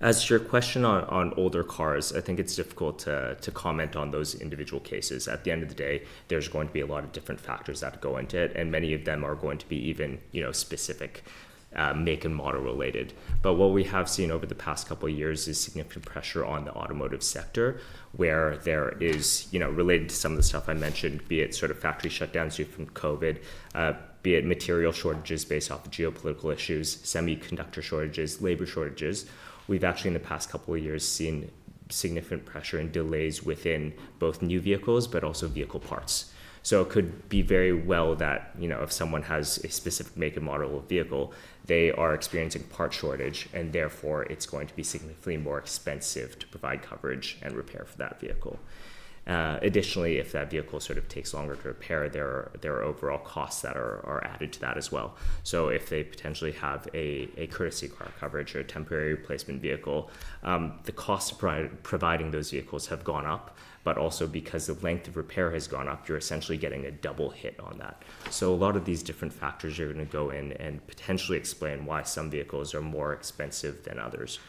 As to your question on older cars, I think it's difficult to comment on those individual cases. At the end of the day, there's going to be a lot of different factors that go into it, and many of them are going to be even, specific make and model related. But what we have seen over the past couple of years is significant pressure on the automotive sector, where there is, related to some of the stuff I mentioned, be it sort of factory shutdowns due from COVID, be it material shortages based off of geopolitical issues, semiconductor shortages, labor shortages. We've actually in the past couple of years seen significant pressure and delays within both new vehicles, but also vehicle parts. So it could be very well that, if someone has a specific make and model of vehicle, they are experiencing part shortage, and therefore it's going to be significantly more expensive to provide coverage and repair for that vehicle. Additionally, if that vehicle sort of takes longer to repair, there are overall costs that are added to that as well. So if they potentially have a courtesy car coverage or a temporary replacement vehicle, the cost of providing those vehicles have gone up, but also because the length of repair has gone up, you're essentially getting a double hit on that. So a lot of these different factors are going to go in and potentially explain why some vehicles are more expensive than others.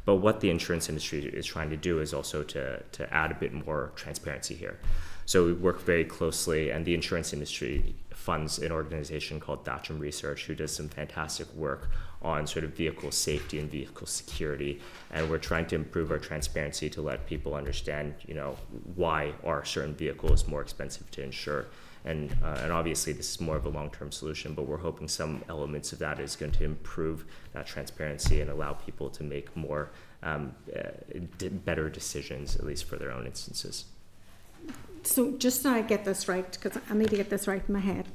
But what the insurance industry is trying to do is also to add a bit more transparency here. So we work very closely, and the insurance industry funds an organization called Thatcham Research, who does some fantastic work on sort of vehicle safety and vehicle security. And we're trying to improve our transparency to let people understand, why are certain vehicles more expensive to insure. And obviously this is more of a long-term solution, but we're hoping some elements of that is going to improve that transparency and allow people to make more better decisions, at least for their own instances. So just so I get this right, because I need to get this right in my head.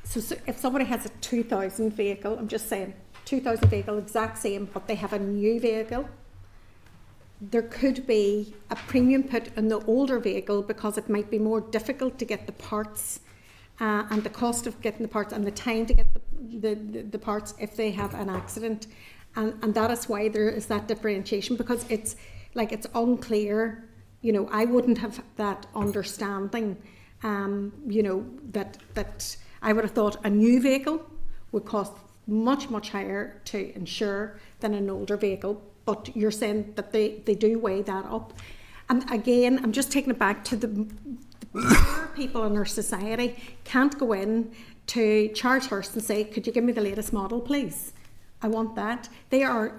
So if somebody has a 2000 vehicle, I'm just saying, 2000 vehicle, exact same, but they have a new vehicle, there could be a premium put in the older vehicle because it might be more difficult to get the parts and the cost of getting the parts and the time to get the parts if they have an accident. And that is why there is that differentiation, because it's unclear. I wouldn't have that understanding, that I would have thought a new vehicle would cost much, much higher to insure than an older vehicle. But you're saying that they do weigh that up. And again, I'm just taking it back to the poor people in our society can't go in to Charleshurst and say, could you give me the latest model, please? I want that. They are,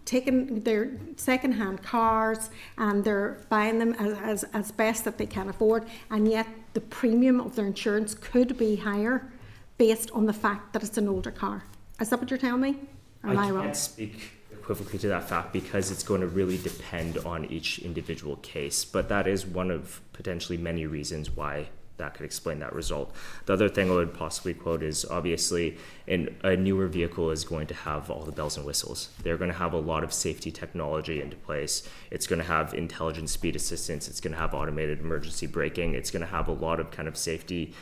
taking their second-hand cars and they're buying them as best that they can afford, and yet the premium of their insurance could be higher based on the fact that it's an older car. Is that what you're telling me? Or am I wrong? Can't speak equivocally to that fact because it's going to really depend on each individual case, but that is one of potentially many reasons why that could explain that result. The other thing I would possibly quote is obviously a newer vehicle is going to have all the bells and whistles. They're going to have a lot of safety technology into place. It's going to have intelligent speed assistance. It's going to have automated emergency braking. It's going to have a lot of kind of safety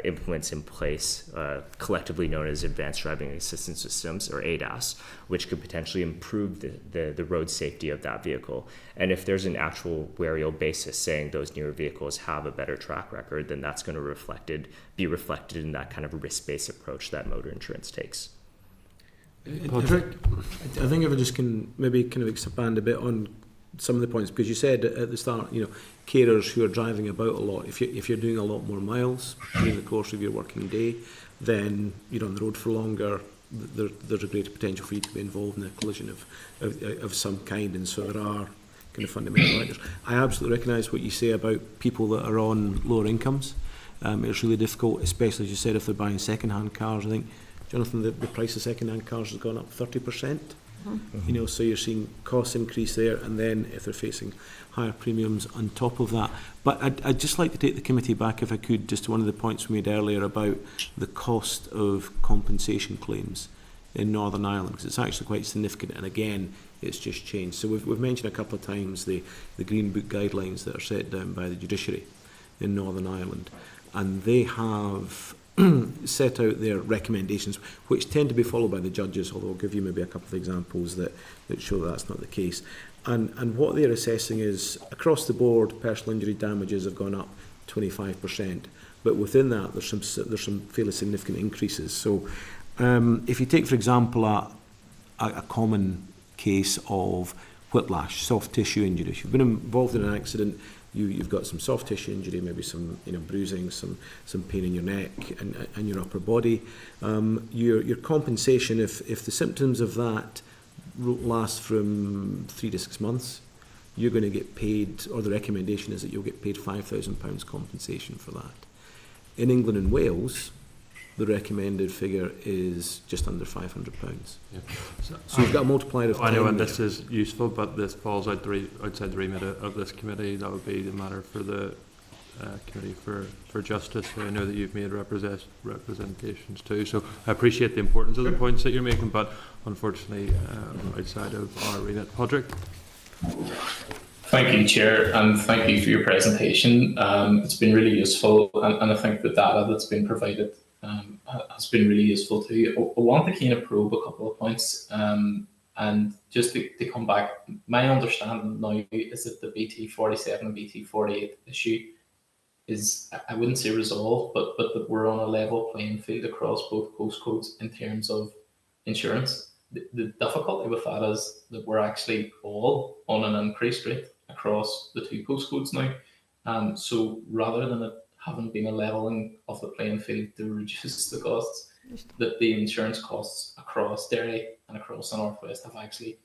implements in place, collectively known as Advanced Driving Assistance Systems, or ADAS, which could potentially improve the road safety of that vehicle. And if there's an actual actuarial basis saying those newer vehicles have a better track record, then that's going to be reflected in that kind of risk-based approach that motor insurance takes. Patrick? I think if I just can maybe kind of expand a bit on some of the points, because you said at the start, carers who are driving about a lot, if you're doing a lot more miles during the course of your working day, then you're on the road for longer, there's a greater potential for you to be involved in a collision of some kind, and so there are kind of fundamental factors. I absolutely recognise what you say about people that are on lower incomes. It's really difficult, especially as you said, if they're buying second-hand cars. I think, Jonathan, the price of second-hand cars has gone up 30%. So you're seeing costs increase there, and then if they're facing higher premiums on top of that. But I'd just like to take the committee back, if I could, just to one of the points we made earlier about the cost of compensation claims in Northern Ireland, because it's actually quite significant, and again, it's just changed. So we've mentioned a couple of times the Green Book guidelines that are set down by the judiciary in Northern Ireland, and they have set out their recommendations, which tend to be followed by the judges, although I'll give you maybe a couple of examples that show that's not the case. And what they're assessing is, across the board, personal injury damages have gone up 25%, but within that there's some fairly significant increases. So if you take, for example, a common case of whiplash, soft tissue injury, if you've been involved in an accident, you've got some soft tissue injury, maybe some bruising, some pain in your neck and your upper body. Your compensation, if the symptoms of that last from 3 to 6 months, you're going to get paid, or the recommendation is that you'll get paid £5,000 compensation for that. In England and Wales, the recommended figure is just under £500. Yeah. So you've got a multiplier of 10. I know, and this is useful, but this falls outside the remit of this committee. That would be the matter for the Committee for Justice. I know that you've made representations too, so I appreciate the importance of the points that you're making, but unfortunately outside of our remit. Patrick? Thank you, Chair, and thank you for your presentation. It's been really useful, and I think the data that's been provided has been really useful too. I want to kind of probe a couple of points, and just to come back, my understanding now is that the BT47 and BT48 issue is, I wouldn't say resolved, but that we're on a level playing field across both postcodes in terms of insurance. The difficulty with that is that we're actually all on an increased rate across the two postcodes now. So rather than it having been a leveling of the playing field to reduce the costs, that the insurance costs across Derry and across the Northwest have actually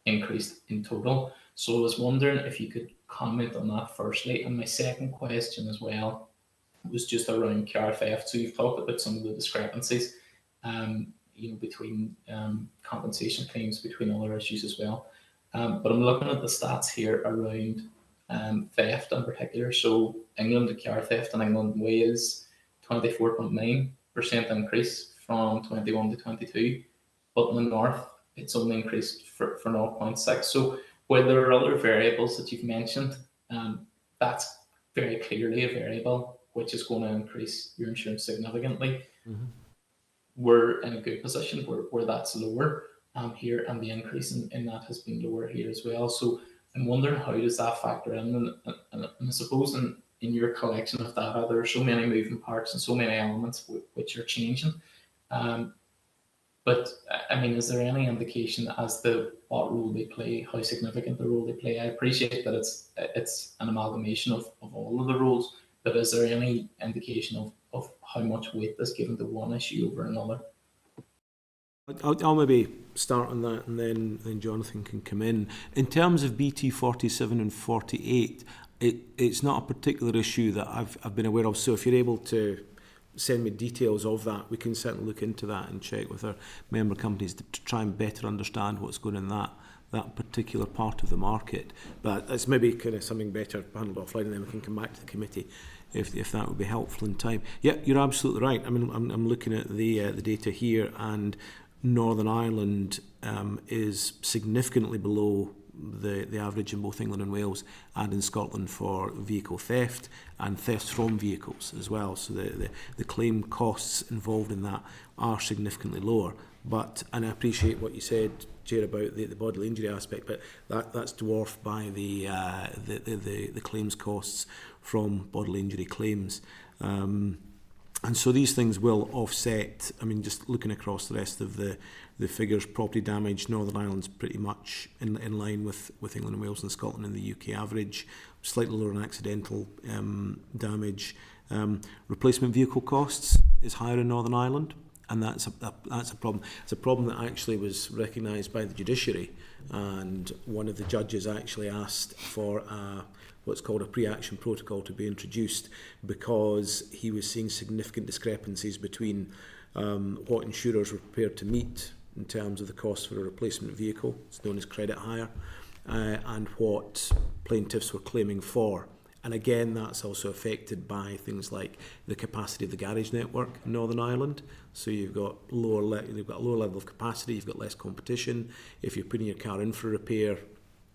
increased in total. So I was wondering if you could comment on that firstly. And my second question as well was just around car theft. So you've talked about some of the discrepancies, between compensation claims, between other issues as well. But I'm looking at the stats here around theft in particular. So England, the car theft in England and Wales, 24.9% increase from 21 to 22. But in the north, it's only increased for 0.6. So where there are other variables that you've mentioned, that's very clearly a variable which is going to increase your insurance significantly. Mm-hmm. We're in a good position where that's lower here, and the increase in that has been lower here as well. So I'm wondering, how does that factor in? And I suppose in your collection of data, there are so many moving parts and so many elements which are changing. But I mean, is there any indication as to what role they play, how significant the role they play? I appreciate that it's an amalgamation of all of the roles, but is there any indication of how much weight is given to one issue over another? I'll maybe start on that, and then Jonathan can come in. In terms of BT 47 and 48, it's not a particular issue that I've been aware of. So if you're able to send me details of that, we can certainly look into that and check with our member companies to try and better understand what's going on in that particular part of the market. But it's maybe kind of something better handled offline, and then we can come back to the committee if that would be helpful in time. Yeah, you're absolutely right. I mean, I'm looking at the data here, and Northern Ireland is significantly below the average in both England and Wales and in Scotland for vehicle theft and thefts from vehicles as well. So the claim costs involved in that are significantly lower. And I appreciate what you said, Chair, about the bodily injury aspect, but that's dwarfed by the claims costs from bodily injury claims. And so these things will offset. I mean, just looking across the rest of the figures, property damage, Northern Ireland's pretty much in line with England and Wales and Scotland and the UK average, slightly lower in accidental damage. Replacement vehicle costs is higher in Northern Ireland, and that's a problem. It's a problem that actually was recognised by the judiciary, and one of the judges actually asked for what's called a pre-action protocol to be introduced, because he was seeing significant discrepancies between what insurers were prepared to meet in terms of the cost for a replacement vehicle, it's known as credit hire, and what plaintiffs were claiming for. And again, that's also affected by things like the capacity of the garage network in Northern Ireland. So you've got a lower level of capacity, you've got less competition. If you're putting your car in for repair,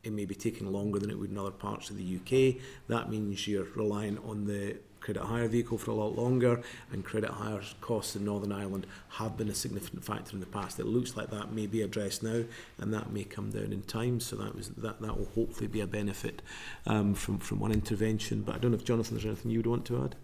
it may be taking longer than it would in other parts of the UK. That means you're relying on the credit hire vehicle for a lot longer, and credit hire costs in Northern Ireland have been a significant factor in the past. It looks like that may be addressed now, and that may come down in time. So that will hopefully be a benefit from one intervention. But I don't know if, Jonathan, there's anything you would want to add?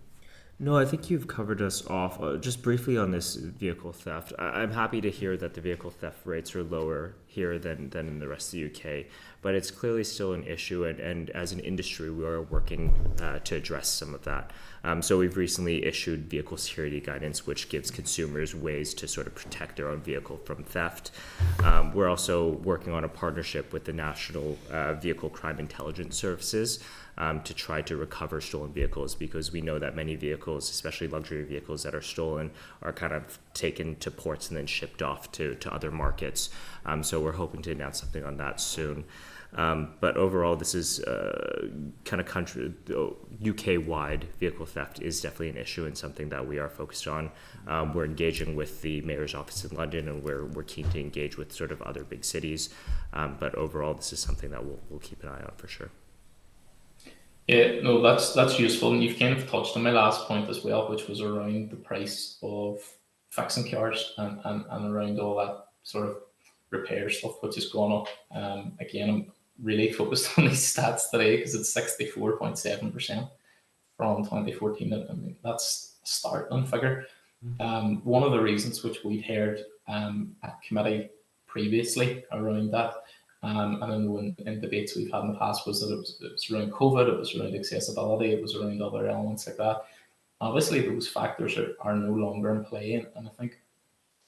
No, I think you've covered us off. Just briefly on this vehicle theft, I'm happy to hear that the vehicle theft rates are lower here than in the rest of the UK, but it's clearly still an issue, and as an industry, we are working to address some of that. So we've recently issued vehicle security guidance, which gives consumers ways to sort of protect their own vehicle from theft. We're also working on a partnership with the National Vehicle Crime Intelligence Services to try to recover stolen vehicles, because we know that many vehicles, especially luxury vehicles that are stolen, are kind of taken to ports and then shipped off to other markets. So we're hoping to announce something on that soon. But overall, this is kind of UK-wide vehicle theft is definitely an issue and something that we are focused on. We're engaging with the Mayor's office in London, and we're keen to engage with sort of other big cities. But overall, this is something that we'll keep an eye on for sure. Yeah, no, that's useful, and you've kind of touched on my last point as well, which was around the price of fixing cars and around all that sort of repair stuff, which has gone up. Again, I'm really focused on these stats today because it's 64.7% from 2014. I mean, that's a startling figure. One of the reasons which we'd heard at committee previously around that, and in debates we've had in the past, was that it was around COVID, it was around accessibility, it was around other elements like that. Obviously, those factors are no longer in play, and I think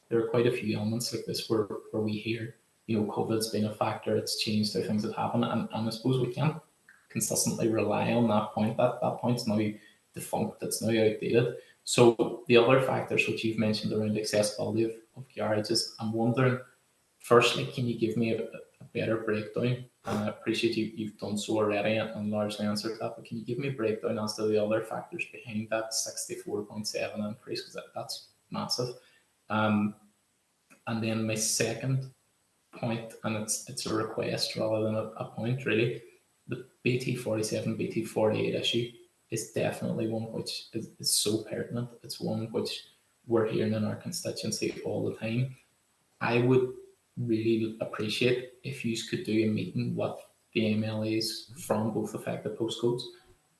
there are quite a few elements like this where we hear, COVID's been a factor, it's changed how things have happened, and I suppose we can't consistently rely on that point. That point's now defunct, it's now outdated. So the other factors which you've mentioned around accessibility of garages, I'm wondering, firstly, can you give me a better breakdown? And I appreciate you've done so already and largely answered that, but can you give me a breakdown as to the other factors behind that 64.7 increase? Because that's massive. And then my second point, and it's a request rather than a point really, the BT47, BT48 issue is definitely one which is so pertinent. It's one which we're hearing in our constituency all the time. I would really appreciate if you could do a meeting with the MLAs from both affected postcodes,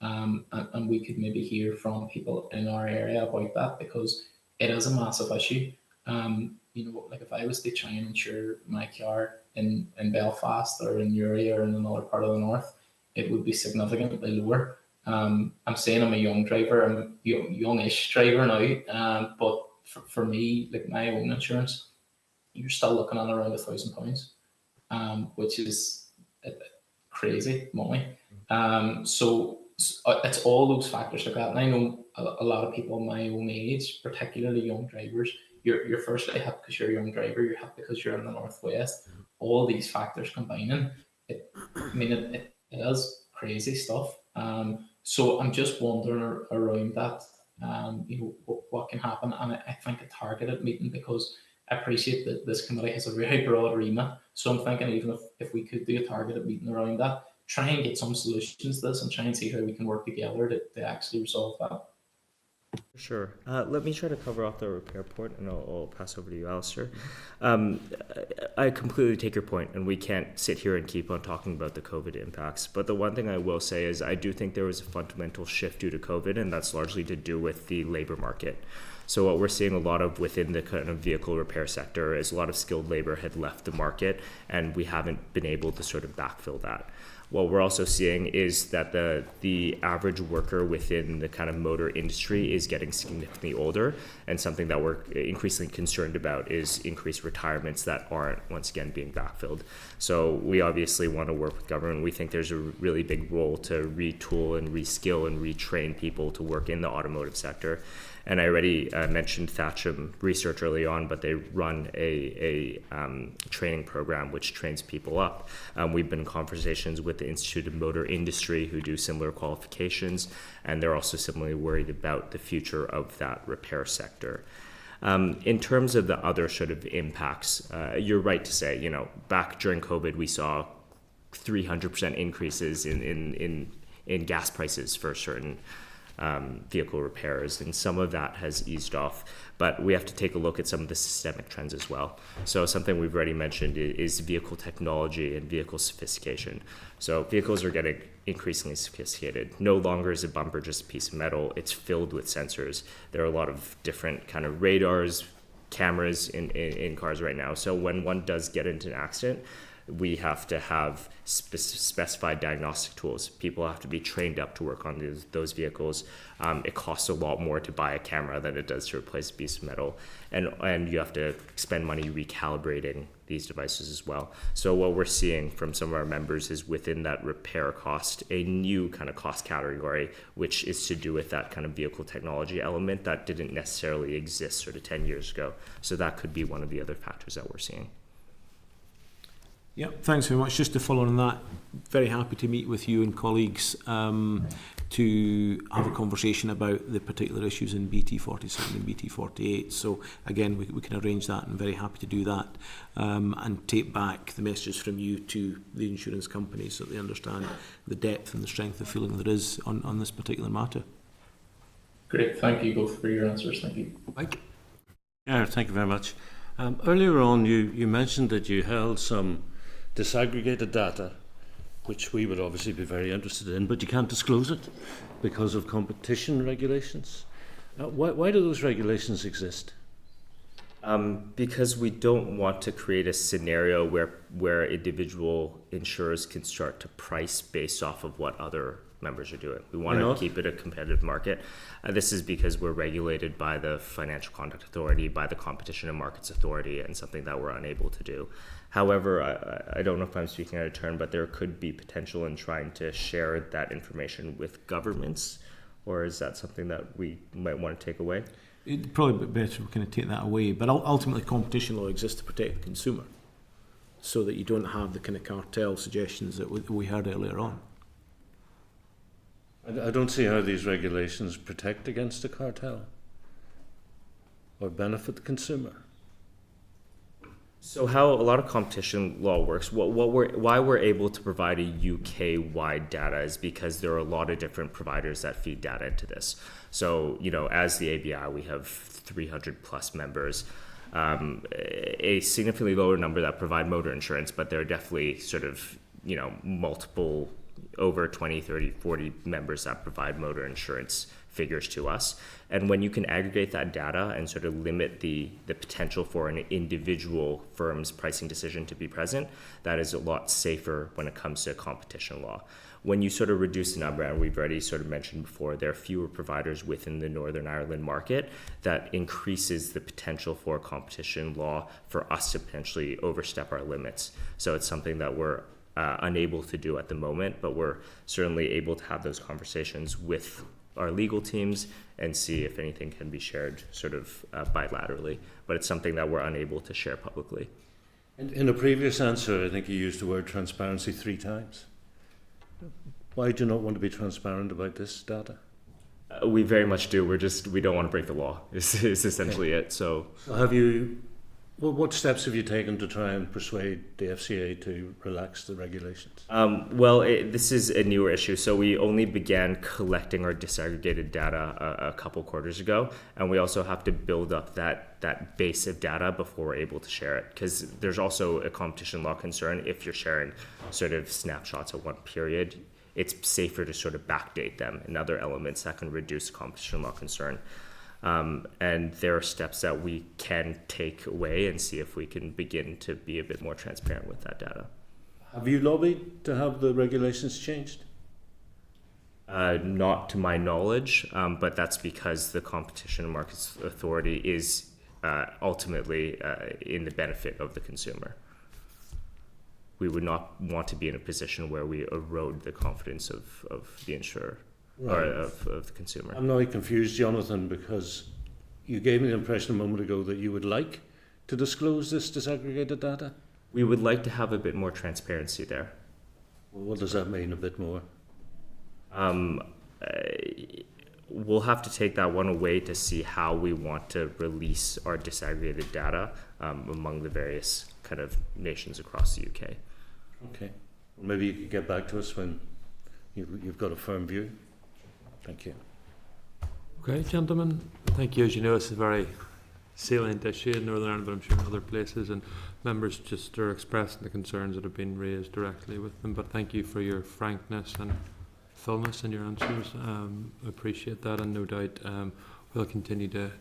and we could maybe hear from people in our area about that, because it is a massive issue. Like if I was to try and insure my car in Belfast or in Uri or in another part of the north, it would be significantly lower. I'm saying I'm a young driver, I'm a youngish driver now, but for me, like my own insurance, you're still looking at around £1,000, which is crazy money. So it's all those factors like that. And I know a lot of people my own age, particularly young drivers, you're firstly hit because you're a young driver, you're hit because you're in the northwest. All these factors combining, it is crazy stuff. So I'm just wondering around that, what can happen. And I think a targeted meeting, because I appreciate that this committee has a very broad remit. So I'm thinking even if we could do a targeted meeting around that, try and get some solutions to this and try and see how we can work together to actually resolve that. Sure. Let me try to cover off the repair point, and I'll pass over to you, Alistair. I completely take your point, and we can't sit here and keep on talking about the COVID impacts. But the one thing I will say is I do think there was a fundamental shift due to COVID, and that's largely to do with the labor market. So what we're seeing a lot of within the kind of vehicle repair sector is a lot of skilled labor had left the market, and we haven't been able to sort of backfill that. What we're also seeing is that the average worker within the kind of motor industry is getting significantly older, and something that we're increasingly concerned about is increased retirements that aren't once again being backfilled. So we obviously want to work with government. We think there's a really big role to retool and reskill and retrain people to work in the automotive sector. And I already mentioned Thatcham Research early on, but they run a training program which trains people up. We've been in conversations with the Institute of Motor Industry, who do similar qualifications, and they're also similarly worried about the future of that repair sector. In terms of the other sort of impacts, you're right to say, back during COVID, we saw 300% increases in gas prices for certain vehicle repairs, and some of that has eased off, but we have to take a look at some of the systemic trends as well. So something we've already mentioned is vehicle technology and vehicle sophistication. So vehicles are getting increasingly sophisticated. No longer is a bumper just a piece of metal, it's filled with sensors. There are a lot of different kind of radars, cameras in cars right now. So when one does get into an accident, we have to have specified diagnostic tools. People have to be trained up to work on those vehicles. It costs a lot more to buy a camera than it does to replace a piece of metal. And you have to spend money recalibrating these devices as well. So what we're seeing from some of our members is within that repair cost, a new kind of cost category, which is to do with that kind of vehicle technology element that didn't necessarily exist sort of 10 years ago. So that could be one of the other factors that we're seeing. Yeah, thanks very much. Just to follow on that, very happy to meet with you and colleagues to have a conversation about the particular issues in BT 47 and BT 48. So again, we can arrange that, and very happy to do that, and take back the messages from you to the insurance companies so that they understand the depth and the strength of feeling there is on this particular matter. Great, thank you both for your answers. Thank you. Mike? Yeah, thank you very much. Earlier on, you mentioned that you held some disaggregated data, which we would obviously be very interested in, but you can't disclose it because of competition regulations. Why do those regulations exist? Because we don't want to create a scenario where individual insurers can start to price based off of what other members are doing. We want to keep it a competitive market. This is because we're regulated by the Financial Conduct Authority, by the Competition and Markets Authority, and something that we're unable to do. However, I don't know if I'm speaking out of turn, but there could be potential in trying to share that information with governments, or is that something that we might want to take away? It'd probably be better if we kind of take that away, but ultimately competition law exists to protect the consumer, so that you don't have the kind of cartel suggestions that we heard earlier on. I don't see how these regulations protect against a cartel or benefit the consumer. So how a lot of competition law works, why we're able to provide a UK-wide data is because there are a lot of different providers that feed data into this. So, as the ABI, we have 300 plus members, a significantly lower number that provide motor insurance, but there are definitely sort of, multiple, over 20, 30, 40 members that provide motor insurance figures to us. And when you can aggregate that data and sort of limit the potential for an individual firm's pricing decision to be present, that is a lot safer when it comes to competition law. When you sort of reduce the number, and we've already sort of mentioned before, there are fewer providers within the Northern Ireland market, that increases the potential for competition law for us to potentially overstep our limits. So it's something that we're unable to do at the moment, but we're certainly able to have those conversations with our legal teams and see if anything can be shared sort of bilaterally, but it's something that we're unable to share publicly. In a previous answer, I think you used the word transparency 3 times. Why do you not want to be transparent about this data? We very much do. We don't want to break the law. Is essentially it. So what steps have you taken to try and persuade the FCA to relax the regulations? This is a newer issue. So we only began collecting our disaggregated data a couple quarters ago, and we also have to build up that base of data before we're able to share it, because there's also a competition law concern. If you're sharing sort of snapshots of one period, it's safer to sort of backdate them and other elements that can reduce competition law concern. And there are steps that we can take away and see if we can begin to be a bit more transparent with that data. Have you lobbied to have the regulations changed? Not to my knowledge, but that's because the Competition and Markets Authority is ultimately in the benefit of the consumer. We would not want to be in a position where we erode the confidence of the insurer. Right. Or of the consumer. I'm now confused, Jonathan, because you gave me the impression a moment ago that you would like to disclose this disaggregated data. We would like to have a bit more transparency there. Well, what does that mean, a bit more? We'll have to take that one away to see how we want to release our disaggregated data among the various kind of nations across the UK. Okay. Well, maybe you could get back to us when you've got a firm view. Thank you. Okay, gentlemen. Thank you. As you know, it's a very salient issue in Northern Ireland, but I'm sure in other places, and members just are expressing the concerns that have been raised directly with them. But thank you for your frankness and fullness in your answers. I appreciate that, and no doubt we'll continue to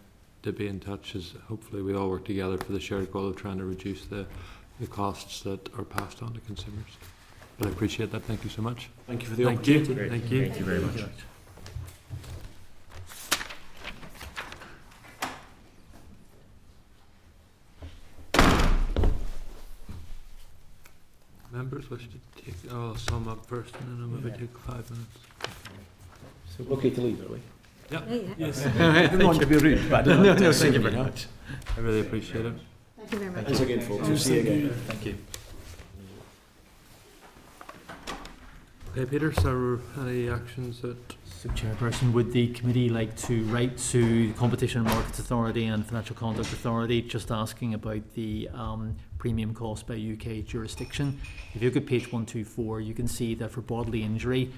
be in touch, as hopefully we all work together for the shared goal of trying to reduce the costs that are passed on to consumers. But I appreciate that. Thank you so much. Thank you for the opportunity. Thank you. Thank you very much. Members wish to take, I'll sum up first and then I'll maybe take 5 minutes. So okay to leave, are we? Yeah. Yes. I didn't want to be rude, but no, thank you very much. I really appreciate it. Thank you very much. Thanks again, folks. We'll see you again. Thank you. Okay, Peter, so any actions that... So, Chairperson, would the committee like to write to the Competition and Markets Authority and Financial Conduct Authority just asking about the premium cost by UK jurisdiction? If you look at page 124, you can see that for bodily injury,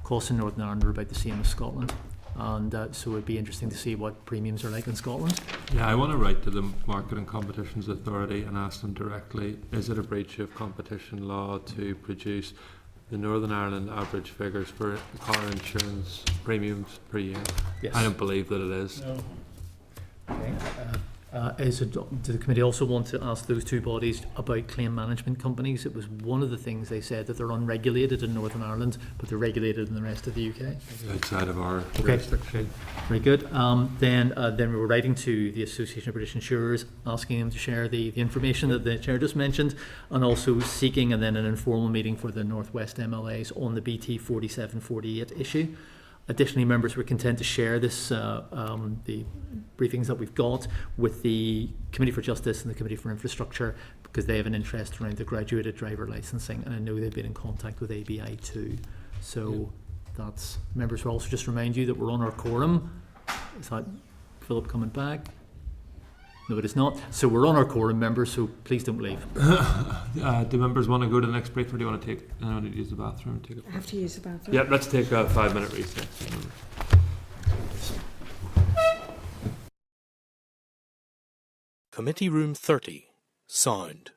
costs in Northern Ireland are about the same as Scotland. And so it'd be interesting to see what premiums are like in Scotland. Yeah, I want to write to the Market and Competitions Authority and ask them directly, is it a breach of competition law to produce the Northern Ireland average figures for car insurance premiums per year? Yes. I don't believe that it is. No. Okay. Do the committee also want to ask those two bodies about claim management companies? It was one of the things they said, that they're unregulated in Northern Ireland, but they're regulated in the rest of the UK. Outside of our Okay. jurisdiction. Very good. Then we were writing to the Association of British Insurers, asking them to share the information that the chair just mentioned, and also seeking and then an informal meeting for the North West MLAs on the BT 4748 issue. Additionally, members were content to share this, the briefings that we've got with the Committee for Justice and the Committee for Infrastructure, because they have an interest around the graduated driver licensing, and I know they've been in contact with ABI too. So that's, members will also just remind you that we're on our quorum. Is that Philip coming back? No, it is not. So we're on our quorum, members, so please don't leave. Do members want to go to the next brief, or do you want to take, anyone need to use the bathroom? Take I have to use the bathroom. Yeah, let's take a 5-minute recess. Committee Room 30, sound.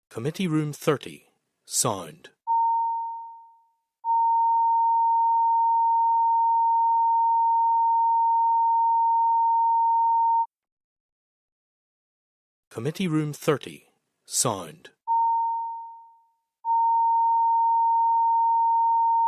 Committee Room 30, sound. Committee Room 30, sound. Committee Room 30,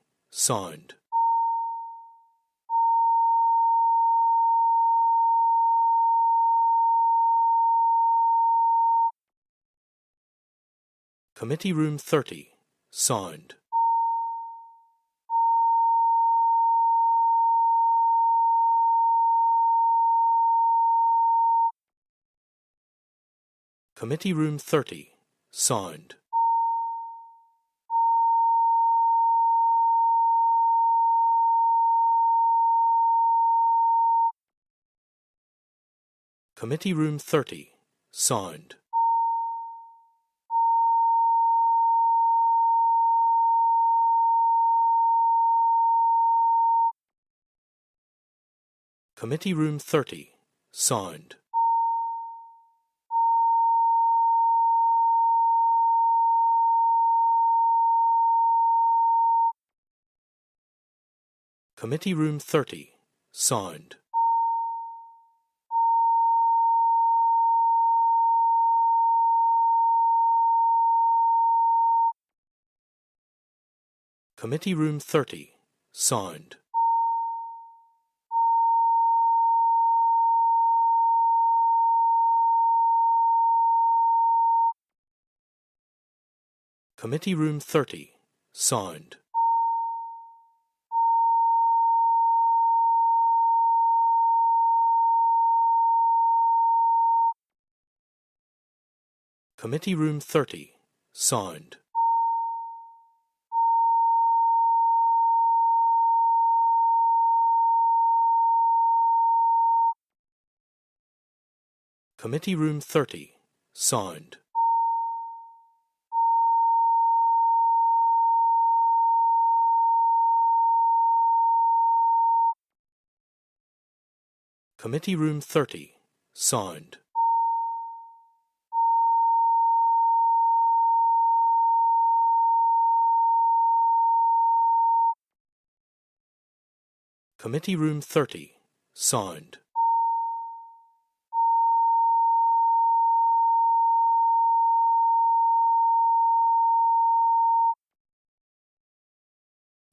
sound. Committee Room 30, sound. Committee Room 30, sound. Committee Room 30, sound. Committee Room 30, sound. Committee Room 30, sound. Committee Room 30, sound. Committee Room 30, sound. Committee Room 30, sound. Committee Room 30, sound. Committee Room 30, sound. Committee Room 30, sound. Committee Room 30, sound.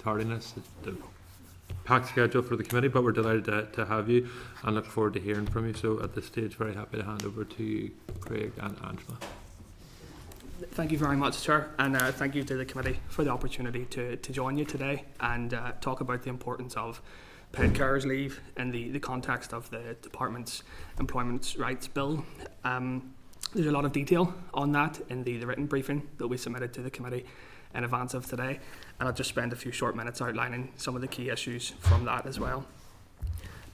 tardiness, the packed schedule for the committee, but we're delighted to have you and look forward to hearing from you. So at this stage, very happy to hand over to you, Craig and Angela. Thank you very much, Chair, and thank you to the committee for the opportunity to join you today and talk about the importance of paid carers leave in the context of the Department's Employment Rights Bill. There's a lot of detail on that in the written briefing that we submitted to the committee in advance of today, and I'll just spend a few short minutes outlining some of the key issues from that as well.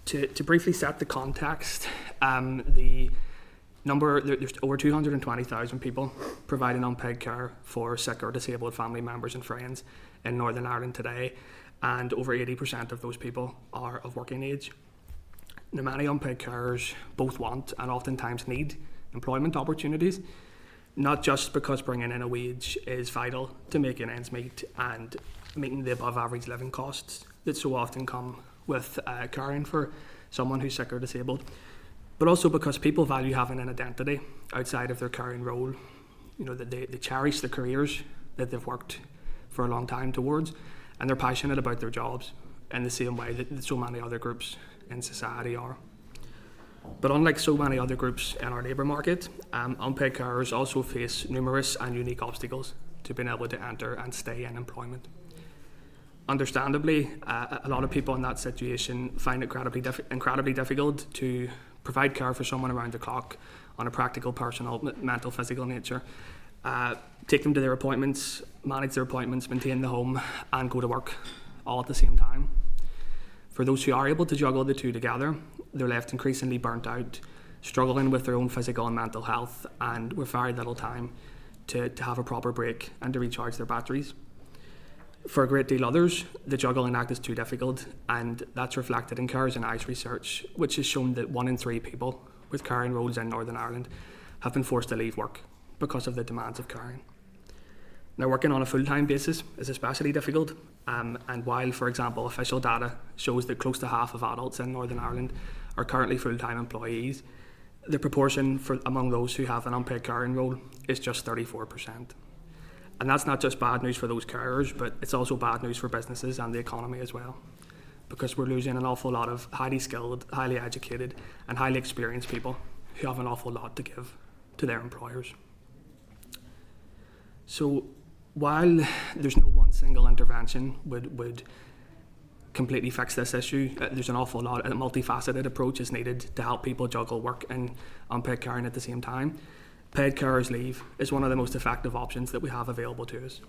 To briefly set the context, there's over 220,000 people providing unpaid care for sick or disabled family members and friends in Northern Ireland today, and over 80% of those people are of working age. Now, many unpaid carers both want and oftentimes need employment opportunities, not just because bringing in a wage is vital to making ends meet and meeting the above average living costs that so often come with caring for someone who's sick or disabled, but also because people value having an identity outside of their caring role. You know, that they cherish the careers that they've worked for a long time towards, and they're passionate about their jobs in the same way that so many other groups in society are. But unlike so many other groups in our labour market, unpaid carers also face numerous and unique obstacles to being able to enter and stay in employment. Understandably, a lot of people in that situation find it incredibly difficult to provide care for someone around the clock on a practical, personal, mental, physical nature, take them to their appointments, manage their appointments, maintain the home, and go to work all at the same time. For those who are able to juggle the two together, they're left increasingly burnt out, struggling with their own physical and mental health, and with very little time to have a proper break and to recharge their batteries. For a great deal others, the juggling act is too difficult, and that's reflected in Carers and Eyes research, which has shown that 1 in 3 people with caring roles in Northern Ireland have been forced to leave work because of the demands of caring. Now, working on a full-time basis is especially difficult, and while, for example, official data shows that close to half of adults in Northern Ireland are currently full-time employees, the proportion among those who have an unpaid caring role is just 34%. And that's not just bad news for those carers, but it's also bad news for businesses and the economy as well, because we're losing an awful lot of highly skilled, highly educated and highly experienced people who have an awful lot to give to their employers. So while there's no one single intervention would completely fix this issue, there's an awful lot, a multifaceted approach is needed to help people juggle work and unpaid caring at the same time. Paid carers leave is one of the most effective options that we have available to us.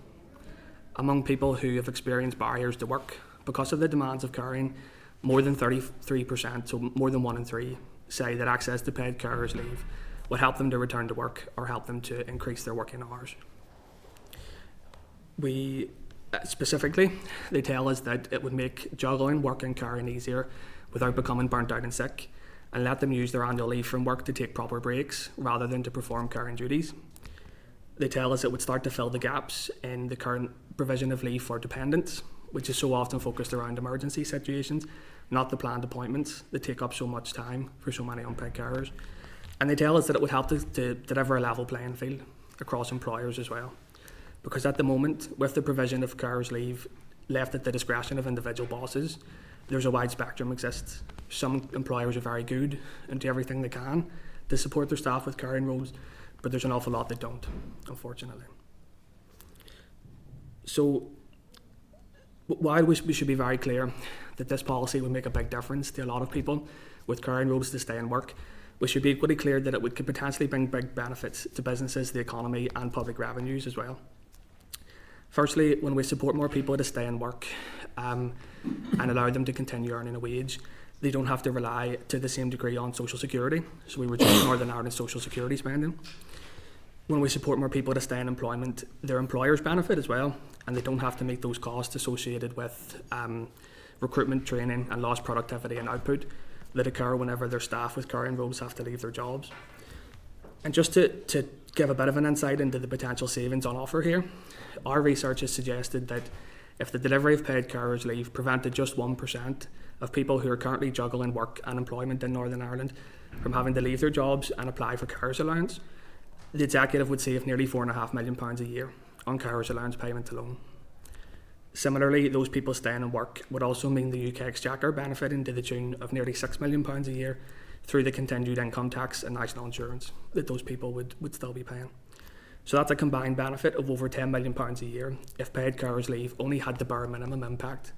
Among people who have experienced barriers to work because of the demands of caring, more than 33%, so more than 1 in 3, say that access to paid carers leave will help them to return to work or help them to increase their working hours. Specifically, they tell us that it would make juggling work and caring easier without becoming burnt out and sick, and let them use their annual leave from work to take proper breaks rather than to perform caring duties. They tell us it would start to fill the gaps in the current provision of leave for dependents, which is so often focused around emergency situations, not the planned appointments that take up so much time for so many unpaid carers. And they tell us that it would help to deliver a level playing field across employers as well. Because at the moment, with the provision of carers leave left at the discretion of individual bosses, there's a wide spectrum exists. Some employers are very good and do everything they can to support their staff with caring roles, but there's an awful lot that don't, unfortunately. So while we should be very clear that this policy would make a big difference to a lot of people with caring roles to stay in work, we should be equally clear that it could potentially bring big benefits to businesses, the economy and public revenues as well. Firstly, when we support more people to stay in work and allow them to continue earning a wage, they don't have to rely to the same degree on social security, so we reduce Northern Ireland's social security spending. When we support more people to stay in employment, their employers benefit as well, and they don't have to make those costs associated with recruitment, training and lost productivity and output that occur whenever their staff with caring roles have to leave their jobs. And just to give a bit of an insight into the potential savings on offer here, our research has suggested that if the delivery of paid carers leave prevented just 1% of people who are currently juggling work and employment in Northern Ireland from having to leave their jobs and apply for carers allowance, the executive would save nearly £4.5 million a year on carers allowance payment alone. Similarly, those people staying in work would also mean the UK Exchequer benefiting to the tune of nearly £6 million a year through the continued income tax and national insurance that those people would still be paying. So that's a combined benefit of over £10 million a year if paid carers leave only had the bare minimum impact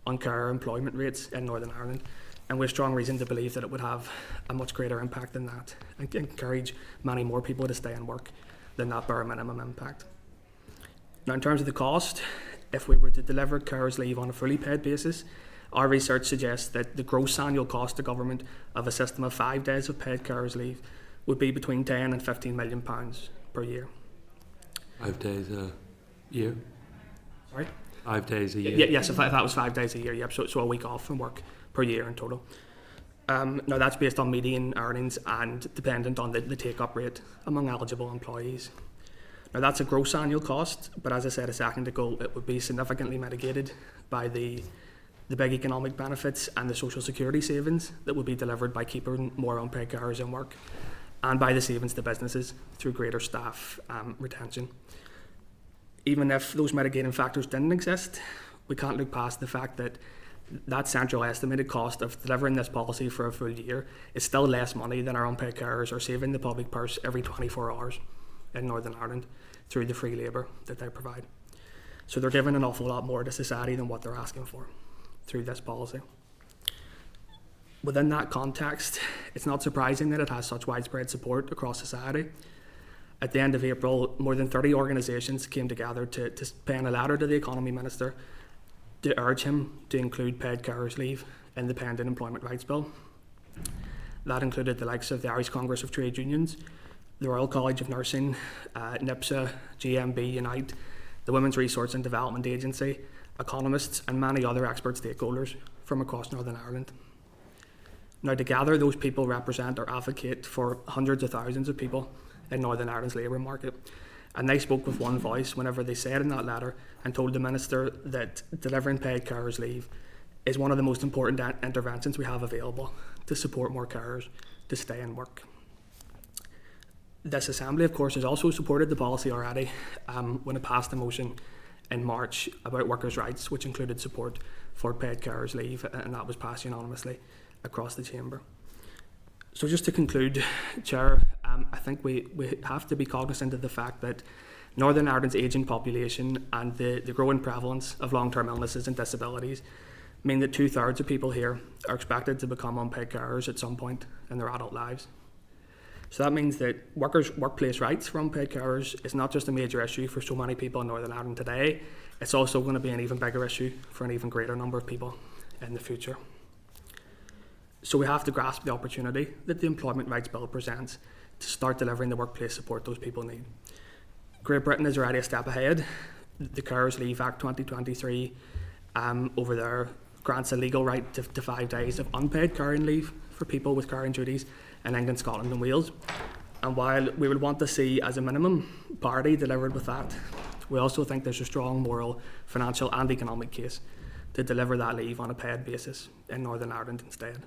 on carer employment rates in Northern Ireland. And with strong reason to believe that it would have a much greater impact than that and encourage many more people to stay in work than that bare minimum impact. Now, in terms of the cost, if we were to deliver carers leave on a fully paid basis, our research suggests that the gross annual cost to government of a system of 5 days of paid carers leave would be between £10 and £15 million per year. 5 days a year? Sorry? 5 days a year? Yes, if that was 5 days a year, yep, so a week off from work per year in total. Now that's based on median earnings and dependent on the take-up rate among eligible employees. Now that's a gross annual cost, but as I said a second ago, it would be significantly mitigated by the big economic benefits and the social security savings that would be delivered by keeping more unpaid carers in work, and by the savings to businesses through greater staff retention. Even if those mitigating factors didn't exist, we can't look past the fact that that central estimated cost of delivering this policy for a full year is still less money than our unpaid carers are saving the public purse every 24 hours in Northern Ireland through the free labour that they provide. So they're giving an awful lot more to society than what they're asking for through this policy. Within that context, it's not surprising that it has such widespread support across society. At the end of April, more than 30 organisations came together to pen a letter to the Economy Minister to urge him to include paid carers leave in the pending Employment Rights Bill. That included the likes of the Irish Congress of Trade Unions, the Royal College of Nursing, NIPSA, GMB Unite, the Women's Resource and Development Agency, economists and many other expert stakeholders from across Northern Ireland. Now together those people represent or advocate for hundreds of thousands of people in Northern Ireland's labour market, and they spoke with one voice whenever they said in that letter and told the Minister that delivering paid carers leave is one of the most important interventions we have available to support more carers to stay in work. This Assembly, of course, has also supported the policy already when it passed a motion in March about workers' rights, which included support for paid carers leave, and that was passed unanimously across the Chamber. So just to conclude, Chair, I think we have to be cognizant of the fact that Northern Ireland's ageing population and the growing prevalence of long-term illnesses and disabilities mean that 2/3 of people here are expected to become unpaid carers at some point in their adult lives. So that means that workers' workplace rights for unpaid carers is not just a major issue for so many people in Northern Ireland today, it's also going to be an even bigger issue for an even greater number of people in the future. So we have to grasp the opportunity that the Employment Rights Bill presents to start delivering the workplace support those people need. Great Britain is already a step ahead. The Carers Leave Act 2023 over there grants a legal right to 5 days of unpaid caring leave for people with caring duties in England, Scotland and Wales. And while we would want to see as a minimum parity delivered with that, we also think there's a strong moral, financial and economic case to deliver that leave on a paid basis in Northern Ireland instead.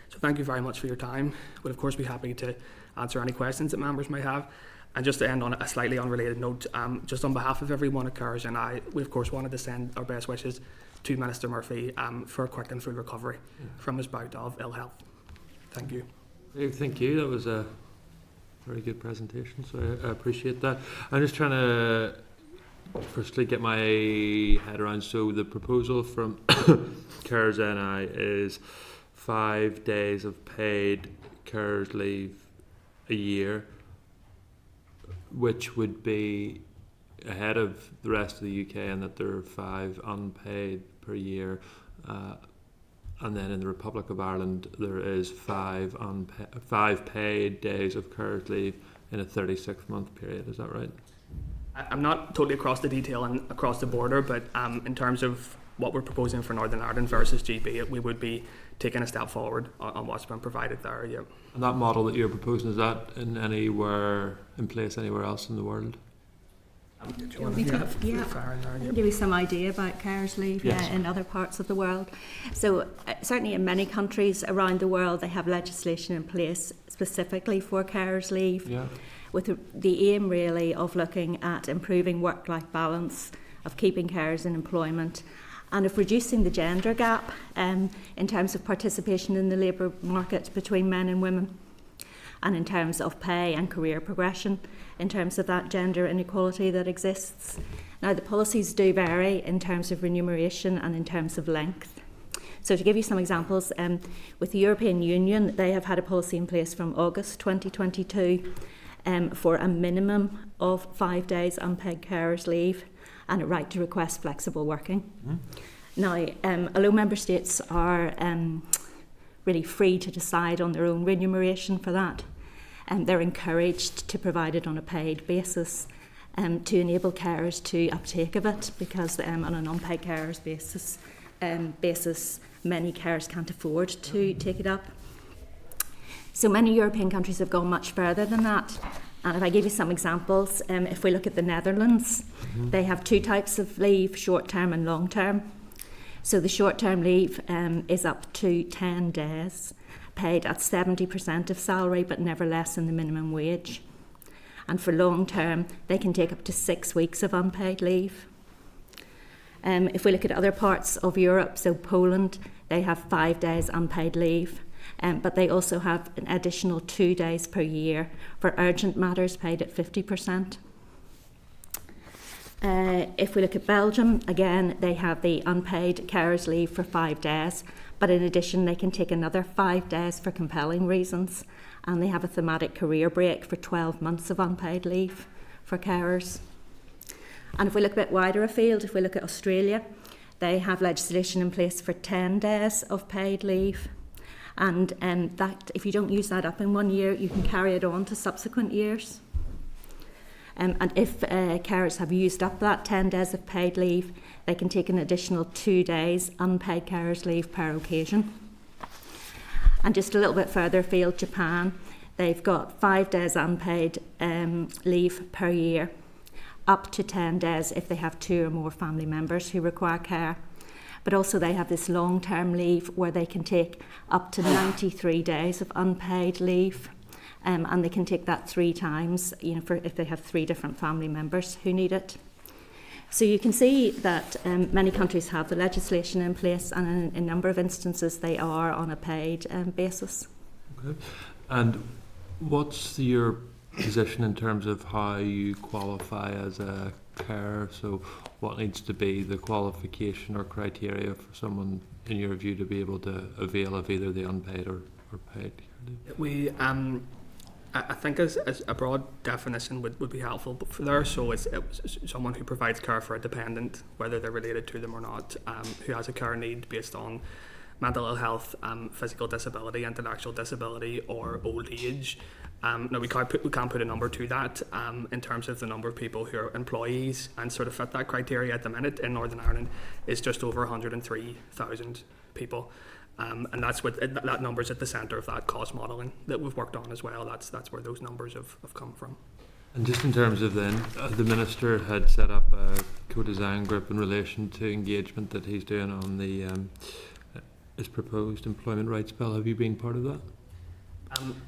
So thank you very much for your time. We'll of course be happy to answer any questions that members may have. And just to end on a slightly unrelated note, just on behalf of everyone at Carers and we of course wanted to send our best wishes to Minister Murphy for a quick and full recovery from his bout of ill health. Thank you. Thank you. That was a very good presentation, so I appreciate that. I'm just trying to firstly get my head around. So the proposal from Carers NI is 5 days of paid carers leave a year, which would be ahead of the rest of the UK, and that there are 5 unpaid per year. And then in the Republic of Ireland, there is 5 paid days of carers leave in a 36-month period. Is that right? I'm not totally across the detail and across the border, but in terms of what we're proposing for Northern Ireland versus GB, we would be taking a step forward on what's been provided there. Yeah. And that model that you're proposing, is that in place anywhere else in the world? I'll give you some idea about carers leave in other parts of the world. So certainly in many countries around the world, they have legislation in place specifically for carers leave, with the aim really of looking at improving work-life balance of keeping carers in employment, and of reducing the gender gap in terms of participation in the labour market between men and women, and in terms of pay and career progression, in terms of that gender inequality that exists. Now, the policies do vary in terms of remuneration and in terms of length. So to give you some examples, with the European Union, they have had a policy in place from August 2022 for a minimum of 5 days unpaid carers leave and a right to request flexible working. Now, although member states are really free to decide on their own remuneration for that, they're encouraged to provide it on a paid basis to enable carers to uptake of it, because on an unpaid carers basis, many carers can't afford to take it up. So many European countries have gone much further than that. And if I give you some examples, if we look at the Netherlands, they have 2 types of leave, short-term and long-term. So the short-term leave is up to 10 days, paid at 70% of salary, but never less than the minimum wage. And for long-term, they can take up to 6 weeks of unpaid leave. If we look at other parts of Europe, so Poland, they have 5 days unpaid leave, but they also have an additional 2 days per year for urgent matters, paid at 50%. If we look at Belgium, again, they have the unpaid carers leave for 5 days, but in addition, they can take another 5 days for compelling reasons, and they have a thematic career break for 12 months of unpaid leave for carers. And if we look a bit wider afield, if we look at Australia, they have legislation in place for 10 days of paid leave. And that, if you don't use that up in 1 year, you can carry it on to subsequent years. And if carers have used up that 10 days of paid leave, they can take an additional 2 days unpaid carers leave per occasion. And just a little bit further afield, Japan, they've got 5 days unpaid leave per year, up to 10 days if they have 2 or more family members who require care. But also they have this long-term leave where they can take up to 93 days of unpaid leave, and they can take that 3 times, for if they have 3 different family members who need it. So you can see that many countries have the legislation in place, and in a number of instances they are on a paid basis. Okay. And what's your position in terms of how you qualify as a carer? So what needs to be the qualification or criteria for someone, in your view, to be able to avail of either the unpaid or paid? We I think as a broad definition would be helpful but for there. So it's someone who provides care for a dependent, whether they're related to them or not, who has a care need based on mental ill health, physical disability, intellectual disability, or old age. Now we can't put a number to that in terms of the number of people who are employees and sort of fit that criteria at the minute in Northern Ireland is just over 103,000 people. And that's what that number's at the centre of that cost modelling that we've worked on as well. That's where those numbers have come from. And just in terms of then, the Minister had set up a co-design group in relation to engagement that he's doing on the his proposed employment rights bill. Have you been part of that?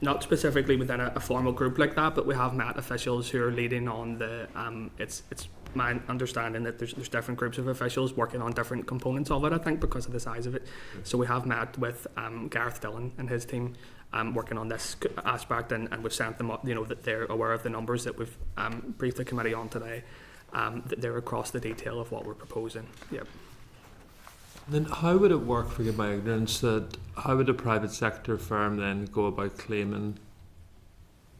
Not specifically within a formal group like that, but we have met officials who are leading on the. It's my understanding that there's different groups of officials working on different components of it. I think because of the size of it. So we have met with Gareth Dillon and his team working on this aspect, and we've sent them up. That they're aware of the numbers that we've briefed the committee on today. That they're across the detail of what we're proposing. Yep. Then how would it work, forgive my ignorance, that how would a private sector firm then go about claiming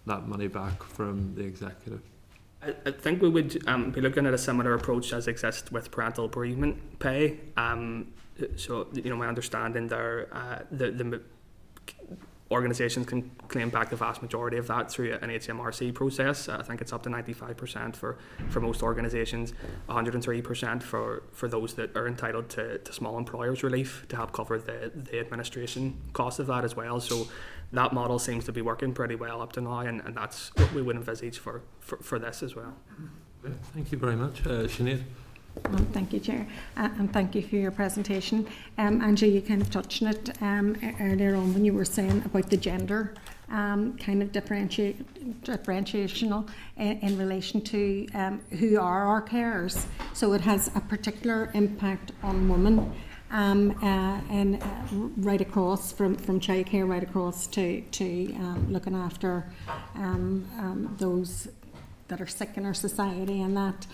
that money back from the executive? I think we would be looking at a similar approach as exists with parental bereavement pay. So, my understanding there, the organisations can claim back the vast majority of that through an HMRC process. I think it's up to 95% for most organisations, 103% for those that are entitled to small employers relief to help cover the administration cost of that as well. So that model seems to be working pretty well up to now, and that's what we would envisage for this as well. Thank you very much. Sinead? Thank you, Chair, and thank you for your presentation. Angela, you kind of touched on it earlier on when you were saying about the gender kind of differentiational in relation to who are our carers. So it has a particular impact on women, and right across from childcare right across to looking after those that are sick in our society and that.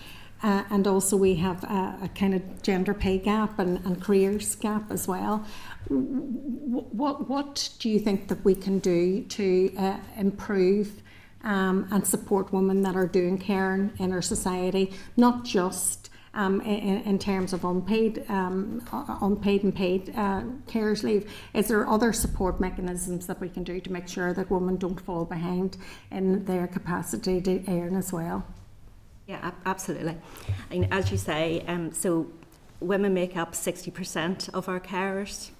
And also we have a kind of gender pay gap and careers gap as well. What do you think that we can do to improve and support women that are doing care in our society, not just in terms of unpaid and paid carers leave? Is there other support mechanisms that we can do to make sure that women don't fall behind in their capacity to earn as well? Yeah, absolutely. And as you say, so women make up 60% of our carers,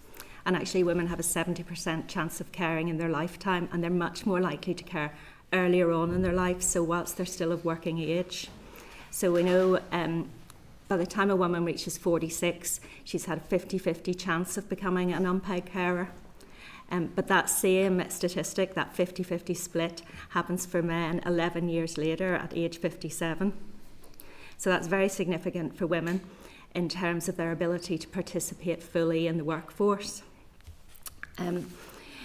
and actually women have a 70% chance of caring in their lifetime, and they're much more likely to care earlier on in their life, so whilst they're still of working age. So we know by the time a woman reaches 46, she's had a 50-50 chance of becoming an unpaid carer. But that same statistic, that 50-50 split, happens for men 11 years later at age 57. So that's very significant for women in terms of their ability to participate fully in the workforce.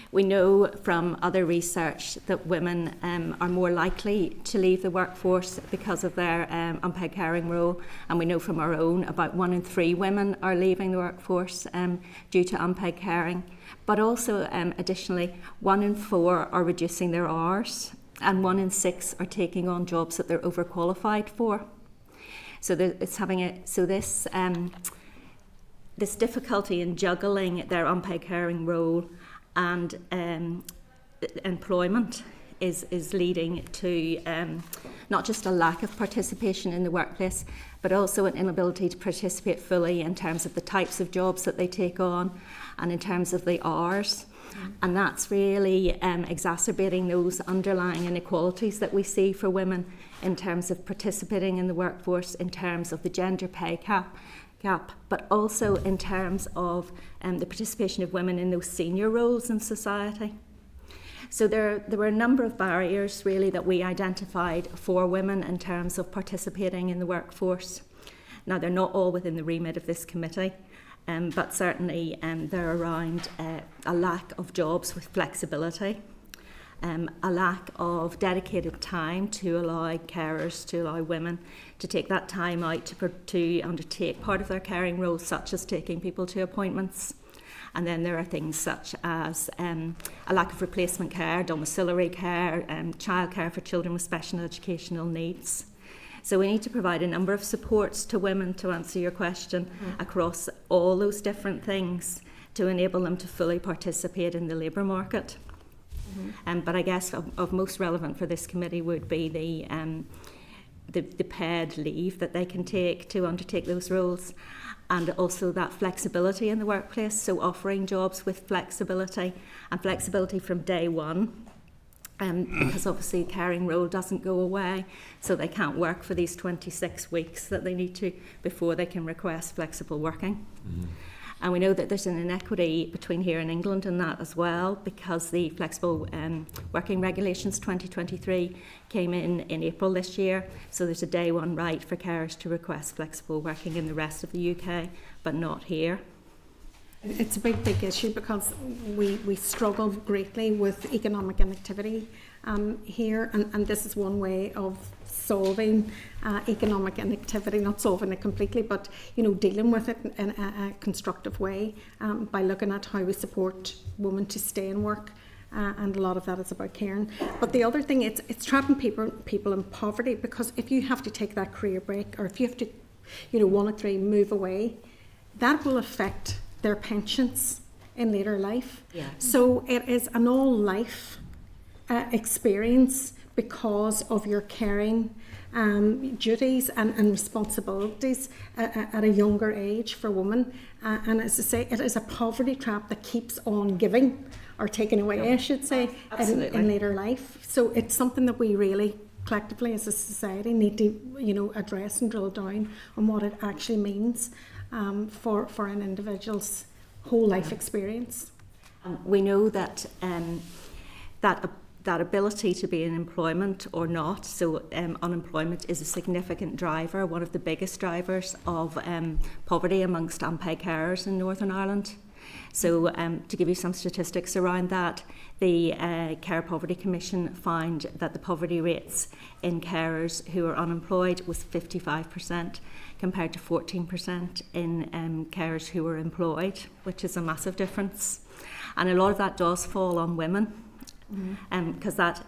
We know from other research that women are more likely to leave the workforce because of their unpaid caring role, and we know from our own about 1 in 3 women are leaving the workforce due to unpaid caring. But also, additionally, 1 in 4 are reducing their hours, and 1 in 6 are taking on jobs that they're overqualified for. So this difficulty in juggling their unpaid caring role and employment is leading to not just a lack of participation in the workplace, but also an inability to participate fully in terms of the types of jobs that they take on and in terms of the hours. And that's really exacerbating those underlying inequalities that we see for women in terms of participating in the workforce, in terms of the gender pay gap, but also in terms of the participation of women in those senior roles in society. So there were a number of barriers really that we identified for women in terms of participating in the workforce. Now, they're not all within the remit of this committee, but certainly they're around a lack of jobs with flexibility, a lack of dedicated time to allow carers, to allow women to take that time out to undertake part of their caring roles, such as taking people to appointments. And then there are things such as a lack of replacement care, domiciliary care, childcare for children with special educational needs. So we need to provide a number of supports to women, to answer your question, across all those different things to enable them to fully participate in the labour market. But I guess of most relevant for this committee would be the paid leave that they can take to undertake those roles, and also that flexibility in the workplace, so offering jobs with flexibility, and flexibility from day one, because obviously the caring role doesn't go away, so they can't work for these 26 weeks that they need to before they can request flexible working. And we know that there's an inequity between here and England in that as well, because the Flexible Working Regulations 2023 came in April this year. So there's a day one right for carers to request flexible working in the rest of the UK, but not here. It's a big issue because we struggle greatly with economic inactivity here, and this is one way of solving economic inactivity, not solving it completely, but dealing with it in a constructive way by looking at how we support women to stay in work, and a lot of that is about caring. But the other thing, it's trapping people in poverty, because if you have to take that career break, or if you have to, 1 or 3 move away, that will affect their pensions in later life. So it is an all-life experience because of your caring duties and responsibilities at a younger age for women. And as I say, it is a poverty trap that keeps on giving, or taking away, I should say, in later life. So it's something that we really collectively as a society need to, address and drill down on what it actually means for an individual's whole life experience. We know that that ability to be in employment or not, so unemployment is a significant driver, one of the biggest drivers of poverty amongst unpaid carers in Northern Ireland. So to give you some statistics around that, the Care Poverty Commission found that the poverty rates in carers who are unemployed was 55% compared to 14% in carers who were employed, which is a massive difference. And a lot of that does fall on women, because that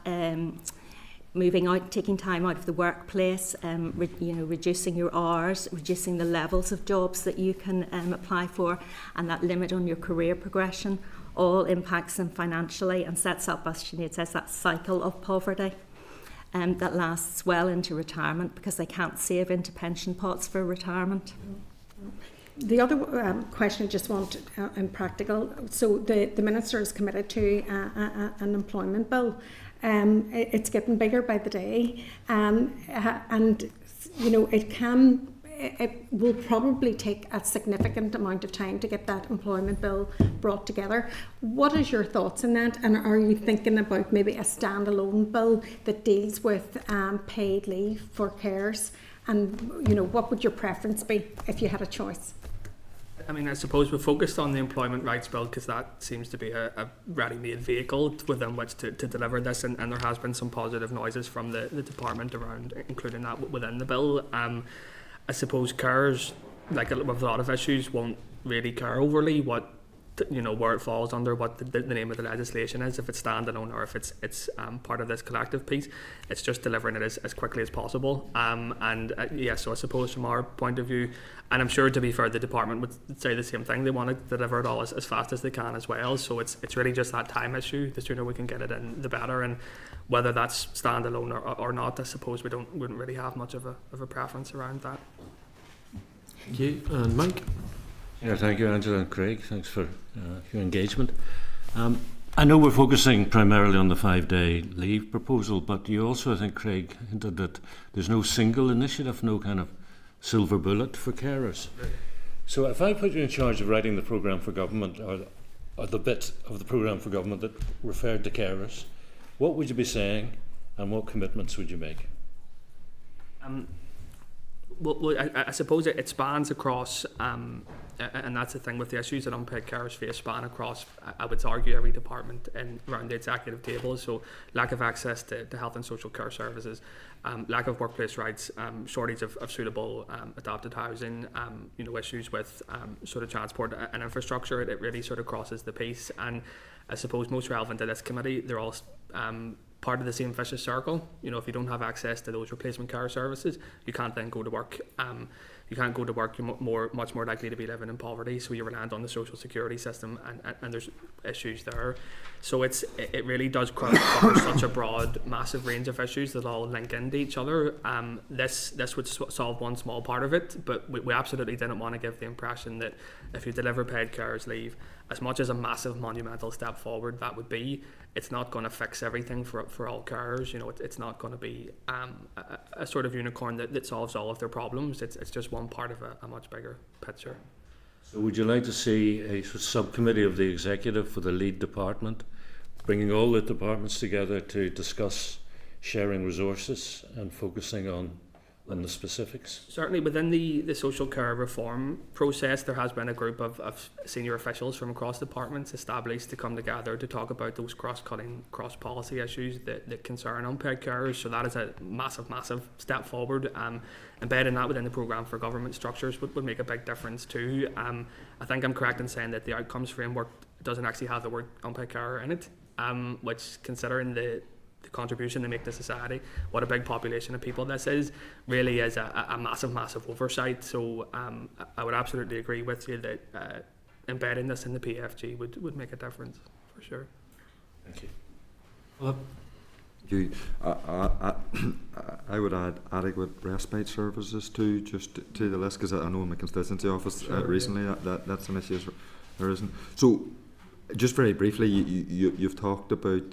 moving out, taking time out of the workplace, reducing your hours, reducing the levels of jobs that you can apply for, and that limit on your career progression, all impacts them financially and sets up, as Sinead says, that cycle of poverty that lasts well into retirement because they can't save into pension pots for retirement. The other question I just want in practical, so the Minister is committed to an employment bill. It's getting bigger by the day, and it will probably take a significant amount of time to get that employment bill brought together. What is your thoughts on that, and are you thinking about maybe a standalone bill that deals with paid leave for carers? And what would your preference be if you had a choice? I mean, I suppose we're focused on the Employment Rights Bill because that seems to be a ready-made vehicle within which to deliver this, and there has been some positive noises from the department around including that within the bill. I suppose carers, like with a lot of issues, won't really care overly what where it falls under, what the name of the legislation is, if it's standalone or if it's part of this collective piece. It's just delivering it as quickly as possible. So I suppose from our point of view, and I'm sure to be fair, the department would say the same thing. They want to deliver it all as fast as they can as well. So it's really just that time issue. The sooner we can get it in, the better. And whether that's standalone or not, I suppose we wouldn't really have much of a preference around that. Thank you. And Mike? Yeah, thank you, Angela and Craig. Thanks for your engagement. I know we're focusing primarily on the 5-day leave proposal, but you also, I think, Craig, hinted that there's no single initiative, no kind of silver bullet for carers. So if I put you in charge of writing the programme for government, or the bit of the programme for government that referred to carers, what would you be saying and what commitments would you make? Well, I suppose it spans across, and that's the thing with the issues that unpaid carers face, span across, I would argue, every department around the executive table. So lack of access to health and social care services, lack of workplace rights, shortage of suitable adapted housing, issues with sort of transport and infrastructure. It really sort of crosses the piece. And I suppose most relevant to this committee, they're all part of the same vicious circle. If you don't have access to those replacement care services, you can't then go to work. You can't go to work, you're much more likely to be living in poverty, so you're reliant on the social security system, and there's issues there. So it really does cover such a broad, massive range of issues that all link into each other. This would solve one small part of it, but we absolutely didn't want to give the impression that if you deliver paid carers leave, as much as a massive monumental step forward that would be, it's not going to fix everything for all carers. It's not going to be a sort of unicorn that solves all of their problems. It's just one part of a much bigger picture. So would you like to see a subcommittee of the executive for the lead department, bringing all the departments together to discuss sharing resources and focusing on the specifics? Certainly within the social care reform process, there has been a group of senior officials from across departments established to come together to talk about those cross-cutting, cross-policy issues that concern unpaid carers. So that is a massive step forward. Embedding that within the programme for government structures would make a big difference too. I think I'm correct in saying that the outcomes framework doesn't actually have the word unpaid carer in it, which, considering the contribution they make to society, what a big population of people this is, really is a massive oversight. So I would absolutely agree with you that embedding this in the PFG would make a difference, for sure. Thank you. Well, I would add adequate respite services to the list, because I know in my constituency office recently that's an issue has arisen. So just very briefly, you've talked about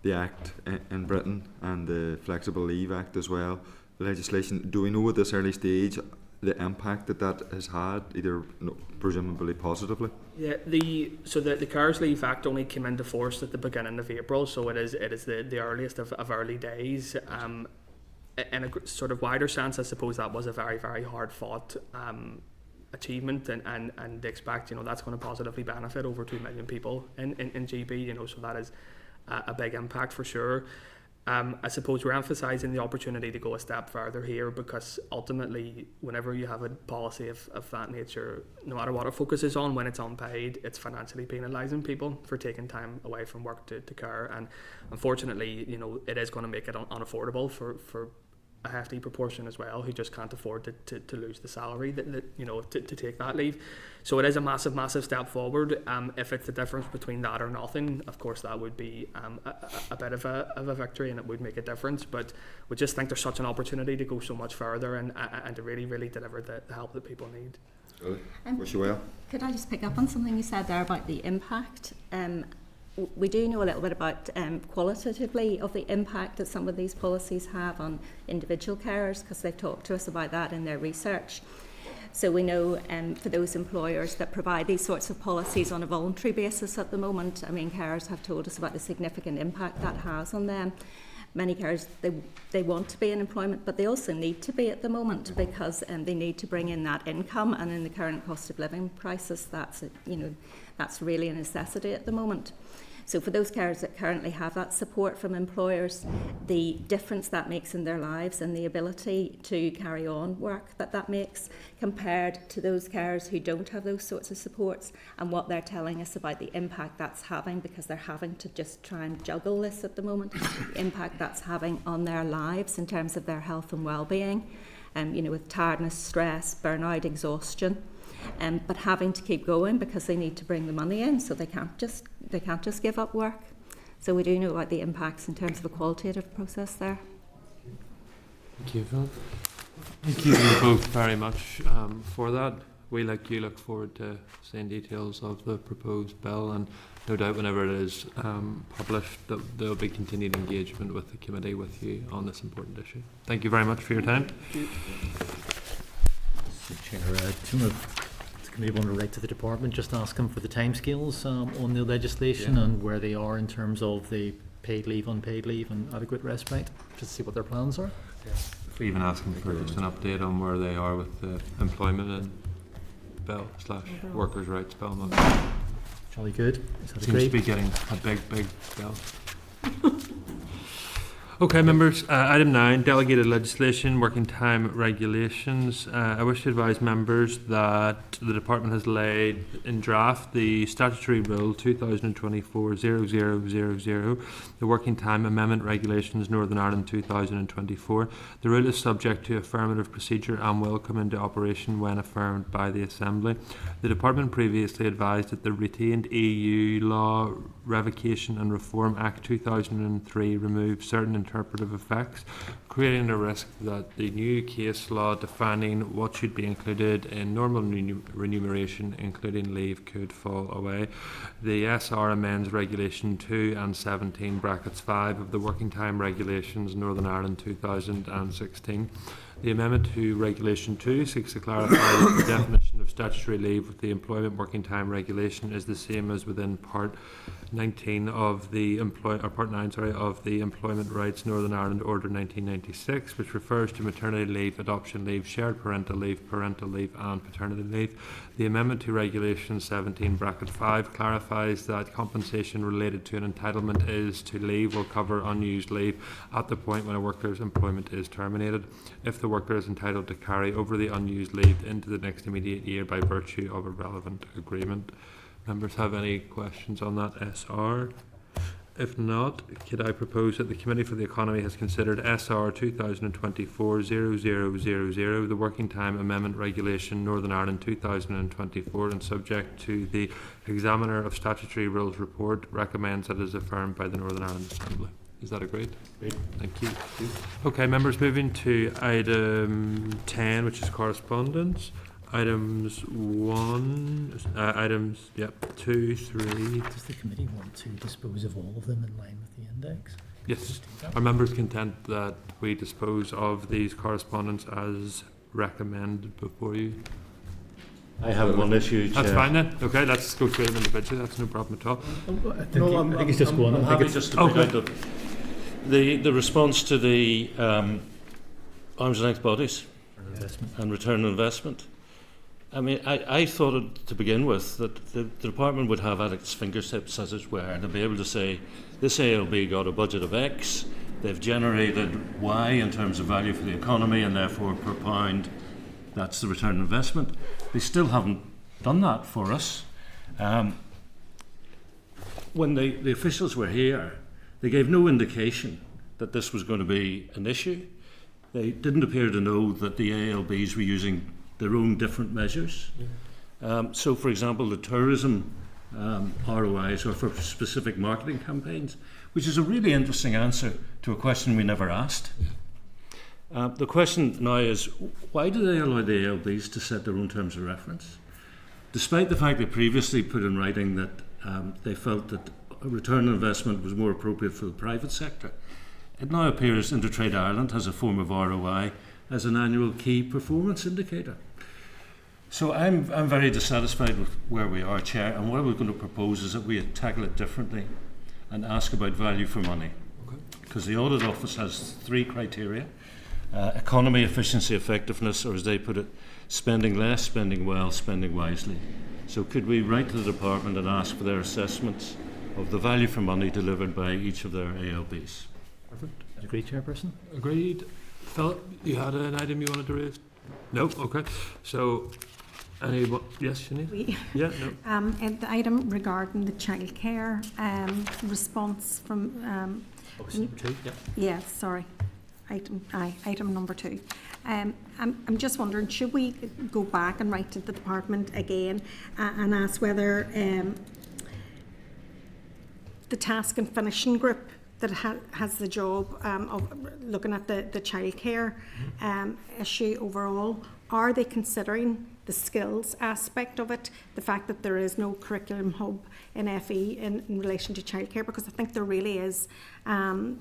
the the Act in Britain and the Flexible Leave Act as well, legislation. Do we know at this early stage the impact that has had, either presumably positively? Yeah, the Carers Leave Act only came into force at the beginning of April, so it is the earliest of early days. In a sort of wider sense, I suppose that was a very, very hard fought achievement, and they expect, that's going to positively benefit over 2 million people in GB, so that is a big impact for sure. I suppose we're emphasising the opportunity to go a step further here, because ultimately, whenever you have a policy of that nature, no matter what it focuses on, when it's unpaid, it's financially penalising people for taking time away from work to care. And unfortunately, it is going to make it unaffordable for a hefty proportion as well, who just can't afford to lose the salary to take that leave. So it is a massive step forward. If it's the difference between that or nothing, of course that would be a bit of a victory, and it would make a difference. But we just think there's such an opportunity to go so much further and to really deliver the help that people need. Wish you well. Could I just pick up on something you said there about the impact? We do know a little bit about qualitatively of the impact that some of these policies have on individual carers, because they've talked to us about that in their research. So we know for those employers that provide these sorts of policies on a voluntary basis at the moment, carers have told us about the significant impact that has on them. Many carers, they want to be in employment, but they also need to be at the moment, because they need to bring in that income, and in the current cost of living crisis, that's really a necessity at the moment. So for those carers that currently have that support from employers, the difference that makes in their lives and the ability to carry on work that makes, compared to those carers who don't have those sorts of supports, and what they're telling us about the impact that's having, because they're having to just try and juggle this at the moment, the impact that's having on their lives in terms of their health and well-being, with tiredness, stress, burnout, exhaustion. But having to keep going because they need to bring the money in, so they can't just give up work. So we do know about the impacts in terms of a qualitative process there. Thank you, Phil. Thank you both very much for that. We, like you, look forward to seeing details of the proposed bill, and no doubt whenever it is published that there will be continued engagement with the committee with you on this important issue. Thank you very much for your time. Chair, committee want to write to the department, just ask them for the timescales on the legislation and where they are in terms of the paid leave, unpaid leave, and adequate respite, just to see what their plans are. If we even ask them for just an update on where they are with the employment and bill / workers' rights bill. Jolly good. Seems to be getting a big bill. Okay, members, item 9, delegated legislation, working time regulations. I wish to advise members that the department has laid in draft the statutory rule 2024-0000, the working time amendment regulations Northern Ireland 2024. The rule is subject to affirmative procedure and will come into operation when affirmed by the Assembly. The department previously advised that the retained EU Law Revocation and Reform Act 2003 removed certain interpretive effects, creating a risk that the new case law defining what should be included in normal remuneration, including leave, could fall away. The SR amends Regulation 2 and 17(5) of the Working Time Regulations Northern Ireland 2016. The amendment to Regulation 2 seeks to clarify that the definition of statutory leave with the Employment Working Time Regulation is the same as within Part 19 of the Part 9 of the Employment Rights Northern Ireland Order 1996, which refers to maternity leave, adoption leave, shared parental leave, and paternity leave. The amendment to Regulation 17(5) clarifies that compensation related to an entitlement is to leave will cover unused leave at the point when a worker's employment is terminated, if the worker is entitled to carry over the unused leave into the next immediate year by virtue of a relevant agreement. Members have any questions on that SR? If not, could I propose that the Committee for the Economy has considered SR 2024-0000, the Working Time Amendment Regulation Northern Ireland 2024, and subject to the Examiner of Statutory Rules report, recommends that it is affirmed by the Northern Ireland Assembly. Is that agreed? Great. Thank you. Okay, members, moving to item 10, which is correspondence. Items 2, 3. Does the committee want to dispose of all of them in line with the index? Yes. Are members content that we dispose of these correspondence as recommended before you? I have one issue, That's Chair. fine then. Okay, let's go through them individually. That's no problem at all. I think it's just one. I'm happy just to pick out the response to the arm's length bodies and return on investment. I mean, I thought to begin with that the department would have at its fingertips, as it were, and to be able to say, this ALB got a budget of X, they've generated Y in terms of value for the economy, and therefore per pound, that's the return on investment. They still haven't done that for us. When the officials were here, they gave no indication that this was going to be an issue. They didn't appear to know that the ALBs were using their own different measures. So, for example, the tourism ROIs are for specific marketing campaigns, which is a really interesting answer to a question we never asked. The question now is, why do they allow the ALBs to set their own terms of reference? Despite the fact they previously put in writing that they felt that a return on investment was more appropriate for the private sector, it now appears Intertrade Ireland has a form of ROI as an annual key performance indicator. So I'm very dissatisfied with where we are, Chair, and what we're going to propose is that we tackle it differently and ask about value for money. Because the Audit Office has 3 criteria: economy, efficiency, effectiveness, or as they put it, spending less, spending well, spending wisely. So could we write to the department and ask for their assessments of the value for money delivered by each of their ALBs? Perfect. Agreed, Chairperson? Agreed. Philip, you had an item you wanted to raise? No? Okay. So, yes, Sinead? Oui. Yeah, no. And the item regarding the childcare response from... Number 2, yeah. Yeah, sorry. Item number 2. I'm just wondering, should we go back and write to the department again and ask whether the task and finishing group that has the job of looking at the childcare issue overall, are they considering the skills aspect of it, the fact that there is no curriculum hub in FE in relation to childcare? Because I think there really is, there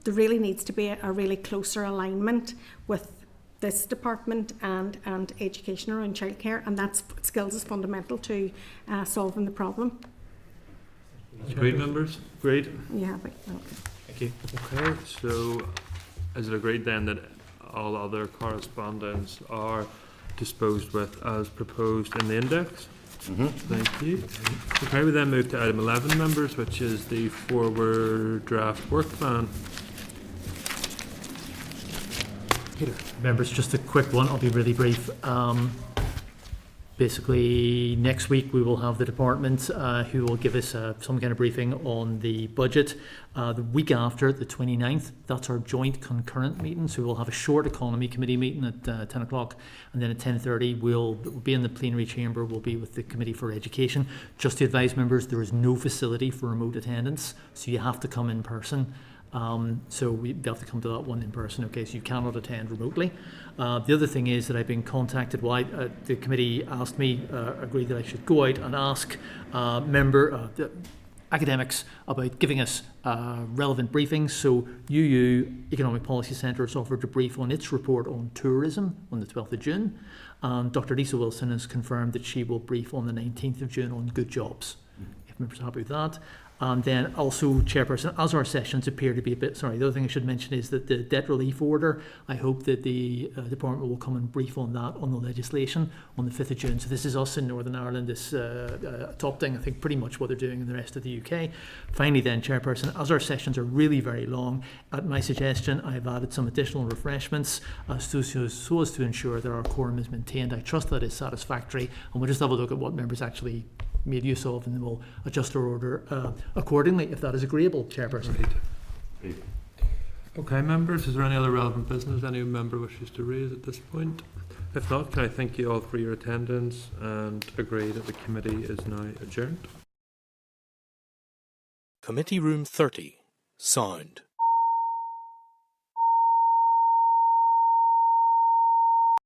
really needs to be a really closer alignment with this department and education around childcare, and that skills is fundamental to solving the problem. Agreed, members? Agreed? Yeah, but okay. Thank you. Okay, so is it agreed then that all other correspondence are disposed with as proposed in the index? Thank you. Okay, we then move to item 11, members, which is the forward draft work plan. Peter. Members, just a quick one. I'll be really brief. Basically, next week we will have the department who will give us some kind of briefing on the budget. The week after, the 29th, that's our joint concurrent meeting. So we'll have a short economy committee meeting at 10 o'clock. And then at 10:30, we'll be in the plenary chamber. We'll be with the Committee for Education. Just to advise members, there is no facility for remote attendance. So you have to come in person. So we have to come to that one in person, okay, so you cannot attend remotely. The other thing is that I've been contacted, the committee asked me, agreed that I should go out and ask the academics about giving us relevant briefings. So UU Economic Policy Centre has offered to brief on its report on tourism on the 12th of June. And Dr. Lisa Wilson has confirmed that she will brief on the 19th of June on good jobs, if members are happy with that. And then also, Chairperson, as our sessions appear to be the other thing I should mention is that the debt relief order, I hope that the department will come and brief on that, on the legislation, on the 5th of June. So this is us in Northern Ireland, this adopting, I think, pretty much what they're doing in the rest of the UK. Finally then, Chairperson, as our sessions are really very long, at my suggestion, I've added some additional refreshments so as to ensure that our quorum is maintained. I trust that is satisfactory, and we'll just have a look at what members actually made use of, and then we'll adjust our order accordingly, if that is agreeable, Chairperson. Right. Okay, members, is there any other relevant business any member wishes to raise at this point? If not, can I thank you all for your attendance and agree that the committee is now adjourned? Committee Room 30, sound.